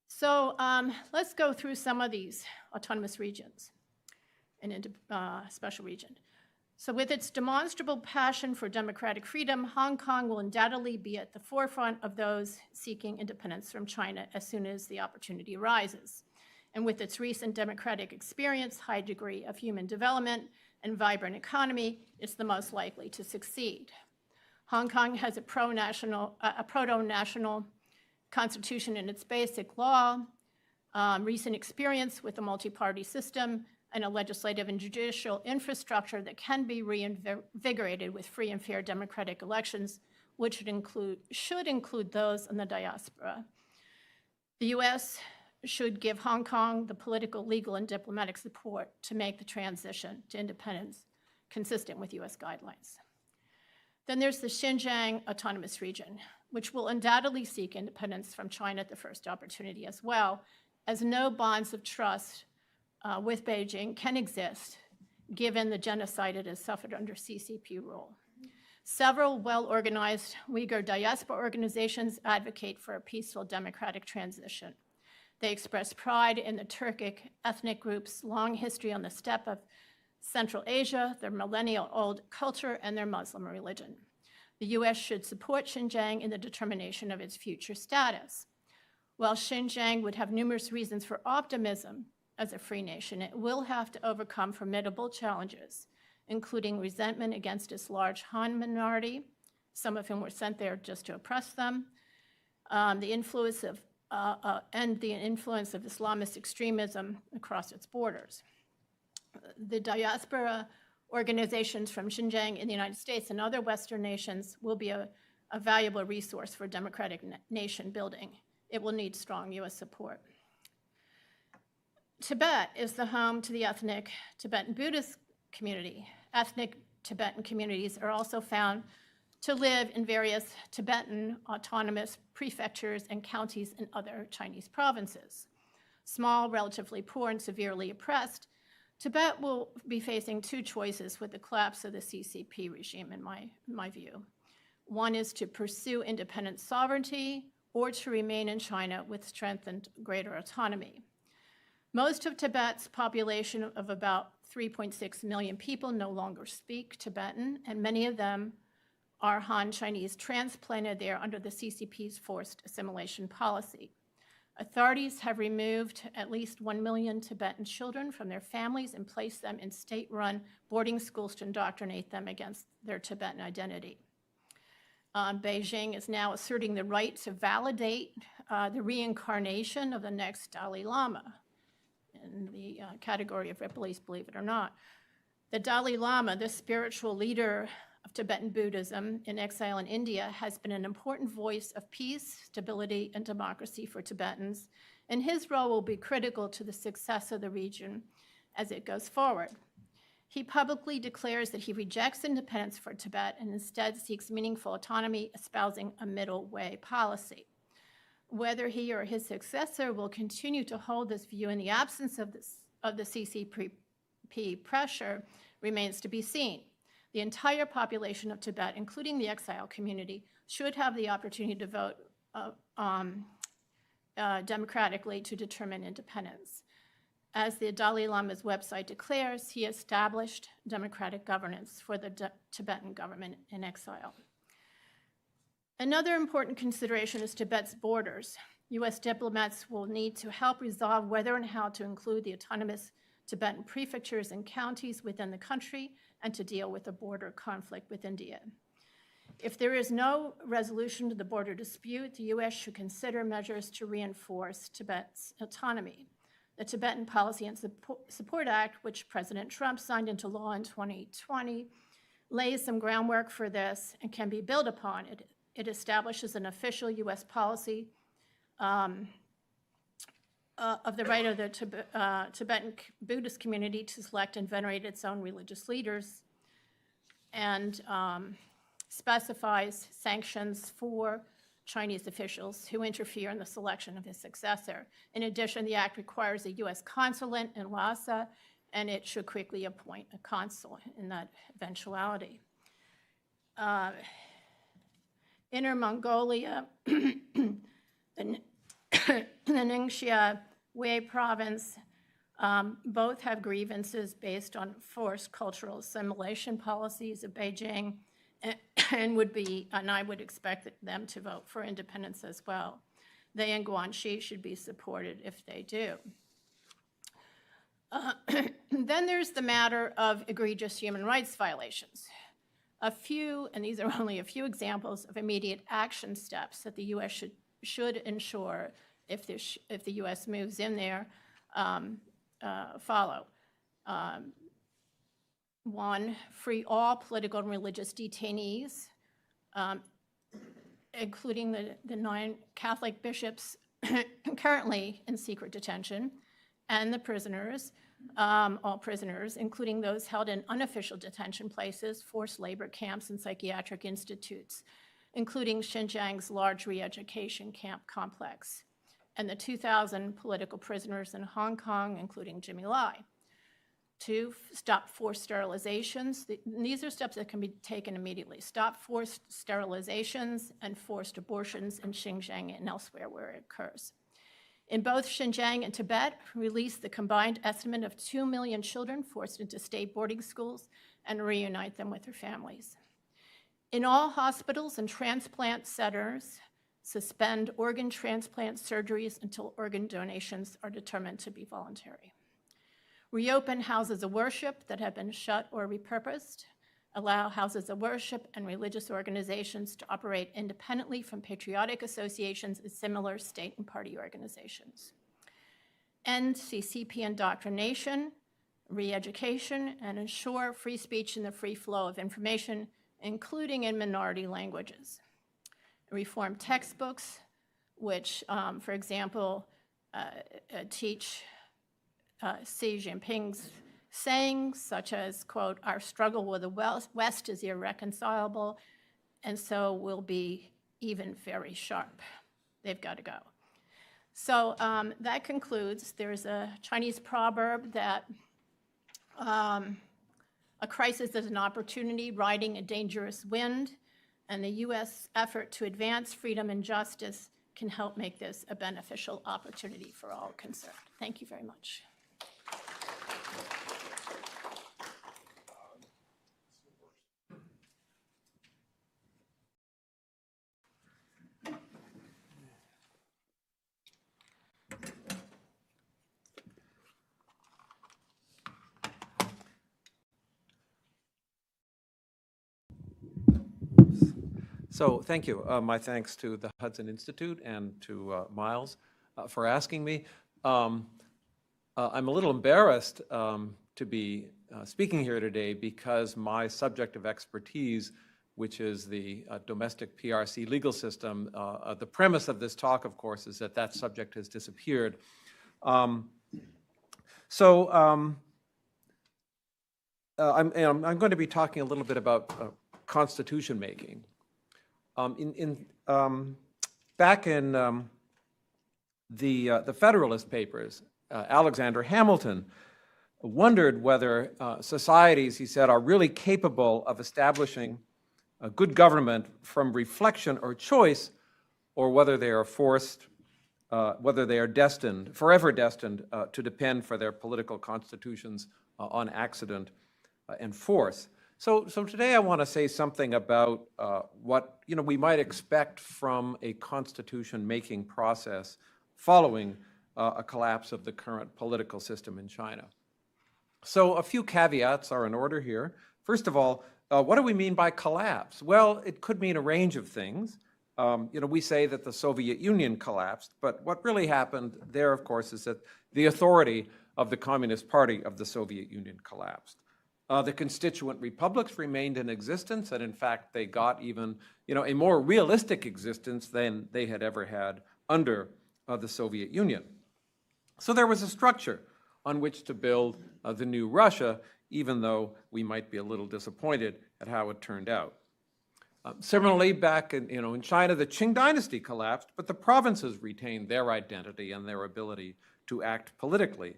So let's go through some of these autonomous regions and into special region. So with its demonstrable passion for democratic freedom, Hong Kong will undoubtedly be at the forefront of those seeking independence from China as soon as the opportunity arises. And with its recent democratic experience, high degree of human development, and vibrant economy, it's the most likely to succeed. Hong Kong has a proto-national constitution in its basic law, recent experience with a multi-party system, and a legislative and judicial infrastructure that can be reinvigorated with free and fair democratic elections, which should include those in the diaspora. The U.S. should give Hong Kong the political, legal, and diplomatic support to make the transition to independence consistent with U.S. guidelines. Then there's the Xinjiang Autonomous Region, which will undoubtedly seek independence from China at the first opportunity, as well as no bonds of trust with Beijing can exist, given the genocide it has suffered under CCP rule. Several well-organized Uyghur diaspora organizations advocate for a peaceful democratic transition. They express pride in the Turkic ethnic group's long history on the steppe of Central Asia, their millennial-old culture, and their Muslim religion. The U.S. should support Xinjiang in the determination of its future status. While Xinjiang would have numerous reasons for optimism as a free nation, it will have to overcome formidable challenges, including resentment against its large Han minority, some of whom were sent there just to oppress them, the influence of Islamist extremism across its borders. The diaspora organizations from Xinjiang in the United States and other Western nations will be a valuable resource for democratic nation building. It will need strong U.S. support. Tibet is the home to the ethnic Tibetan Buddhist community. Ethnic Tibetan communities are also found to live in various Tibetan autonomous prefectures and counties in other Chinese provinces. Small, relatively poor, and severely oppressed, Tibet will be facing two choices with the collapse of the CCP regime, in my view. One is to pursue independent sovereignty or to remain in China with strengthened greater autonomy. Most of Tibet's population of about 3.6 million people no longer speak Tibetan, and many of them are Han Chinese transplanted there under the CCP's forced assimilation policy. Authorities have removed at least 1 million Tibetan children from their families and placed them in state-run boarding schools to indoctrinate them against their Tibetan identity. Beijing is now asserting the right to validate the reincarnation of the next Dalai Lama in the category of Ripley's Believe It or Not. The Dalai Lama, the spiritual leader of Tibetan Buddhism in exile in India, has been an important voice of peace, stability, and democracy for Tibetans, and his role will be critical to the success of the region as it goes forward. He publicly declares that he rejects independence for Tibet and instead seeks meaningful autonomy, espousing a middle way policy. Whether he or his successor will continue to hold this view in the absence of the CCP pressure remains to be seen. The entire population of Tibet, including the exile community, should have the opportunity to vote democratically to determine independence. As the Dalai Lama's website declares, he established democratic governance for the Tibetan government in exile. Another important consideration is Tibet's borders. U.S. diplomats will need to help resolve whether and how to include the autonomous Tibetan prefectures and counties within the country and to deal with the border conflict with India. If there is no resolution to the border dispute, the U.S. should consider measures to reinforce Tibet's autonomy. The Tibetan Policy and Support Act, which President Trump signed into law in 2020, lays some groundwork for this and can be built upon. It establishes an official U.S. policy of the right of the Tibetan Buddhist community to select and venerate its own religious leaders, and specifies sanctions for Chinese officials who interfere in the selection of his successor. In addition, the act requires a U.S. consulate in Lhasa, and it should quickly appoint a consul in that eventuality. Inner Mongolia, the Ningxia Hui province, both have grievances based on forced cultural assimilation policies of Beijing, and I would expect them to vote for independence as well. They and Guangxi should be supported if they do. Then there's the matter of egregious human rights violations. A few, and these are only a few examples of immediate action steps that the U.S. should ensure if the U.S. moves in there, follow. One, free all political and religious detainees, including the 9 Catholic bishops currently in secret detention, and the prisoners, all prisoners, including those held in unofficial detention places, forced labor camps, and psychiatric institutes, including Xinjiang's large re-education camp complex, and the 2,000 political prisoners in Hong Kong, including Jimmy Lai. 2, stop forced sterilizations. These are steps that can be taken immediately. Stop forced sterilizations and forced abortions in Xinjiang and elsewhere where it occurs. In both Xinjiang and Tibet, release the combined estimate of 2 million children forced into state boarding schools and reunite them with their families. In all hospitals and transplant centers, suspend organ transplant surgeries until organ donations are determined to be voluntary. Reopen houses of worship that have been shut or repurposed. Allow houses of worship and religious organizations to operate independently from patriotic associations and similar state and party organizations. End CCP indoctrination, re-education, and ensure free speech and the free flow of information, including in minority languages. Reform textbooks, which, for example, teach Xi Jinping's sayings, such as, quote, "Our struggle with the West is irreconcilable, and so will be even very sharp." They've got to go. So that concludes. There's a Chinese proverb that a crisis is an opportunity riding a dangerous wind, and the U.S. effort to advance freedom and justice can help make this a beneficial opportunity for all concerned. Thank you very much. So thank you. My thanks to the Hudson Institute and to Miles for asking me. I'm a little embarrassed to be speaking here today because my subject of expertise, which is the domestic PRC legal system, the premise of this talk, of course, is that that subject has disappeared. I'm going to be talking a little bit about constitution making. Back in the Federalist Papers, Alexander Hamilton wondered whether societies, he said, are really capable of establishing a good government from reflection or choice, or whether they are forced, whether they are destined, forever destined, to depend for their political constitutions on accident and force. So today I want to say something about what we might expect from a constitution-making process following a collapse of the current political system in China. So a few caveats are in order here. First of all, what do we mean by collapse? Well, it could mean a range of things. We say that the Soviet Union collapsed, but what really happened there, of course, is that the authority of the Communist Party of the Soviet Union collapsed. The constituent republics remained in existence, and in fact, they got even, a more realistic existence than they had ever had under the Soviet Union. So there was a structure on which to build the new Russia, even though we might be a little disappointed at how it turned out. Similarly, back in China, the Qing dynasty collapsed, but the provinces retained their identity and their ability to act politically.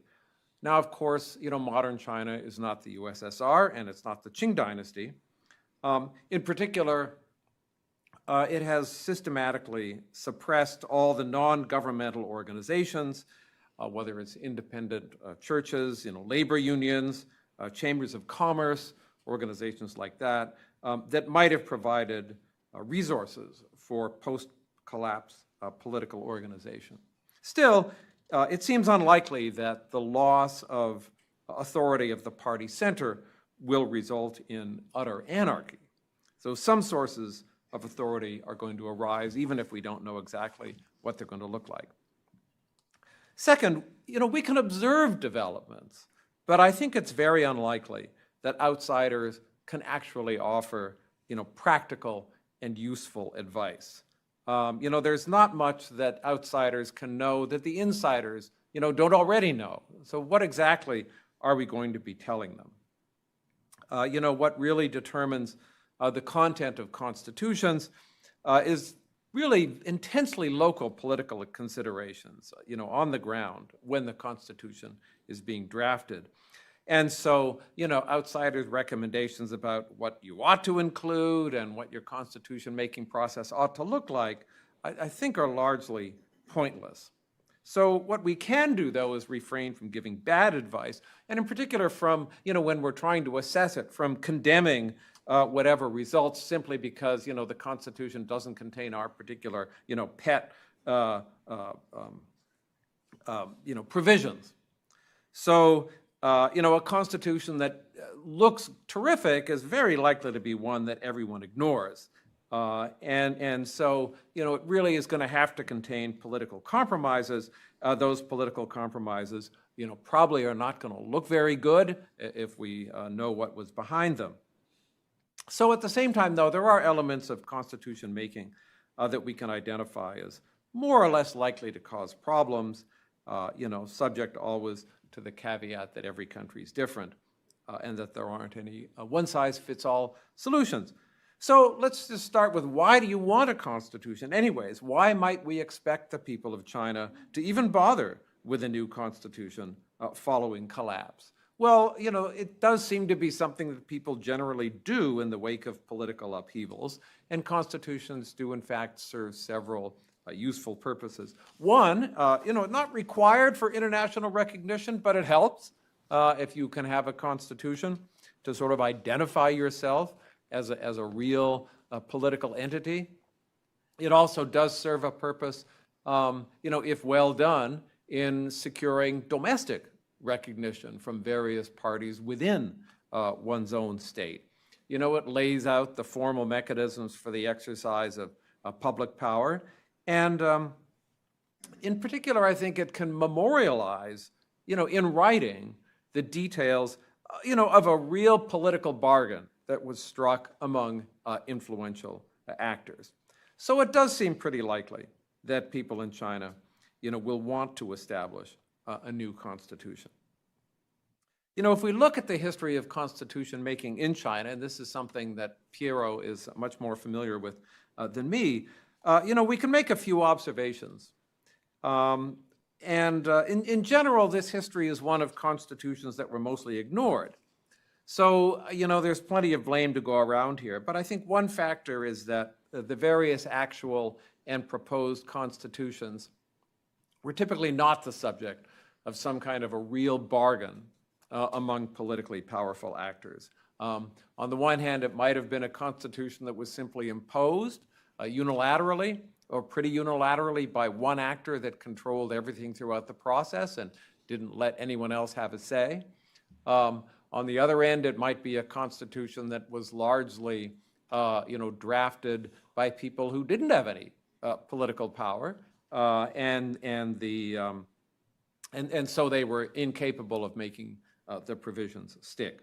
Now, of course, modern China is not the USSR, and it's not the Qing dynasty. In particular, it has systematically suppressed all the non-governmental organizations, whether it's independent churches, labor unions, chambers of commerce, organizations like that, that might have provided resources for post-collapse political organization. Still, it seems unlikely that the loss of authority of the party center will result in utter anarchy. So some sources of authority are going to arise, even if we don't know exactly what they're going to look like. Second, we can observe developments, but I think it's very unlikely that outsiders can actually offer, practical and useful advice. There's not much that outsiders can know that the insiders, don't already know. So what exactly are we going to be telling them? What really determines the content of constitutions is really intensely local political considerations, on the ground when the Constitution is being drafted. And so, outsiders' recommendations about what you ought to include and what your constitution-making process ought to look like, I think are largely pointless. So what we can do, though, is refrain from giving bad advice, and in particular from, when we're trying to assess it, from condemning whatever results simply because, the Constitution doesn't contain our particular, pet, provisions. So, a Constitution that looks terrific is very likely to be one that everyone ignores. And so, it really is going to have to contain political compromises. Those political compromises, probably are not going to look very good if we know what was behind them. So at the same time, though, there are elements of constitution making that we can identify as more or less likely to cause problems, subject always to the caveat that every country is different and that there aren't any one-size-fits-all solutions. So let's just start with, why do you want a constitution anyways? Why might we expect the people of China to even bother with a new constitution following collapse? Well, it does seem to be something that people generally do in the wake of political upheavals, and constitutions do in fact serve several useful purposes. One, not required for international recognition, but it helps if you can have a constitution to sort of identify yourself as a real political entity. It also does serve a purpose, if well done, in securing domestic recognition from various parties within one's own state. It lays out the formal mechanisms for the exercise of public power. And in particular, I think it can memorialize, in writing, the details of a real political bargain that was struck among influential actors. So it does seem pretty likely that people in China, will want to establish a new constitution. If we look at the history of constitution making in China, and this is something that Piero is much more familiar with than me, we can make a few observations. In general, this history is one of constitutions that were mostly ignored. So, there's plenty of blame to go around here, but I think one factor is that the various actual and proposed constitutions were typically not the subject of some kind of a real bargain among politically powerful actors. On the one hand, it might have been a constitution that was simply imposed unilaterally or pretty unilaterally by one actor that controlled everything throughout the process and didn't let anyone else have a say. On the other end, it might be a constitution that was largely, drafted by people who didn't have any political power, and so they were incapable of making the provisions stick.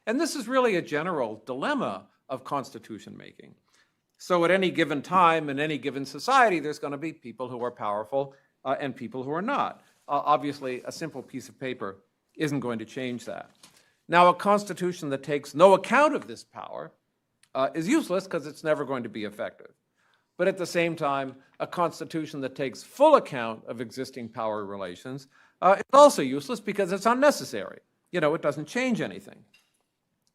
And this is really a general dilemma of constitution making. So at any given time, in any given society, there's going to be people who are powerful and people who are not. Obviously, a simple piece of paper isn't going to change that. Now, a constitution that takes no account of this power is useless because it's never going to be effective. But at the same time, a constitution that takes full account of existing power relations is also useless because it's unnecessary. It doesn't change anything.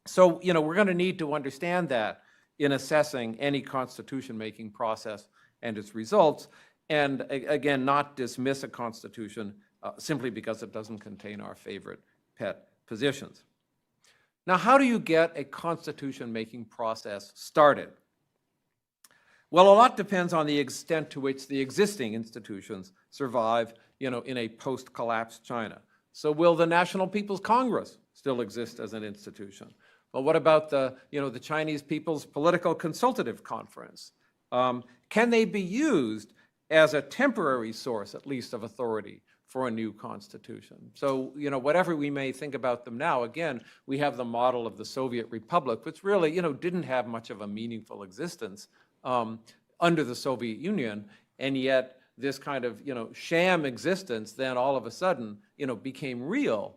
So, we're going to need to understand that in assessing any constitution-making process and its results, and again, not dismiss a constitution simply because it doesn't contain our favorite pet positions. Now, how do you get a constitution-making process started? Well, a lot depends on the extent to which the existing institutions survive, in a post-collapse China. So will the National People's Congress still exist as an institution? Well, what about the Chinese People's Political Consultative Conference? Can they be used as a temporary source, at least, of authority for a new constitution? So, whatever we may think about them now, again, we have the model of the Soviet Republic, which really, didn't have much of a meaningful existence under the Soviet Union, and yet this kind of, sham existence then all of a sudden, became real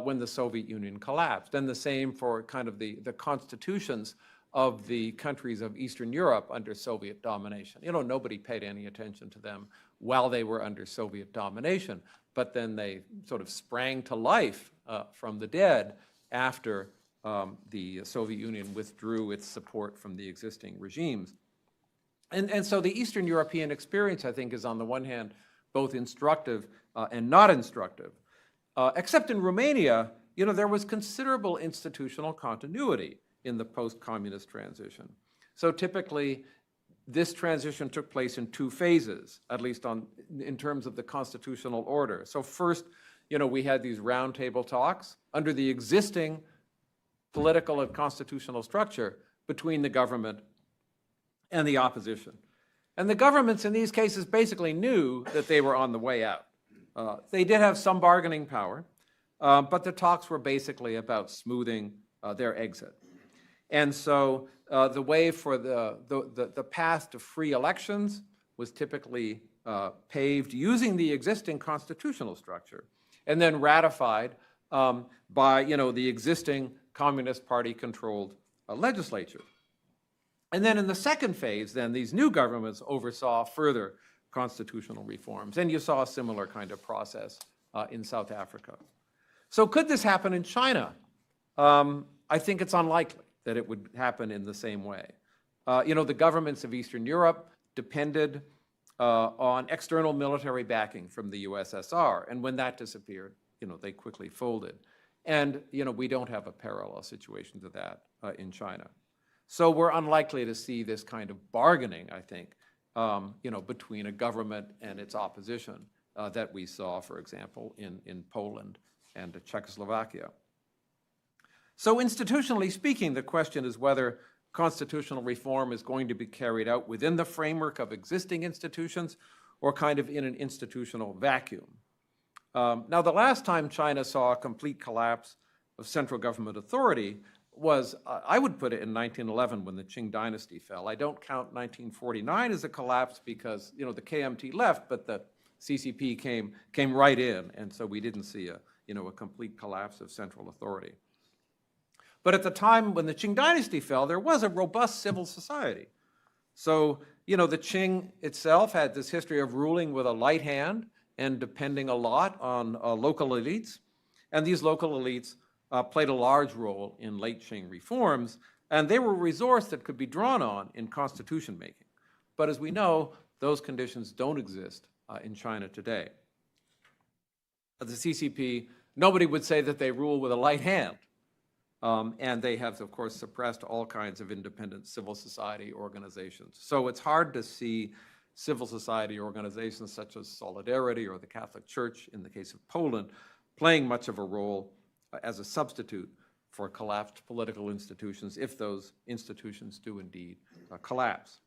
when the Soviet Union collapsed. And the same for kind of the constitutions of the countries of Eastern Europe under Soviet domination. Nobody paid any attention to them while they were under Soviet domination, but then they sort of sprang to life from the dead after the Soviet Union withdrew its support from the existing regimes. And so the Eastern European experience, I think, is on the one hand both instructive and not instructive. Except in Romania, there was considerable institutional continuity in the post-communist transition. So typically, this transition took place in two phases, at least in terms of the constitutional order. So first, we had these roundtable talks under the existing political and constitutional structure between the government and the opposition. And the governments in these cases basically knew that they were on the way out. They did have some bargaining power, but the talks were basically about smoothing their exit. And so the way for the path to free elections was typically paved using the existing constitutional structure and then ratified by the existing Communist Party-controlled legislature. And then in the second phase, then these new governments oversaw further constitutional reforms. And you saw a similar kind of process in South Africa. So could this happen in China? I think it's unlikely that it would happen in the same way. The governments of Eastern Europe depended on external military backing from the USSR. And when that disappeared, they quickly folded. And, we don't have a parallel situation to that in China. So we're unlikely to see this kind of bargaining, I think, between a government and its opposition that we saw, for example, in Poland and Czechoslovakia. So institutionally speaking, the question is whether constitutional reform is going to be carried out within the framework of existing institutions or kind of in an institutional vacuum. Now, the last time China saw a complete collapse of central government authority was, I would put it in 1911 when the Qing dynasty fell. I don't count 1949 as a collapse because, the KMT left, but the CCP came right in, and so we didn't see a complete collapse of central authority. But at the time when the Qing dynasty fell, there was a robust civil society. So, the Qing itself had this history of ruling with a light hand and depending a lot on local elites. And these local elites played a large role in late Qing reforms, and they were a resource that could be drawn on in constitution making. But as we know, those conditions don't exist in China today. The CCP, nobody would say that they rule with a light hand. And they have, of course, suppressed all kinds of independent civil society organizations. So it's hard to see civil society organizations such as Solidarity or the Catholic Church, in the case of Poland, playing much of a role as a substitute for collapsed political institutions, if those institutions do indeed collapse.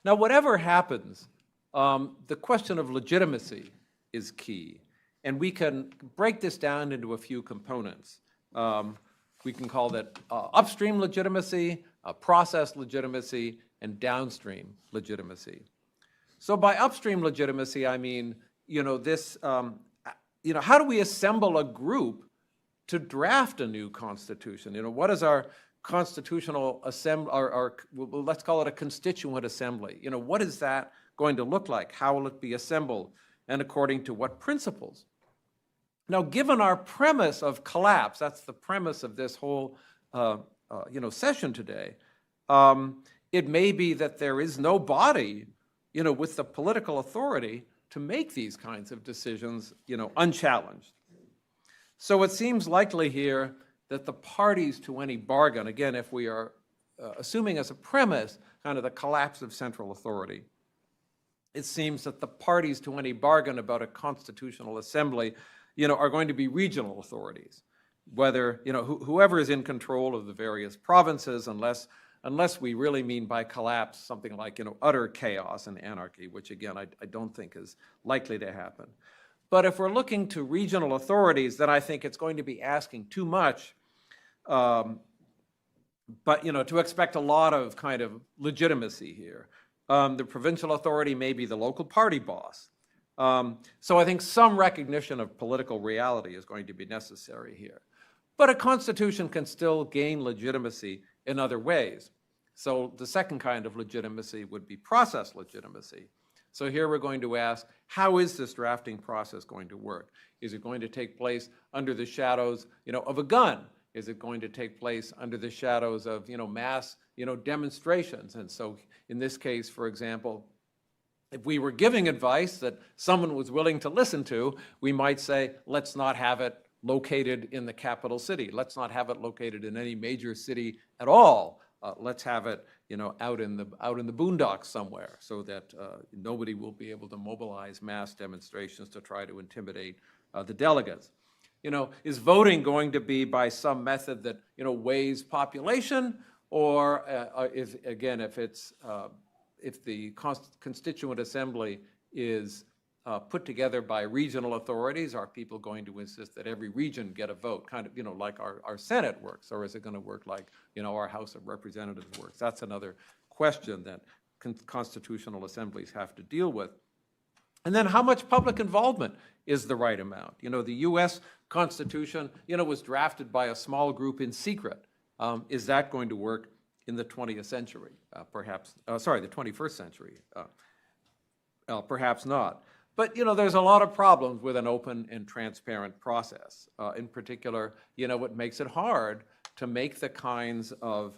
Now, whatever happens, the question of legitimacy is key. And we can break this down into a few components. We can call that upstream legitimacy, process legitimacy, and downstream legitimacy. So by upstream legitimacy, I mean, how do we assemble a group to draft a new constitution? What is our constitutional assembly, well, let's call it a constituent assembly. What is that going to look like? How will it be assembled? And according to what principles? Now, given our premise of collapse, that's the premise of this whole session today, it may be that there is no body, with the political authority to make these kinds of decisions, unchallenged. So it seems likely here that the parties to any bargain, again, if we are assuming as a premise kind of the collapse of central authority, it seems that the parties to any bargain about a constitutional assembly are going to be regional authorities, whether, whoever is in control of the various provinces, unless we really mean by collapse something like, utter chaos and anarchy, which again, I don't think is likely to happen. But if we're looking to regional authorities, then I think it's going to be asking too much, to expect a lot of kind of legitimacy here. The provincial authority may be the local party boss. So I think some recognition of political reality is going to be necessary here. But a constitution can still gain legitimacy in other ways. So the second kind of legitimacy would be process legitimacy. So here we're going to ask, how is this drafting process going to work? Is it going to take place under the shadows, of a gun? Is it going to take place under the shadows of, mass, demonstrations? And so in this case, for example, if we were giving advice that someone was willing to listen to, we might say, let's not have it located in the capital city. Let's not have it located in any major city at all. Let's have it, out in the boondocks somewhere, so that nobody will be able to mobilize mass demonstrations to try to intimidate the delegates. Is voting going to be by some method that weighs population, or if the Constituent Assembly is put together by regional authorities, are people going to insist that every region get a vote, kind of, like our Senate works, or is it going to work like, our House of Representatives works? That's another question that constitutional assemblies have to deal with. And then how much public involvement is the right amount? The US Constitution, was drafted by a small group in secret. Is that going to work in the 20th century? The 21st century? Perhaps not. But, there's a lot of problems with an open and transparent process. In particular, it makes it hard to make the kinds of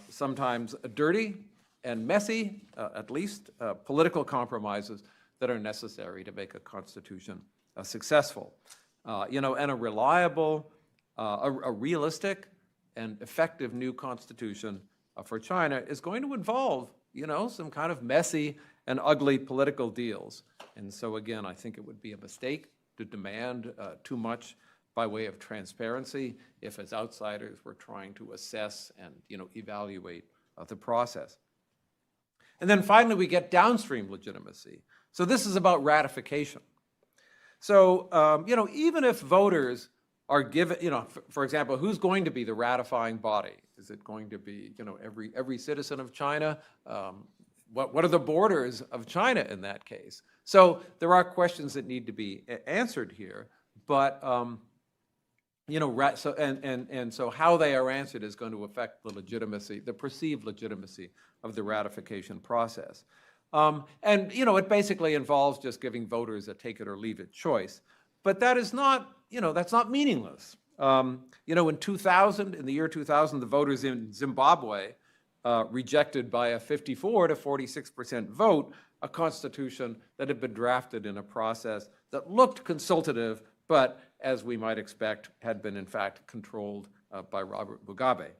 sometimes dirty and messy, at least, political compromises that are necessary to make a constitution successful. And a reliable, a realistic and effective new constitution for China is going to involve, some kind of messy and ugly political deals. And so again, I think it would be a mistake to demand too much by way of transparency if as outsiders we're trying to assess and evaluate the process. And then finally we get downstream legitimacy. So this is about ratification. So even if voters are given, for example, who's going to be the ratifying body? Is it going to be, every citizen of China? What are the borders of China in that case? So there are questions that need to be answered here, but so how they are answered is going to affect the legitimacy, the perceived legitimacy of the ratification process. It basically involves just giving voters a take it or leave it choice. But that is not, that's not meaningless. In the year 2000, the voters in Zimbabwe rejected by a 54 to 46% vote a constitution that had been drafted in a process that looked consultative, but as we might expect, had been in fact controlled by Robert Mugabe.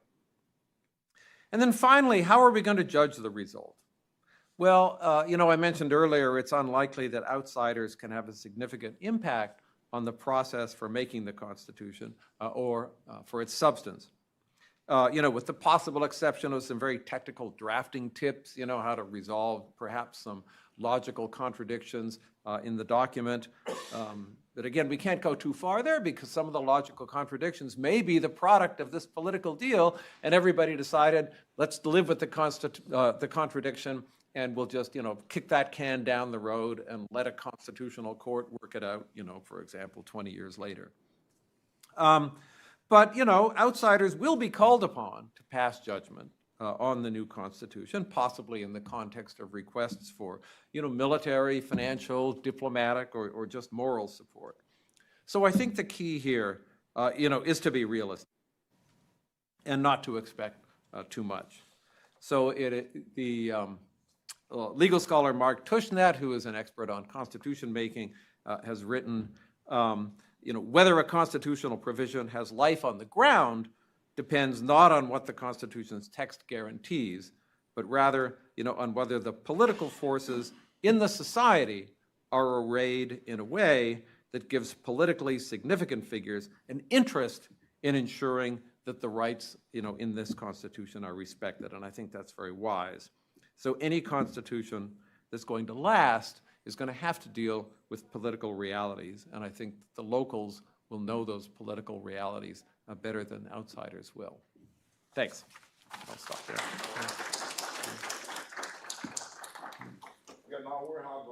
And then finally, how are we going to judge the result? Well, I mentioned earlier, it's unlikely that outsiders can have a significant impact on the process for making the Constitution or for its substance. With the possible exception of some very technical drafting tips, how to resolve perhaps some logical contradictions in the document. But again, we can't go too far there because some of the logical contradictions may be the product of this political deal, and everybody decided, let's live with the contradiction, and we'll just, kick that can down the road and let a constitutional court work it out, for example, 20 years later. But, outsiders will be called upon to pass judgment on the new Constitution, possibly in the context of requests for, military, financial, diplomatic, or just moral support. So I think the key here, is to be realistic and not to expect too much. So legal scholar Mark Tushnet, who is an expert on constitution making, has written, whether a constitutional provision has life on the ground depends not on what the Constitution's text guarantees, but rather, on whether the political forces in the society are arrayed in a way that gives politically significant figures an interest in ensuring that the rights, in this Constitution are respected. And I think that's very wise. So any Constitution that's going to last is going to have to deal with political realities. And I think the locals will know those political realities better than outsiders will. Thanks. I'll stop there. Okay, now we'll have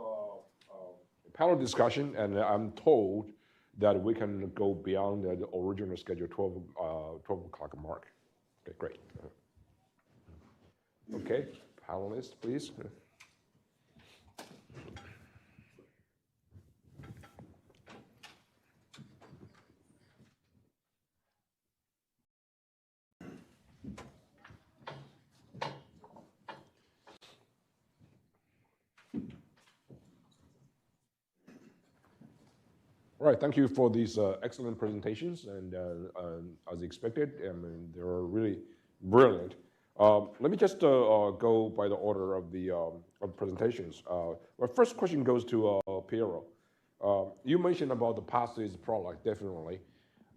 a panel discussion, and I'm told that we can go beyond the original schedule, 12 o'clock mark. Okay, great. Okay, panelists, please. All right, thank you for these excellent presentations, and as expected, they were really brilliant. Let me just go by the order of the presentations. My first question goes to Piero. You mentioned about the past is product, definitely,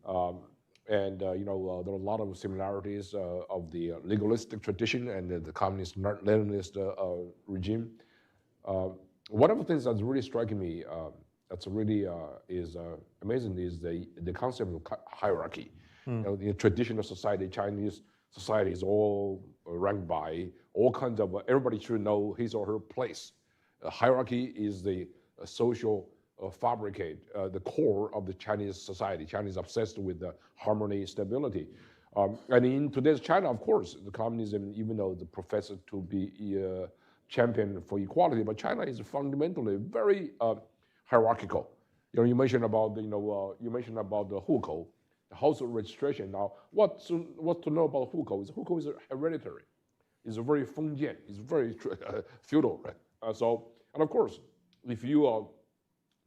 and there are a lot of similarities of the legalistic tradition and the communist Leninist regime. One of the things that's really striking me that's really is amazing is the concept of hierarchy. The traditional society, Chinese society is all ranked by all kinds of, everybody should know his or her place. Hierarchy is the social fabricate, the core of the Chinese society. China is obsessed with harmony, stability. And in today's China, of course, the communism, even though it's professed to be champion for equality, but China is fundamentally very hierarchical. You mentioned about the hukou, the household registration. Now, what's to know about hukou is hereditary. It's very fengjian. It's very feudal. Right? And of course, if you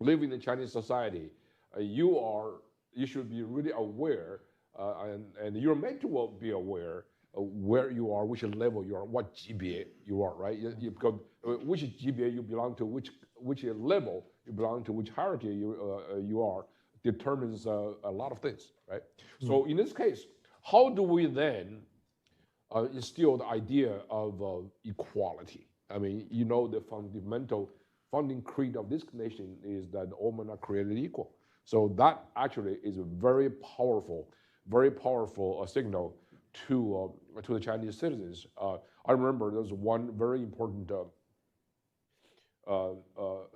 live in the Chinese society, you should be really aware, and you're meant to be aware of where you are, which level you are, what GBA you are, right? Because which GBA you belong to, which level you belong to, which hierarchy you are, determines a lot of things, right? So in this case, how do we then instill the idea of equality? I mean, the fundamental founding creed of this nation is that all men are created equal. So that actually is a very powerful signal to the Chinese citizens. I remember there was one very important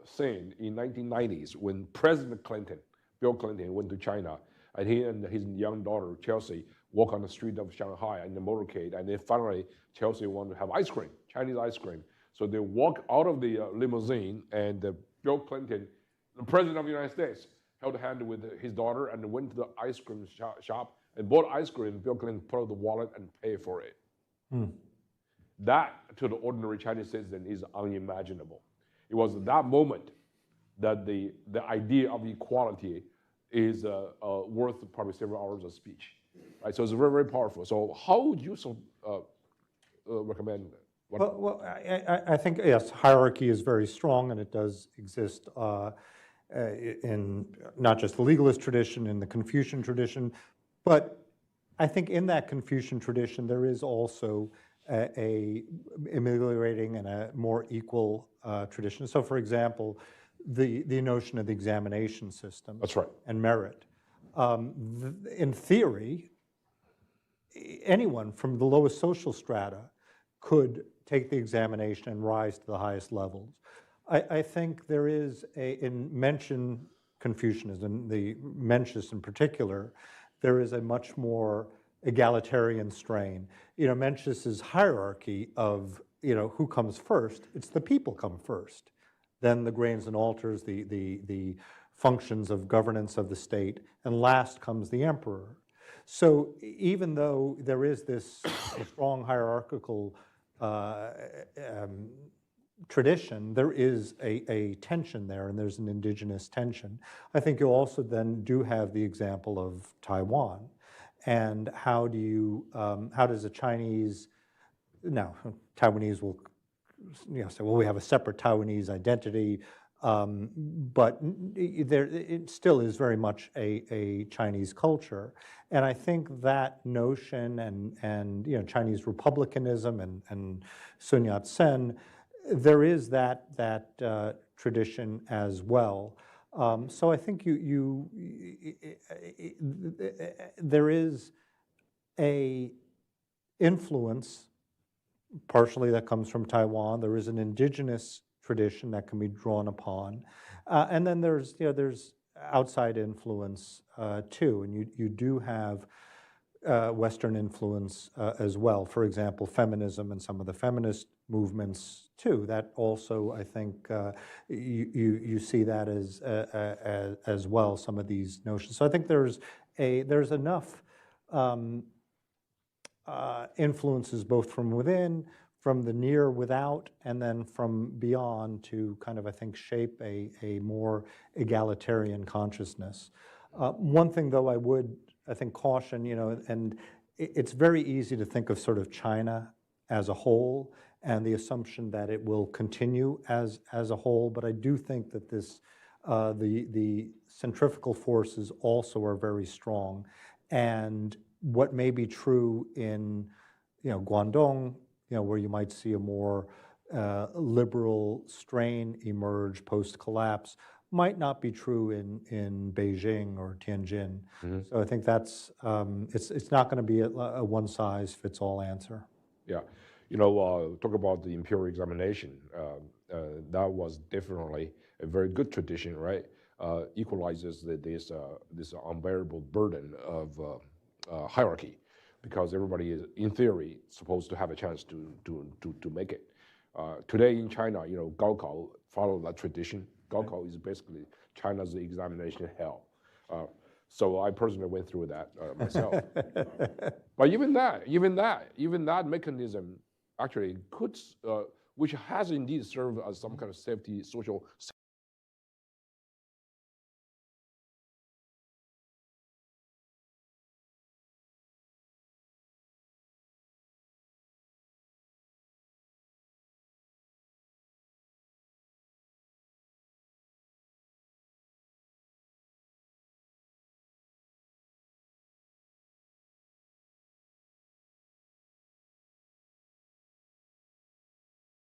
scene in 1990s when President Clinton, Bill Clinton, went to China, and he and his young daughter Chelsea walk on the street of Shanghai in the motorcade, and then finally Chelsea wanted to have ice cream, Chinese ice cream. So they walk out of the limousine, and Bill Clinton, the President of the United States, held a hand with his daughter and went to the ice cream shop and bought ice cream. Bill Clinton put out the wallet and paid for it. That, to the ordinary Chinese citizen, is unimaginable. It was at that moment that the idea of equality is worth probably several hours of speech. Right? So it's very, very powerful. So how would you recommend? Well, I think, yes, hierarchy is very strong, and it does exist in not just the legalist tradition, in the Confucian tradition, but I think in that Confucian tradition, there is also a ameliorating and a more equal tradition. So, for example, the notion of the examination system. That's right. And merit. In theory, anyone from the lowest social strata could take the examination and rise to the highest levels. I think there is in Mencian Confucianism, the Mencius in particular, there is a much more egalitarian strain. Mencius's hierarchy of, who comes first, it's the people come first. Then the grains and altars, the functions of governance of the state, and last comes the emperor. So even though there is this strong hierarchical tradition, there is a tension there, and there's an indigenous tension. I think you also then do have the example of Taiwan, and how does a Chinese, now Taiwanese will say, well, we have a separate Taiwanese identity, but it still is very much a Chinese culture. And I think that notion and Chinese republicanism and Sun Yat-sen, there is that tradition as well. So I think there is a influence partially that comes from Taiwan. There is an indigenous tradition that can be drawn upon, and then there's outside influence too, and you do have Western influence as well. For example, feminism and some of the feminist movements too. That also, I think, you see that as well. Some of these notions. So I think there's enough influences both from within, from the near without, and then from beyond to kind of, I think, shape a more egalitarian consciousness. One thing, though, I think, caution, and it's very easy to think of sort of China as a whole and the assumption that it will continue as a whole, but I do think that the centrifugal forces also are very strong, and what may be true in Guangdong, where you might see a more liberal strain emerge post-collapse, might not be true in Beijing or Tianjin. So I think that's it's not going to be a one-size-fits-all answer. Yeah, talk about the imperial examination. That was definitely a very good tradition, right? Equalizes this unbearable burden of hierarchy, because everybody is, in theory, supposed to have a chance to make it. Today in China, Gaokao follow that tradition. Gaokao is basically China's examination hell. So I personally went through that myself. But even that mechanism actually could, which has indeed served as some kind of social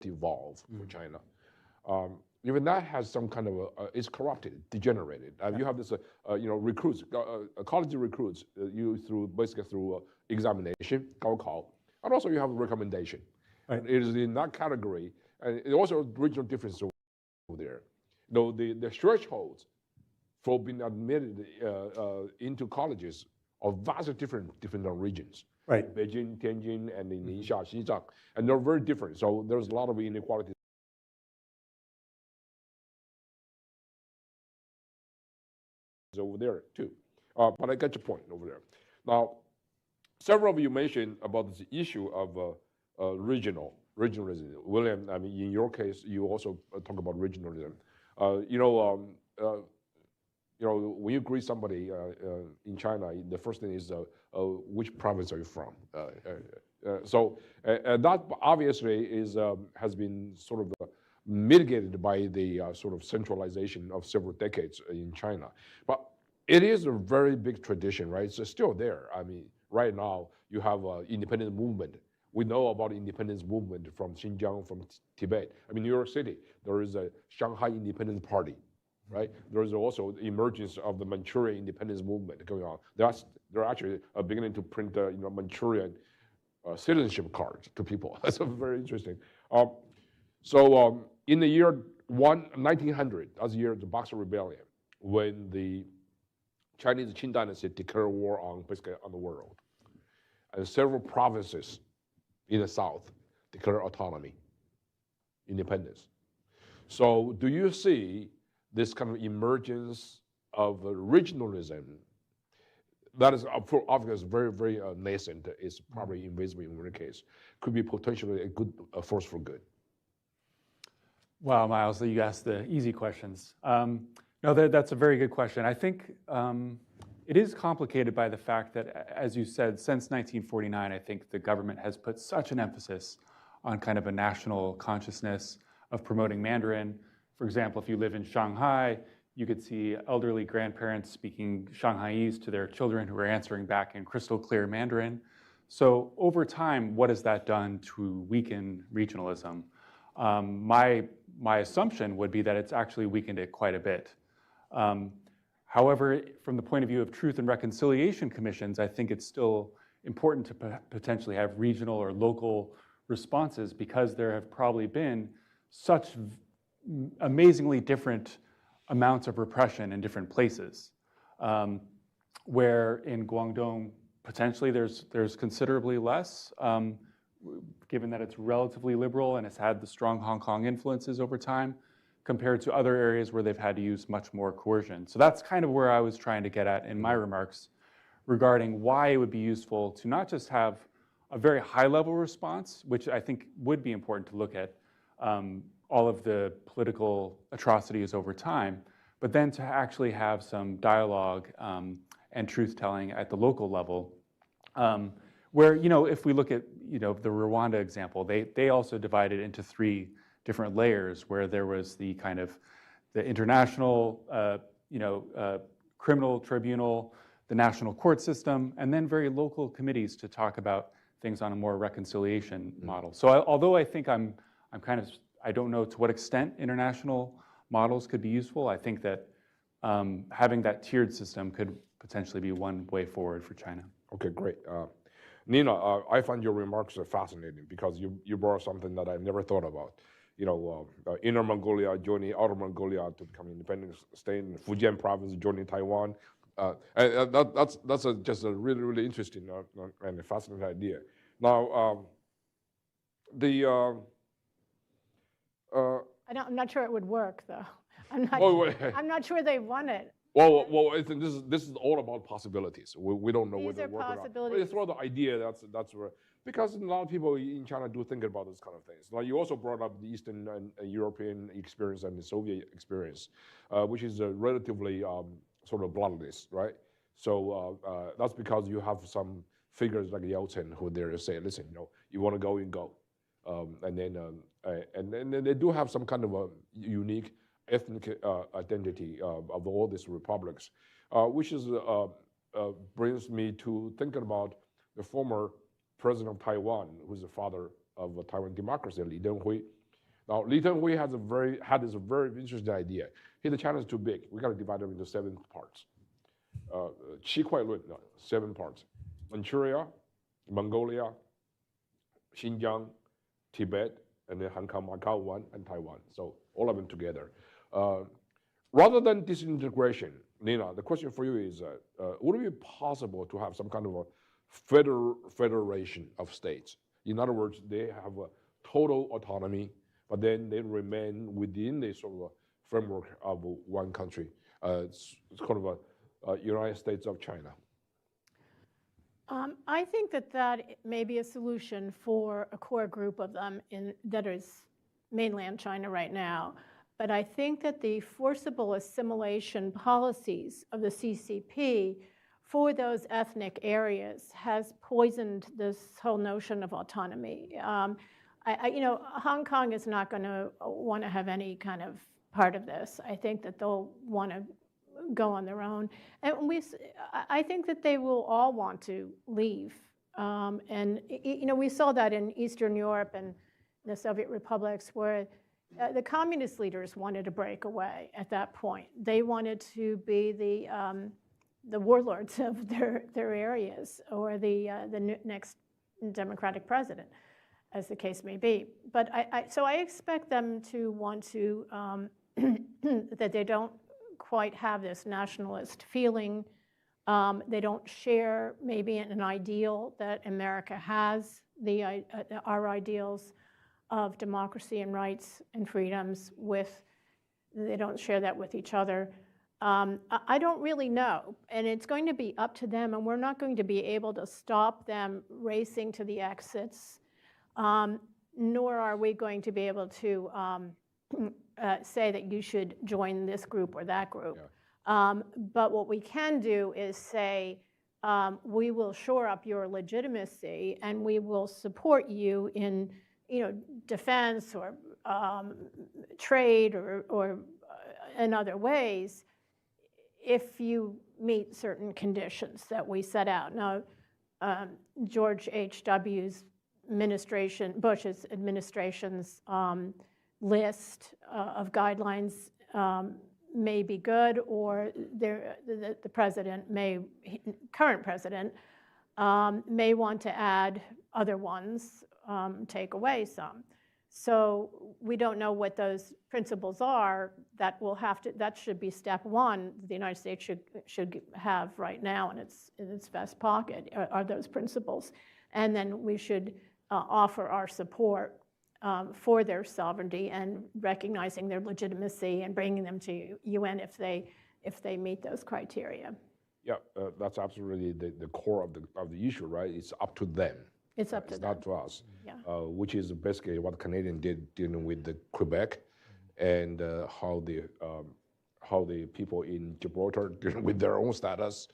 evolve for China. even that has some kind of it's corrupted, degenerated. You have this, recruits, college recruits, basically through examination, 高考, and also you have recommendation. Right. It is in that category, and it also regional difference over there. The thresholds for being admitted into colleges are vastly different regions. Right. Beijing, Tianjin, and in Ningxia, Xizang, and they're very different. So there's a lot of inequality over there too. But I get your point over there. Now, several of you mentioned about this issue of regionalism. William, I mean, in your case, you also talk about regionalism. When you greet somebody in China, the first thing is, which province are you from? So that obviously has been sort of mitigated by the sort of centralization of several decades in China. But it is a very big tradition, right? It's still there. I mean, right now, you have independence movement. We know about independence movement from Xinjiang, from Tibet. I mean, New York City, there is a Shanghai Independence Party, right? There is also the emergence of the Manchurian independence movement going on. They're actually beginning to print, Manchurian citizenship cards to people. That's very interesting. So in the year 1900, that's the year of the Boxer Rebellion, when the Chinese Qing dynasty declared war on basically on the world, and several provinces in the south declared autonomy, independence. So do you see this kind of emergence of regionalism that is obviously very, very nascent? It's probably invisible in one case. Could be potentially a good force for good. Wow, Miles, you asked the easy questions. No, that's a very good question. I think it is complicated by the fact that, as you said, since 1949, I think the government has put such an emphasis on kind of a national consciousness of promoting Mandarin. For example, if you live in Shanghai, you could see elderly grandparents speaking Shanghaise to their children who are answering back in crystal clear Mandarin. So over time, what has that done to weaken regionalism? My assumption would be that it's actually weakened it quite a bit. However, from the point of view of truth and reconciliation commissions, I think it's still important to potentially have regional or local responses, because there have probably been such amazingly different amounts of repression in different places. Where in Guangdong, potentially there's considerably less, given that it's relatively liberal and has had the strong Hong Kong influences over time, compared to other areas where they've had to use much more coercion. So that's kind of where I was trying to get at in my remarks regarding why it would be useful to not just have a very high-level response, which I think would be important to look at all of the political atrocities over time, but then to actually have some dialogue and truth-telling at the local level, where, if we look at, the Rwanda example, they also divided into 3 different layers, where there was the kind of the international, criminal tribunal, the national court system, and then very local committees to talk about things on a more reconciliation model. So although I think I don't know to what extent international models could be useful, I think that having that tiered system could potentially be one way forward for China. Okay, great. Nina, I find your remarks fascinating, because you brought something that I've never thought about. Inner Mongolia joining Outer Mongolia to become an independent state, and Fujian province joining Taiwan. And that's just a really, really interesting and a fascinating idea. Now, I'm not sure it would work, though. I'm not sure they want it. Well, this is all about possibilities. We don't know whether it works or not. Possibilities. It's sort of the idea that's where, because a lot of people in China do think about this kind of things. Like you also brought up the Eastern and European experience and the Soviet experience, which is relatively sort of bloodless, right? So that's because you have some figures like Yeltsin who there say, listen, you want to go, you go, and then they do have some kind of a unique ethnic identity of all these republics, which is brings me to thinking about the former president of Taiwan, who's the father of Taiwan democracy, Li Denghui. Now, Li Tenghui had this very interesting idea. Hey, the China is too big. We got to divide them into 7 parts. 七块论, 7 parts. Manchuria, Mongolia, Xinjiang, Tibet, and then Hong Kong, Macau 1, and Taiwan. So all of them together. Rather than disintegration, Nina, the question for you is, would it be possible to have some kind of a federation of states? In other words, they have a total autonomy, but then they remain within the sort of framework of one country. It's kind of a United States of China. I think that may be a solution for a core group of them that is mainland China right now. But I think that the forcible assimilation policies of the CCP for those ethnic areas has poisoned this whole notion of autonomy. Hong Kong is not going to want to have any kind of part of this. I think that they'll want to go on their own. And I think that they will all want to leave. We saw that in Eastern Europe and the Soviet republics where the communist leaders wanted to break away at that point. They wanted to be the warlords of their areas or the next democratic president, as the case may be. But so I expect them to want to, that they don't quite have this nationalist feeling. They don't share maybe an ideal that America has, our ideals of democracy and rights and freedoms they don't share that with each other. I don't really know, and it's going to be up to them, and we're not going to be able to stop them racing to the exits, nor are we going to be able to say that you should join this group or that group. Yeah. But what we can do is say, we will shore up your legitimacy, and we will support you in defense or trade or in other ways if you meet certain conditions that we set out. Now, George H.W.'s administration, Bush's administration's list of guidelines may be good, or the current president may want to add other ones, take away some. So we don't know what those principles are. That should be step one. The United States should have right now in its vest pocket are those principles, and then we should offer our support for their sovereignty and recognizing their legitimacy and bringing them to UN if they meet those criteria. Yeah, that's absolutely the core of the issue, right? It's up to them. It's up to them. Not to us. Yeah. Which is basically what the Canadians did dealing with the Quebec, and how the people in Gibraltar dealing with their own status,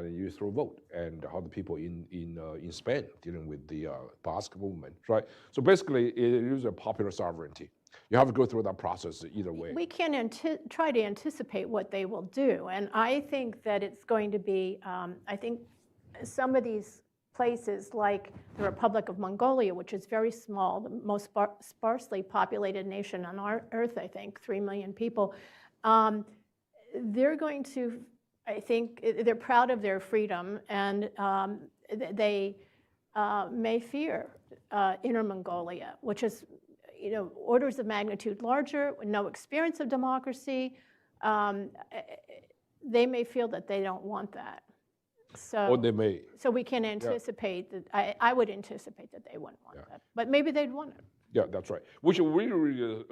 you through vote, and how the people in Spain dealing with the Basque movement, right? So basically, it is a popular sovereignty. You have to go through that process either way. We can try to anticipate what they will do, and I think that it's going to be, I think some of these places like the Republic of Mongolia, which is very small, the most sparsely populated nation on our earth, I think, 3 million people, they're going to, I think, they're proud of their freedom, and they may fear Inner Mongolia, which is orders of magnitude larger, with no experience of democracy. They may feel that they don't want that. Or they may. So we can anticipate that. I would anticipate that they wouldn't want that, but maybe they'd want it. Yeah, that's right. Which really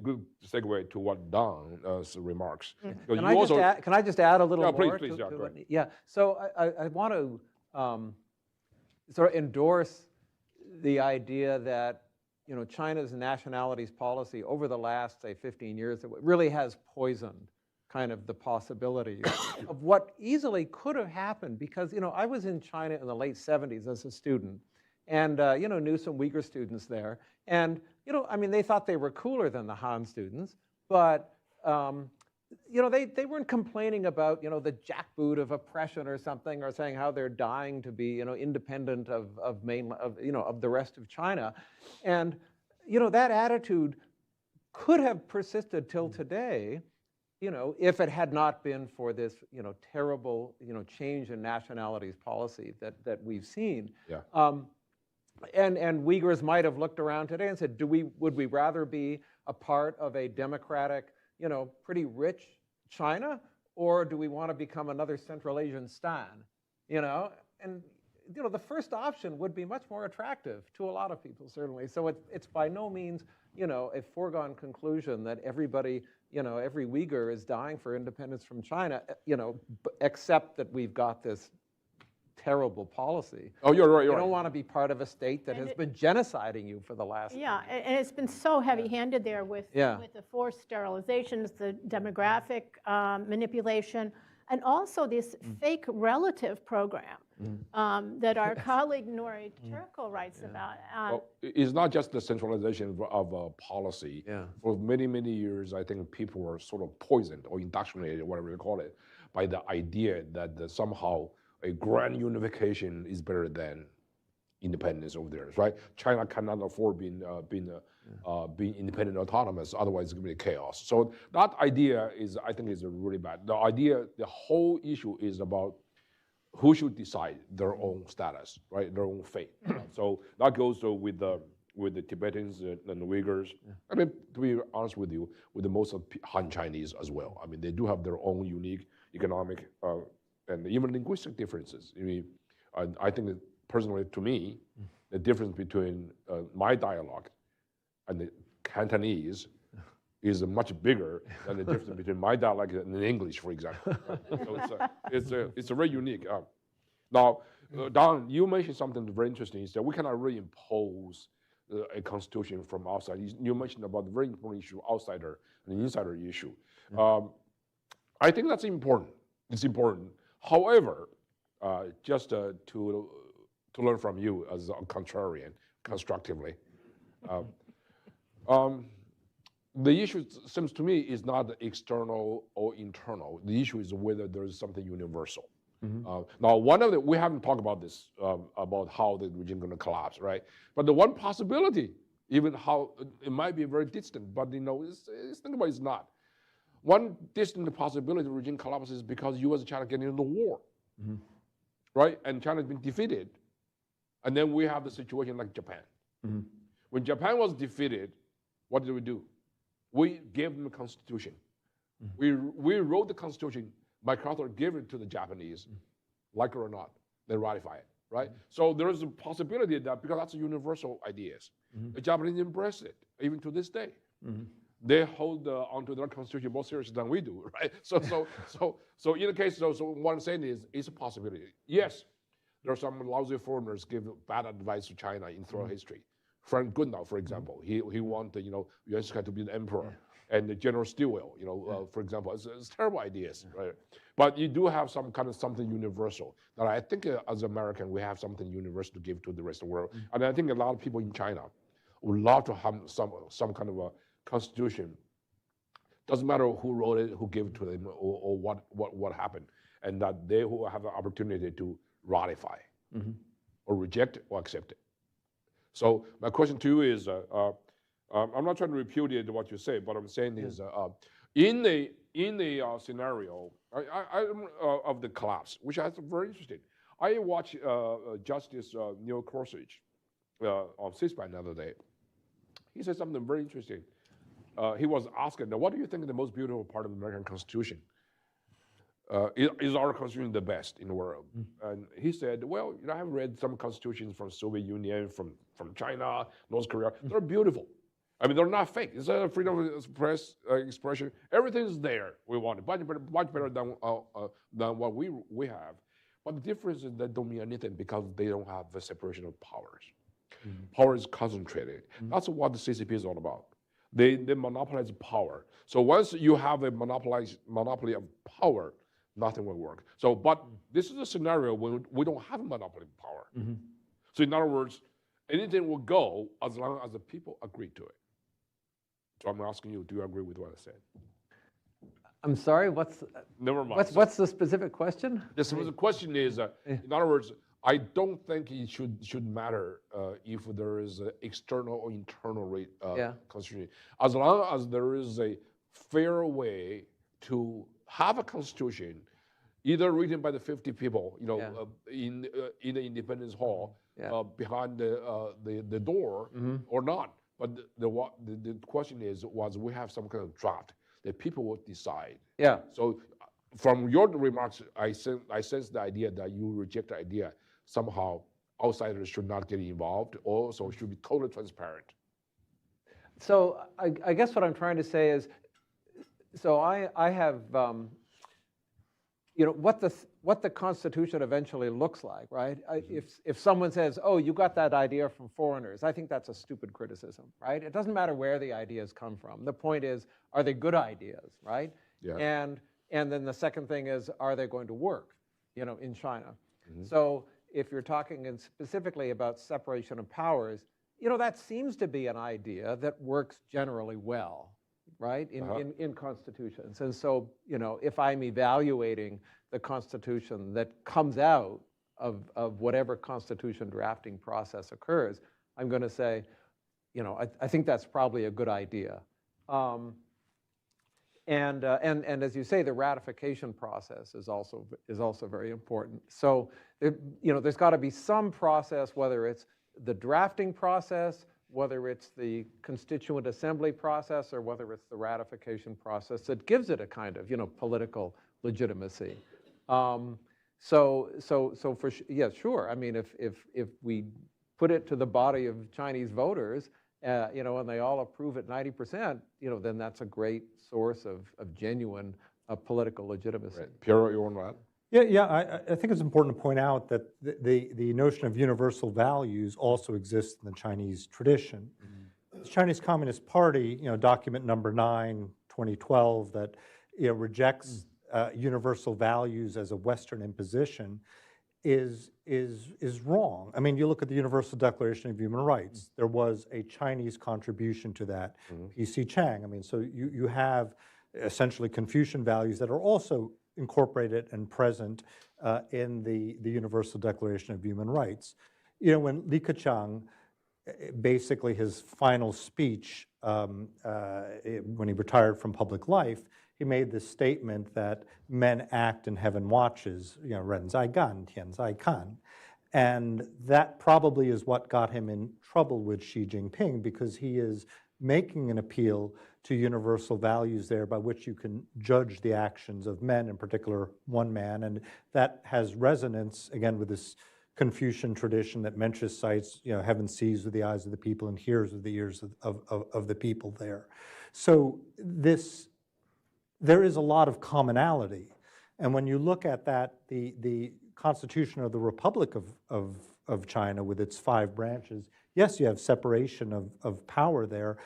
good segue to what Don's remarks. Can I just add a little more? Please, to it? Yeah. So I want to sort of endorse the idea that China's nationalities policy over the last, say, 15 years really has poisoned kind of the possibility of what easily could have happened, because I was in China in the late 70s as a student, and knew some Uyghur students there, and I mean, they thought they were cooler than the Han students, but they weren't complaining about the jackboot of oppression or something, or saying how they're dying to be independent of the rest of China, and that attitude could have persisted till today, if it had not been for this, terrible, change in nationalities policy that we've seen. Yeah. And Uyghurs might have looked around today and said, would we rather be a part of a democratic, pretty rich China, or do we want to become another Central Asian stan? And the first option would be much more attractive to a lot of people, certainly. So it's by no means, a foregone conclusion that everybody, every Uyghur is dying for independence from China, except that we've got this terrible policy. Oh, you're right. You don't want to be part of a state that has been genociding you for the last. Yeah, and it's been so heavy-handed there with the forced sterilizations, the demographic manipulation, and also this fake relative program that our colleague Nori Turko writes about. Well, it's not just the centralization of policy. Yeah. For many, many years, I think people were sort of poisoned or indoctrinated, whatever you call it, by the idea that somehow a grand unification is better than independence over there, right? China cannot afford being independent, autonomous. Otherwise, it's going to be chaos. So that idea I think, is really bad. The whole issue is about who should decide their own status, right? Their own fate. So that goes with the Tibetans and the Uyghurs. I mean, to be honest with you, with the most of Han Chinese as well. I mean, they do have their own unique economic and even linguistic differences. I mean, I think that personally, to me, the difference between my dialogue and the Cantonese is much bigger than the difference between my dialect and English, for example. So it's a very unique. Now, Don, you mentioned something very interesting. Is that we cannot really impose a constitution from outside. You mentioned about the very important issue, outsider and insider issue. I think that's important. It's important. However, just to learn from you as a contrarian, constructively, the issue seems to me is not external or internal. The issue is whether there is something universal. Now, we haven't talked about this, about how the regime is going to collapse, right? But the one possibility, even how it might be very distant, but think about it's not. One distant possibility the regime collapses is because U.S. and China get into the war, right? And China has been defeated. And then we have the situation like Japan. When Japan was defeated, what did we do? We gave them a constitution. We wrote the constitution. MacArthur gave it to the Japanese, like it or not. They ratify it, right? So there is a possibility that, because that's a universal ideas, the Japanese embrace it, even to this day. They hold onto their constitution more seriously than we do, right? So in the case, so what I'm saying is, it's a possibility. Yes, there are some lousy foreigners give bad advice to China in throughout history. Frank Goodenough, for example, he wanted Yuan Shikai to be the emperor, and General Stilwell, for example, it's terrible ideas, right? But you do have some kind of something universal that I think as American we have something universal to give to the rest of the world, and I think a lot of people in China would love to have some kind of a constitution. Doesn't matter who wrote it, who gave it to them, or what happened, and that they will have the opportunity to ratify, or reject or accept it. So my question to you is, I'm not trying to repudiate what you say, but I'm saying is, in the scenario of the collapse, which I think very interesting. I watched Justice Neil Gorsuch on C-SPAN the other day. He said something very interesting. He was asking, now, what do you think is the most beautiful part of the American Constitution? Is our Constitution the best in the world? And he said, well, I have read some constitutions from Soviet Union, from China, North Korea. They're beautiful. I mean, they're not fake. It's a freedom of expression. Everything is there. We want it much better than what we have. But the difference is they don't mean anything because they don't have the separation of powers. Power is concentrated. That's what the CCP is all about. They monopolize power. So once you have a monopoly of power, nothing will work. So, but this is a scenario when we don't have a monopoly of power. So in other words, anything will go as long as the people agree to it. So I'm asking you, do you agree with what I said? I'm sorry, Never mind. What's the specific question? The specific question is, in other words, I don't think it should matter if there is an external or internal constitution. As long as there is a fair way to have a constitution, either written by the 50 people, in the Independence Hall, behind the door, or not. But the question was we have some kind of draft that people will decide. Yeah. So from your remarks, I sense the idea that you reject the idea somehow outsiders should not get involved, also should be totally transparent. So I guess what I'm trying to say is, so I have, what the Constitution eventually looks like, right? If someone says, oh, you got that idea from foreigners, I think that's a stupid criticism, right? It doesn't matter where the ideas come from. The point is, are they good ideas, right? Yeah. And then the second thing is, are they going to work, in China? So if you're talking specifically about separation of powers, that seems to be an idea that works generally well, right, in constitutions. And so, if I'm evaluating the Constitution that comes out of whatever Constitution drafting process occurs, I'm going to say, I think that's probably a good idea. And as you say, the ratification process is also very important. So there's got to be some process, whether it's the drafting process, whether it's the constituent assembly process, or whether it's the ratification process that gives it a kind of political legitimacy. Sure. I mean, if we put it to the body of Chinese voters, and they all approve at 90%, then that's a great source of genuine political legitimacy. Right. Piero, you want to add? Yeah. I think it's important to point out that the notion of universal values also exists in the Chinese tradition. The Chinese Communist Party, document number 9, 2012, that rejects universal values as a Western imposition, is wrong. I mean, you look at the Universal Declaration of Human Rights. There was a Chinese contribution to that, P.C. Chang. I mean, so you have essentially Confucian values that are also incorporated and present in the Universal Declaration of Human Rights. When Li Keqiang, basically his final speech when he retired from public life, he made this statement that men act and heaven watches, ren zai gan, tian zai kan. And that probably is what got him in trouble with Xi Jinping, because he is making an appeal to universal values there by which you can judge the actions of men, in particular one man. And that has resonance, again, with this Confucian tradition that Mencius cites, heaven sees with the eyes of the people and hears with the ears of the people there. So there is a lot of commonality. And when you look at that, the Constitution of the Republic of China with its 5 branches, yes, you have separation of power there.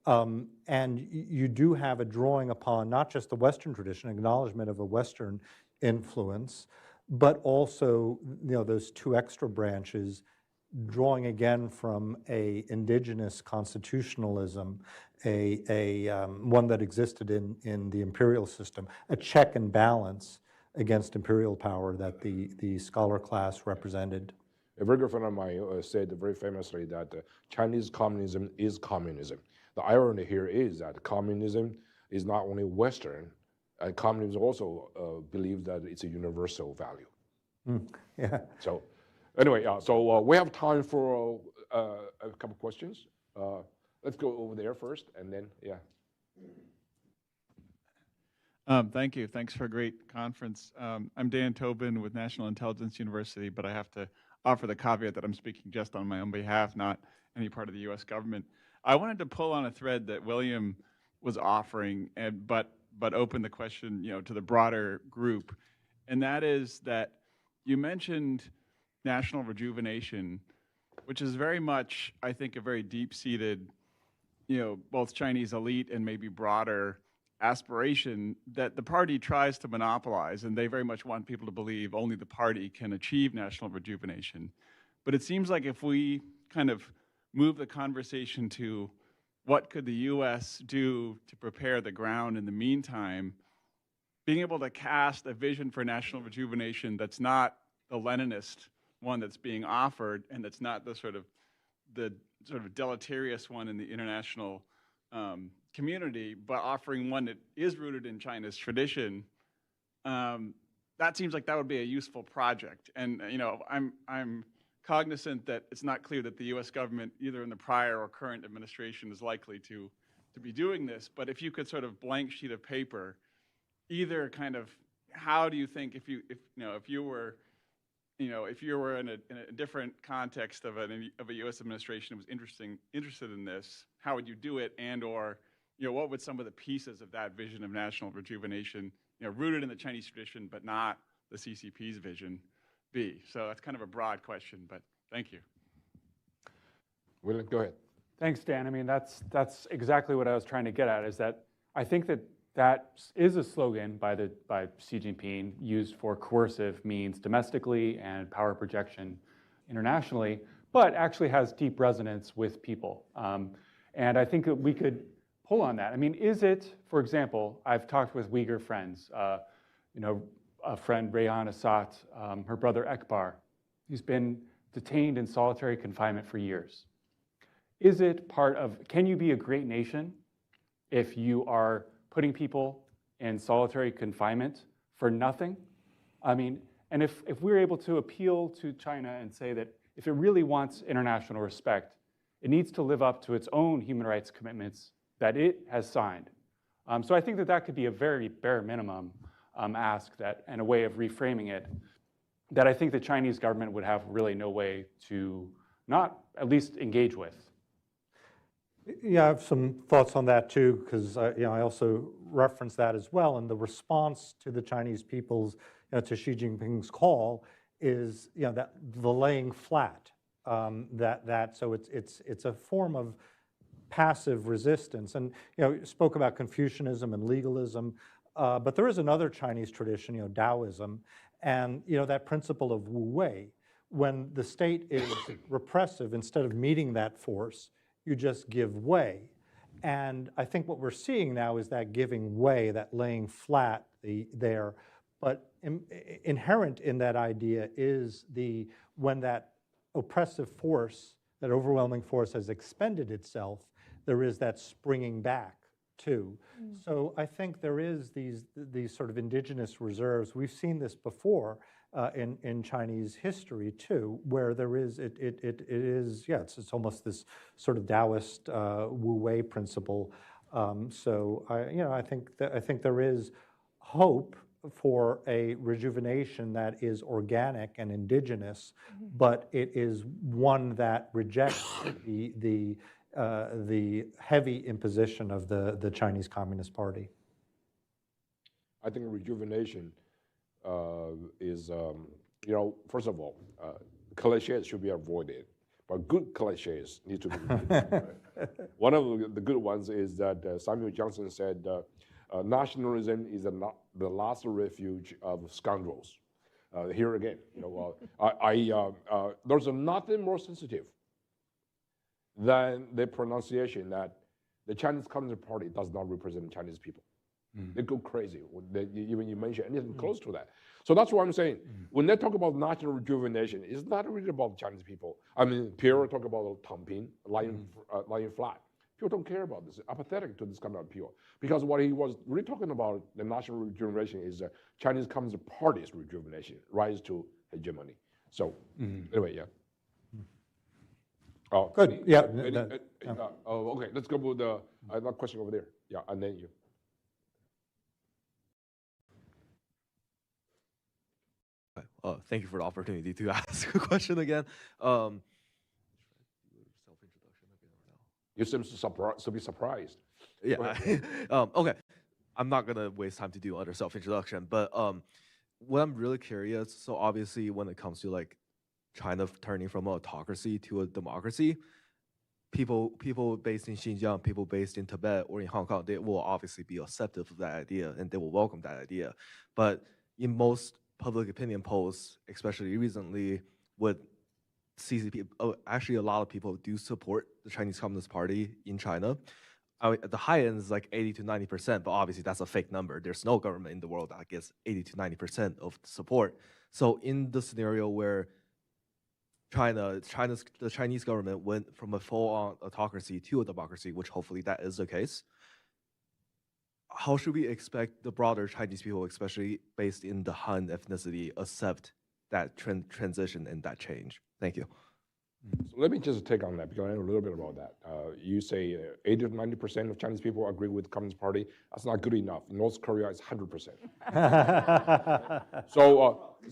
And you do have a drawing upon not just the Western tradition, acknowledgement of a Western influence, but also those 2 extra branches, drawing again from a indigenous constitutionalism, one that existed in the imperial system, a check and balance against imperial power that the scholar class represented. A very good friend of mine said very famously that Chinese communism is communism. The irony here is that communism is not only Western, and communism also believes that it's a universal value. Yeah. So anyway, so we have time for a couple questions. Let's go over there first, and then, yeah. Thank you. Thanks for a great conference. I'm Dan Tobin with National Intelligence University, but I have to offer the caveat that I'm speaking just on my own behalf, not any part of the U.S. government. I wanted to pull on a thread that William was offering, but open the question, to the broader group, and that is that you mentioned national rejuvenation, which is very much, I think, a very deep-seated, both Chinese elite and maybe broader aspiration that the party tries to monopolize, and they very much want people to believe only the party can achieve national rejuvenation. But it seems like if we kind of move the conversation to what could the U.S. do to prepare the ground in the meantime, being able to cast a vision for national rejuvenation that's not the Leninist one that's being offered, and that's not the sort of deleterious one in the international community, but offering one that is rooted in China's tradition, that seems like that would be a useful project. And I'm cognizant that it's not clear that the U.S. government, either in the prior or current administration, is likely to be doing this. But if you could sort of blank sheet of paper, either kind of how do you think if you were in a different context of a U.S. administration that was interested in this, how would you do it, and/or what would some of the pieces of that vision of national rejuvenation, rooted in the Chinese tradition but not the CCP's vision, be? So that's kind of a broad question, but thank you. William, go ahead. Thanks, Dan. I mean, that's exactly what I was trying to get at, is that I think that is a slogan by Xi Jinping used for coercive means domestically and power projection internationally, but actually has deep resonance with people. And I think that we could pull on that. I mean, is it, for example, I've talked with Uyghur friends, a friend, Rayhan Assat, her brother Ekbar, he's been detained in solitary confinement for years. Is it part of, can you be a great nation if you are putting people in solitary confinement for nothing? I mean, and if we're able to appeal to China and say that if it really wants international respect, it needs to live up to its own human rights commitments that it has signed. So I think that could be a very bare minimum ask, that, and a way of reframing it, that I think the Chinese government would have really no way to not at least engage with. Yeah, I have some thoughts on that too, because I also referenced that as well. And the response to the Chinese people's, to Xi Jinping's call is, that the laying flat. So it's a form of passive resistance. And you spoke about Confucianism and legalism, but there is another Chinese tradition, Taoism, and that principle of Wu Wei. When the state is repressive, instead of meeting that force, you just give way. And I think what we're seeing now is that giving way, that laying flat there. But inherent in that idea is when that oppressive force, that overwhelming force has expended itself, there is that springing back too. So I think there is these sort of indigenous reserves. We've seen this before in Chinese history too, where there is it's almost this sort of Taoist Wu Wei principle. So I think there is hope for a rejuvenation that is organic and indigenous, but it is one that rejects the heavy imposition of the Chinese Communist Party. I think rejuvenation is, first of all, cliches should be avoided, but good cliches need to be repeated. One of the good ones is that Samuel Johnson said, nationalism is the last refuge of scoundrels. Here again, there's nothing more sensitive than the pronunciation that the Chinese Communist Party does not represent the Chinese people. They go crazy when even you mention anything close to that. So that's what I'm saying. When they talk about national rejuvenation, it's not really about the Chinese people. I mean, Pierre talk about Tangping, lying flat. People don't care about this, apathetic to this kind of appeal. Because what he was really talking about, the national rejuvenation, is Chinese Communist Party's rejuvenation, rise to hegemony. So anyway, yeah. Oh, good. Yeah. Okay, let's go with the question over there. Yeah, and then you. Thank you for the opportunity to ask a question again. You seem to be surprised. Yeah. Okay. I'm not going to waste time to do other self-introduction, but what I'm really curious, so obviously when it comes to like China turning from an autocracy to a democracy, people based in Xinjiang, people based in Tibet or in Hong Kong, they will obviously be acceptive of that idea and they will welcome that idea. But in most public opinion polls, especially recently with CCP, actually a lot of people do support the Chinese Communist Party in China. At the high end is like 80 to 90%, but obviously that's a fake number. There's no government in the world that gets 80 to 90% of support. So in the scenario where the Chinese government went from a full-on autocracy to a democracy, which hopefully that is the case. How should we expect the broader Chinese people, especially based in the Han ethnicity, accept that transition and that change? Thank you. So let me just take on that because I know a little bit about that. You say 80 to 90% of Chinese people agree with the Communist Party. That's not good enough. In North Korea, it's 100%.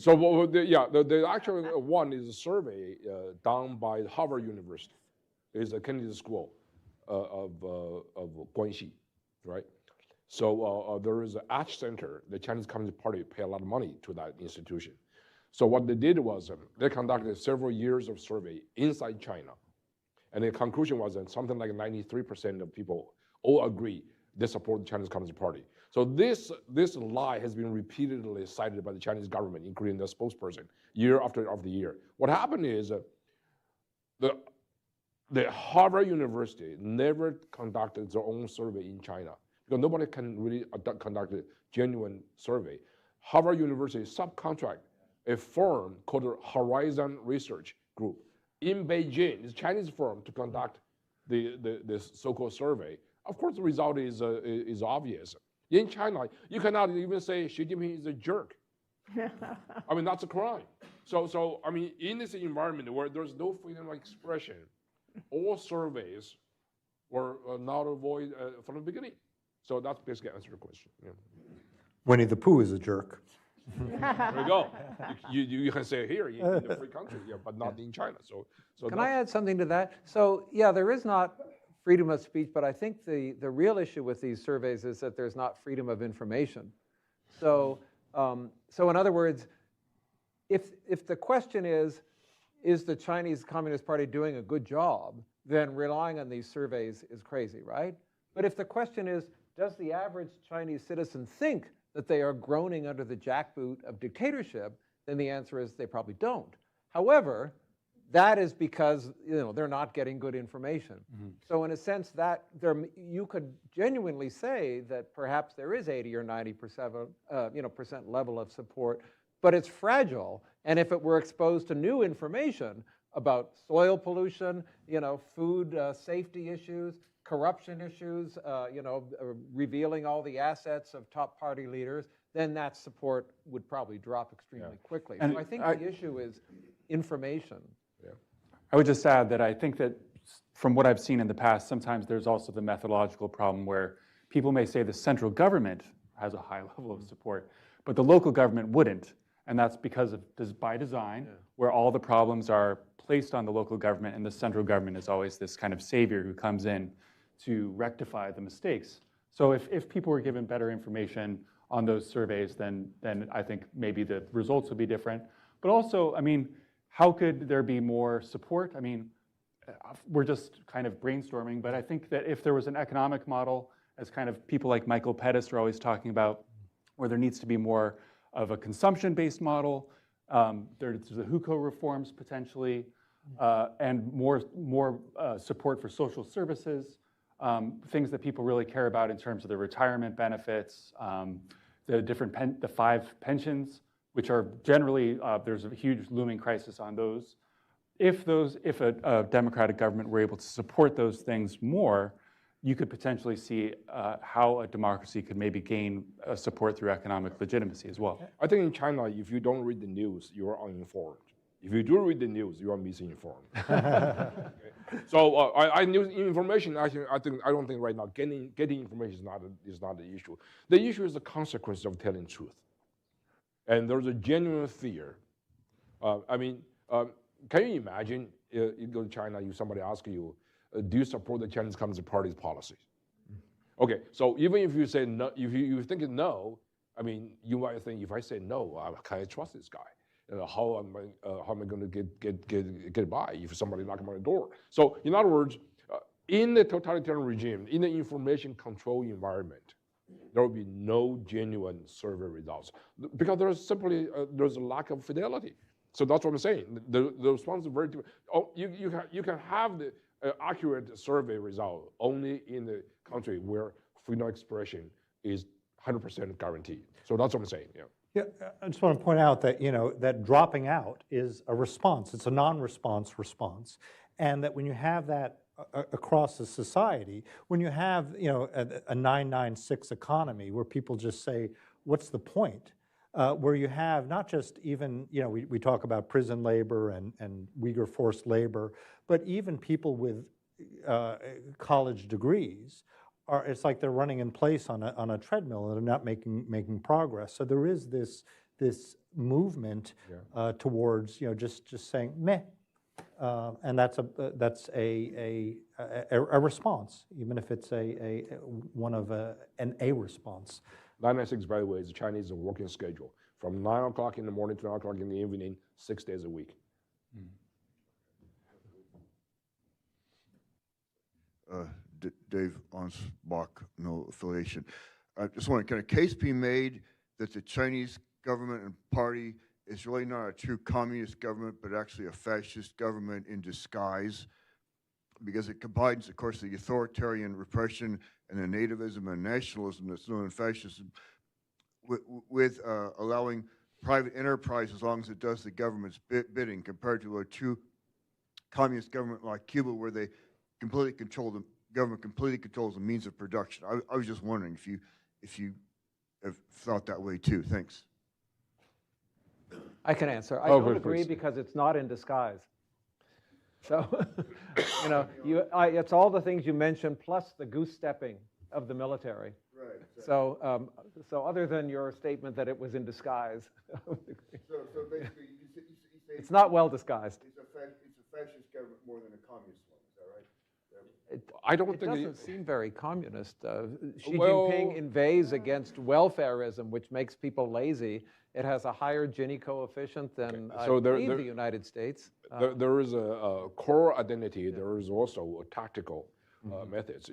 The actual one is a survey done by Harvard University. It's a Kennedy School of Guanxi, right? So there is an Ash Center. The Chinese Communist Party pay a lot of money to that institution. So what they did was they conducted several years of survey inside China. And the conclusion was that something like 93% of people all agree they support the Chinese Communist Party. So this lie has been repeatedly cited by the Chinese government, including the spokesperson, year after year. What happened is the Harvard University never conducted their own survey in China because nobody can really conduct a genuine survey. Harvard University subcontract a firm called Horizon Research Group in Beijing. It's a Chinese firm to conduct this so-called survey. Of course, the result is obvious. In China, you cannot even say Xi Jinping is a jerk. I mean, that's a crime. So I mean, in this environment where there's no freedom of expression, all surveys were not avoided from the beginning. So that's basically answer the question. Yeah. Winnie the Pooh is a jerk. There you go. You can say it here in the free country, yeah, but not in China. So Can I add something to that? So yeah, there is not freedom of speech, but I think the real issue with these surveys is that there's not freedom of information. So in other words, if the question is the Chinese Communist Party doing a good job, then relying on these surveys is crazy, right? But if the question is, does the average Chinese citizen think that they are groaning under the jackboot of dictatorship, then the answer is they probably don't. However, that is because they're not getting good information. Mm-hmm. So in a sense, that you could genuinely say that perhaps there is 80 or 90% level of support, but it's fragile. And if it were exposed to new information about soil pollution, food safety issues, corruption issues, revealing all the assets of top party leaders, then that support would probably drop extremely quickly. And so I think the issue is information. Yeah. I would just add that I think that from what I've seen in the past, sometimes there's also the methodological problem where people may say the central government has a high level of support, but the local government wouldn't. And that's because of by design, where all the problems are placed on the local government and the central government is always this kind of savior who comes in to rectify the mistakes. So if people were given better information on those surveys, then I think maybe the results would be different. But also, I mean, how could there be more support? I mean, we're just kind of brainstorming, but I think that if there was an economic model, as kind of people like Michael Pettis are always talking about, where there needs to be more of a consumption-based model, there's the hukou reforms potentially, and more support for social services, things that people really care about in terms of the retirement benefits, the 5 pensions, which are generally, there's a huge looming crisis on those. If a democratic government were able to support those things more, you could potentially see how a democracy could maybe gain support through economic legitimacy as well. I think in China, if you don't read the news, you are uninformed. If you do read the news, you are misinformed. Okay. So I knew information. I don't think right now getting information is not the issue. The issue is the consequence of telling truth, and there's a genuine fear. Can you imagine you go to China, somebody asks you, do you support the Chinese Communist Party's policies? Okay, so even if you say no, if you think no, I mean, you might think if I say no, can I trust this guy? How am I going to get by if somebody knocks on my door? So in other words, in the totalitarian regime, in the information control environment, there will be no genuine survey results because there's a lack of fidelity. So that's what I'm saying. The response is very different. Oh, you can have the accurate survey result only in the country where freedom of expression is 100% guaranteed. So that's what I'm saying. Yeah. Yeah, I just want to point out that, that dropping out is a response. It's a non-response response. And that when you have that across the society, when you have, a 996 economy where people just say, what's the point? Where you have not just even, we talk about prison labor and Uyghur forced labor, but even people with college degrees it's like they're running in place on a treadmill and they're not making progress. So there is this movement towards just saying meh, and that's a response, even if it's a response. 996, by the way, is the Chinese working schedule from 9 o'clock in the morning to 9 o'clock in the evening, 6 days a week. Dave Ansbach, no affiliation. I just want to, can a case be made that the Chinese government and party is really not a true communist government, but actually a fascist government in disguise? Because it combines, of course, the authoritarian repression and the nativism and nationalism that's known in fascism with allowing private enterprise as long as it does the government's bidding, compared to a true communist government like Cuba, where they completely control the government completely controls the means of production. I was just wondering if you have thought that way too. Thanks. I can answer. I don't agree because it's not in disguise. So, it's all the things you mentioned plus the goose stepping of the military. Right. Exactly. So, so other than your statement that it was in disguise, so basically, you say it's not well disguised. It's a fascist government more than a communist one. Is that right? I don't it think doesn't seem very communist. Xi Jinping invades against welfarism, which makes people lazy. It has a higher Gini coefficient than I believe the United States. There is a core identity. There is also a tactical methods.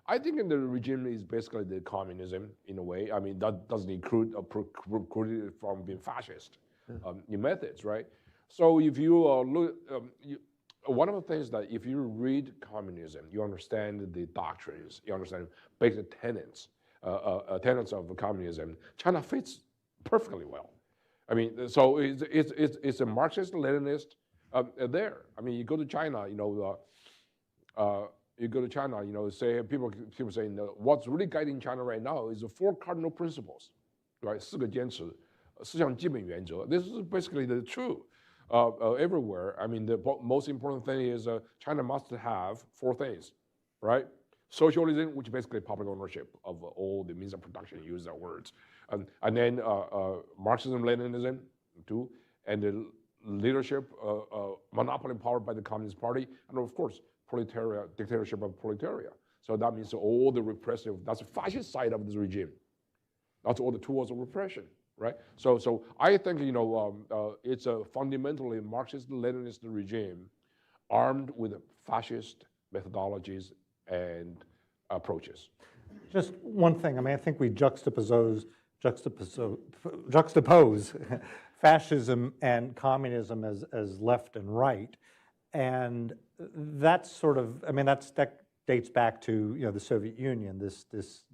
I think in the regime is basically the communism in a way. I mean, that doesn't include it from being fascist in methods, right? So if you look, one of the things that if you read communism, you understand the doctrines, you understand basic tenets of communism. China fits perfectly well. I mean, so it's a Marxist-Leninist there. I mean, you go to China, say people saying what's really guiding China right now is the 4 cardinal principles, right? 4个坚持，思想基本原则. This is basically the truth. Everywhere. I mean, the most important thing is China must have 4 things, right? Socialism, which is basically public ownership of all the means of production, use that words. And then Marxism, Leninism, too, and the leadership, monopoly power by the Communist Party, and of course, proletariat, dictatorship of proletariat. So that means all the repressive, that's the fascist side of this regime. That's all the tools of repression. Right? So I think, it's a fundamentally Marxist-Leninist regime armed with fascist methodologies and approaches. Just one thing. I mean, I think we juxtapose fascism and communism as left and right. And that's sort of, I mean, that dates back to the Soviet Union, this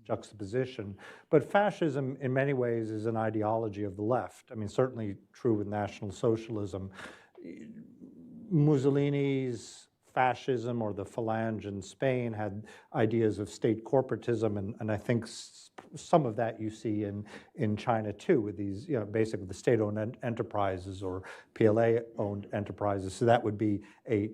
juxtaposition. But fascism, in many ways, is an ideology of the left. I mean, certainly true with National Socialism. Mussolini's fascism, or the Phalange in Spain, had ideas of state corporatism, and I think some of that you see in China too, with these, basically the state-owned enterprises or PLA-owned enterprises. So that would be a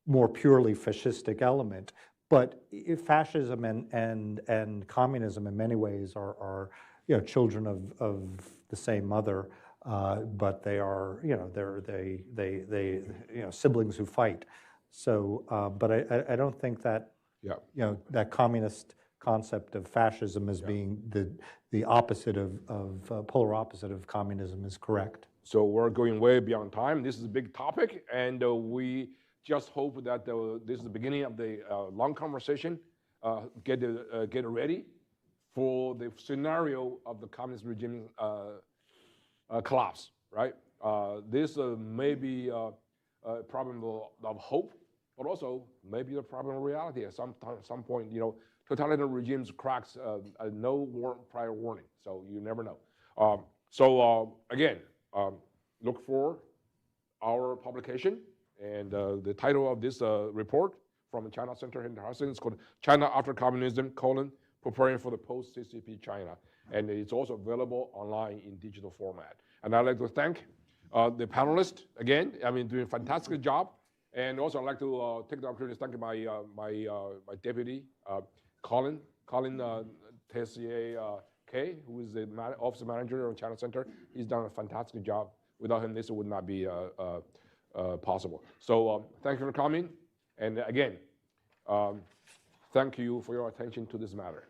more purely fascistic element. But fascism and communism in many ways are children of the same mother, but they are they siblings who fight. So, but I don't think that that communist concept of fascism as being the opposite of polar opposite of communism is correct. So we're going way beyond time. This is a big topic, and we just hope that this is the beginning of the long conversation. Get ready for the scenario of the communist regime collapse, right? This may be a problem of hope, but also maybe a problem of reality at some point. Totalitarian regimes cracks no prior warning, so you never know. So again, look for our publication, and the title of this report from the China Center in Hudson is called China After Communism, Preparing for the Post-CCP China. And it's also available online in digital format. And I'd like to thank the panelists again. I mean, doing a fantastic job. And also I'd like to take the opportunity to thank my deputy, Colin Tessier K, who is the office manager of China Center. He's done a fantastic job. Without him, this would not be possible. So thank you for coming. And again, thank you for your attention to this matter.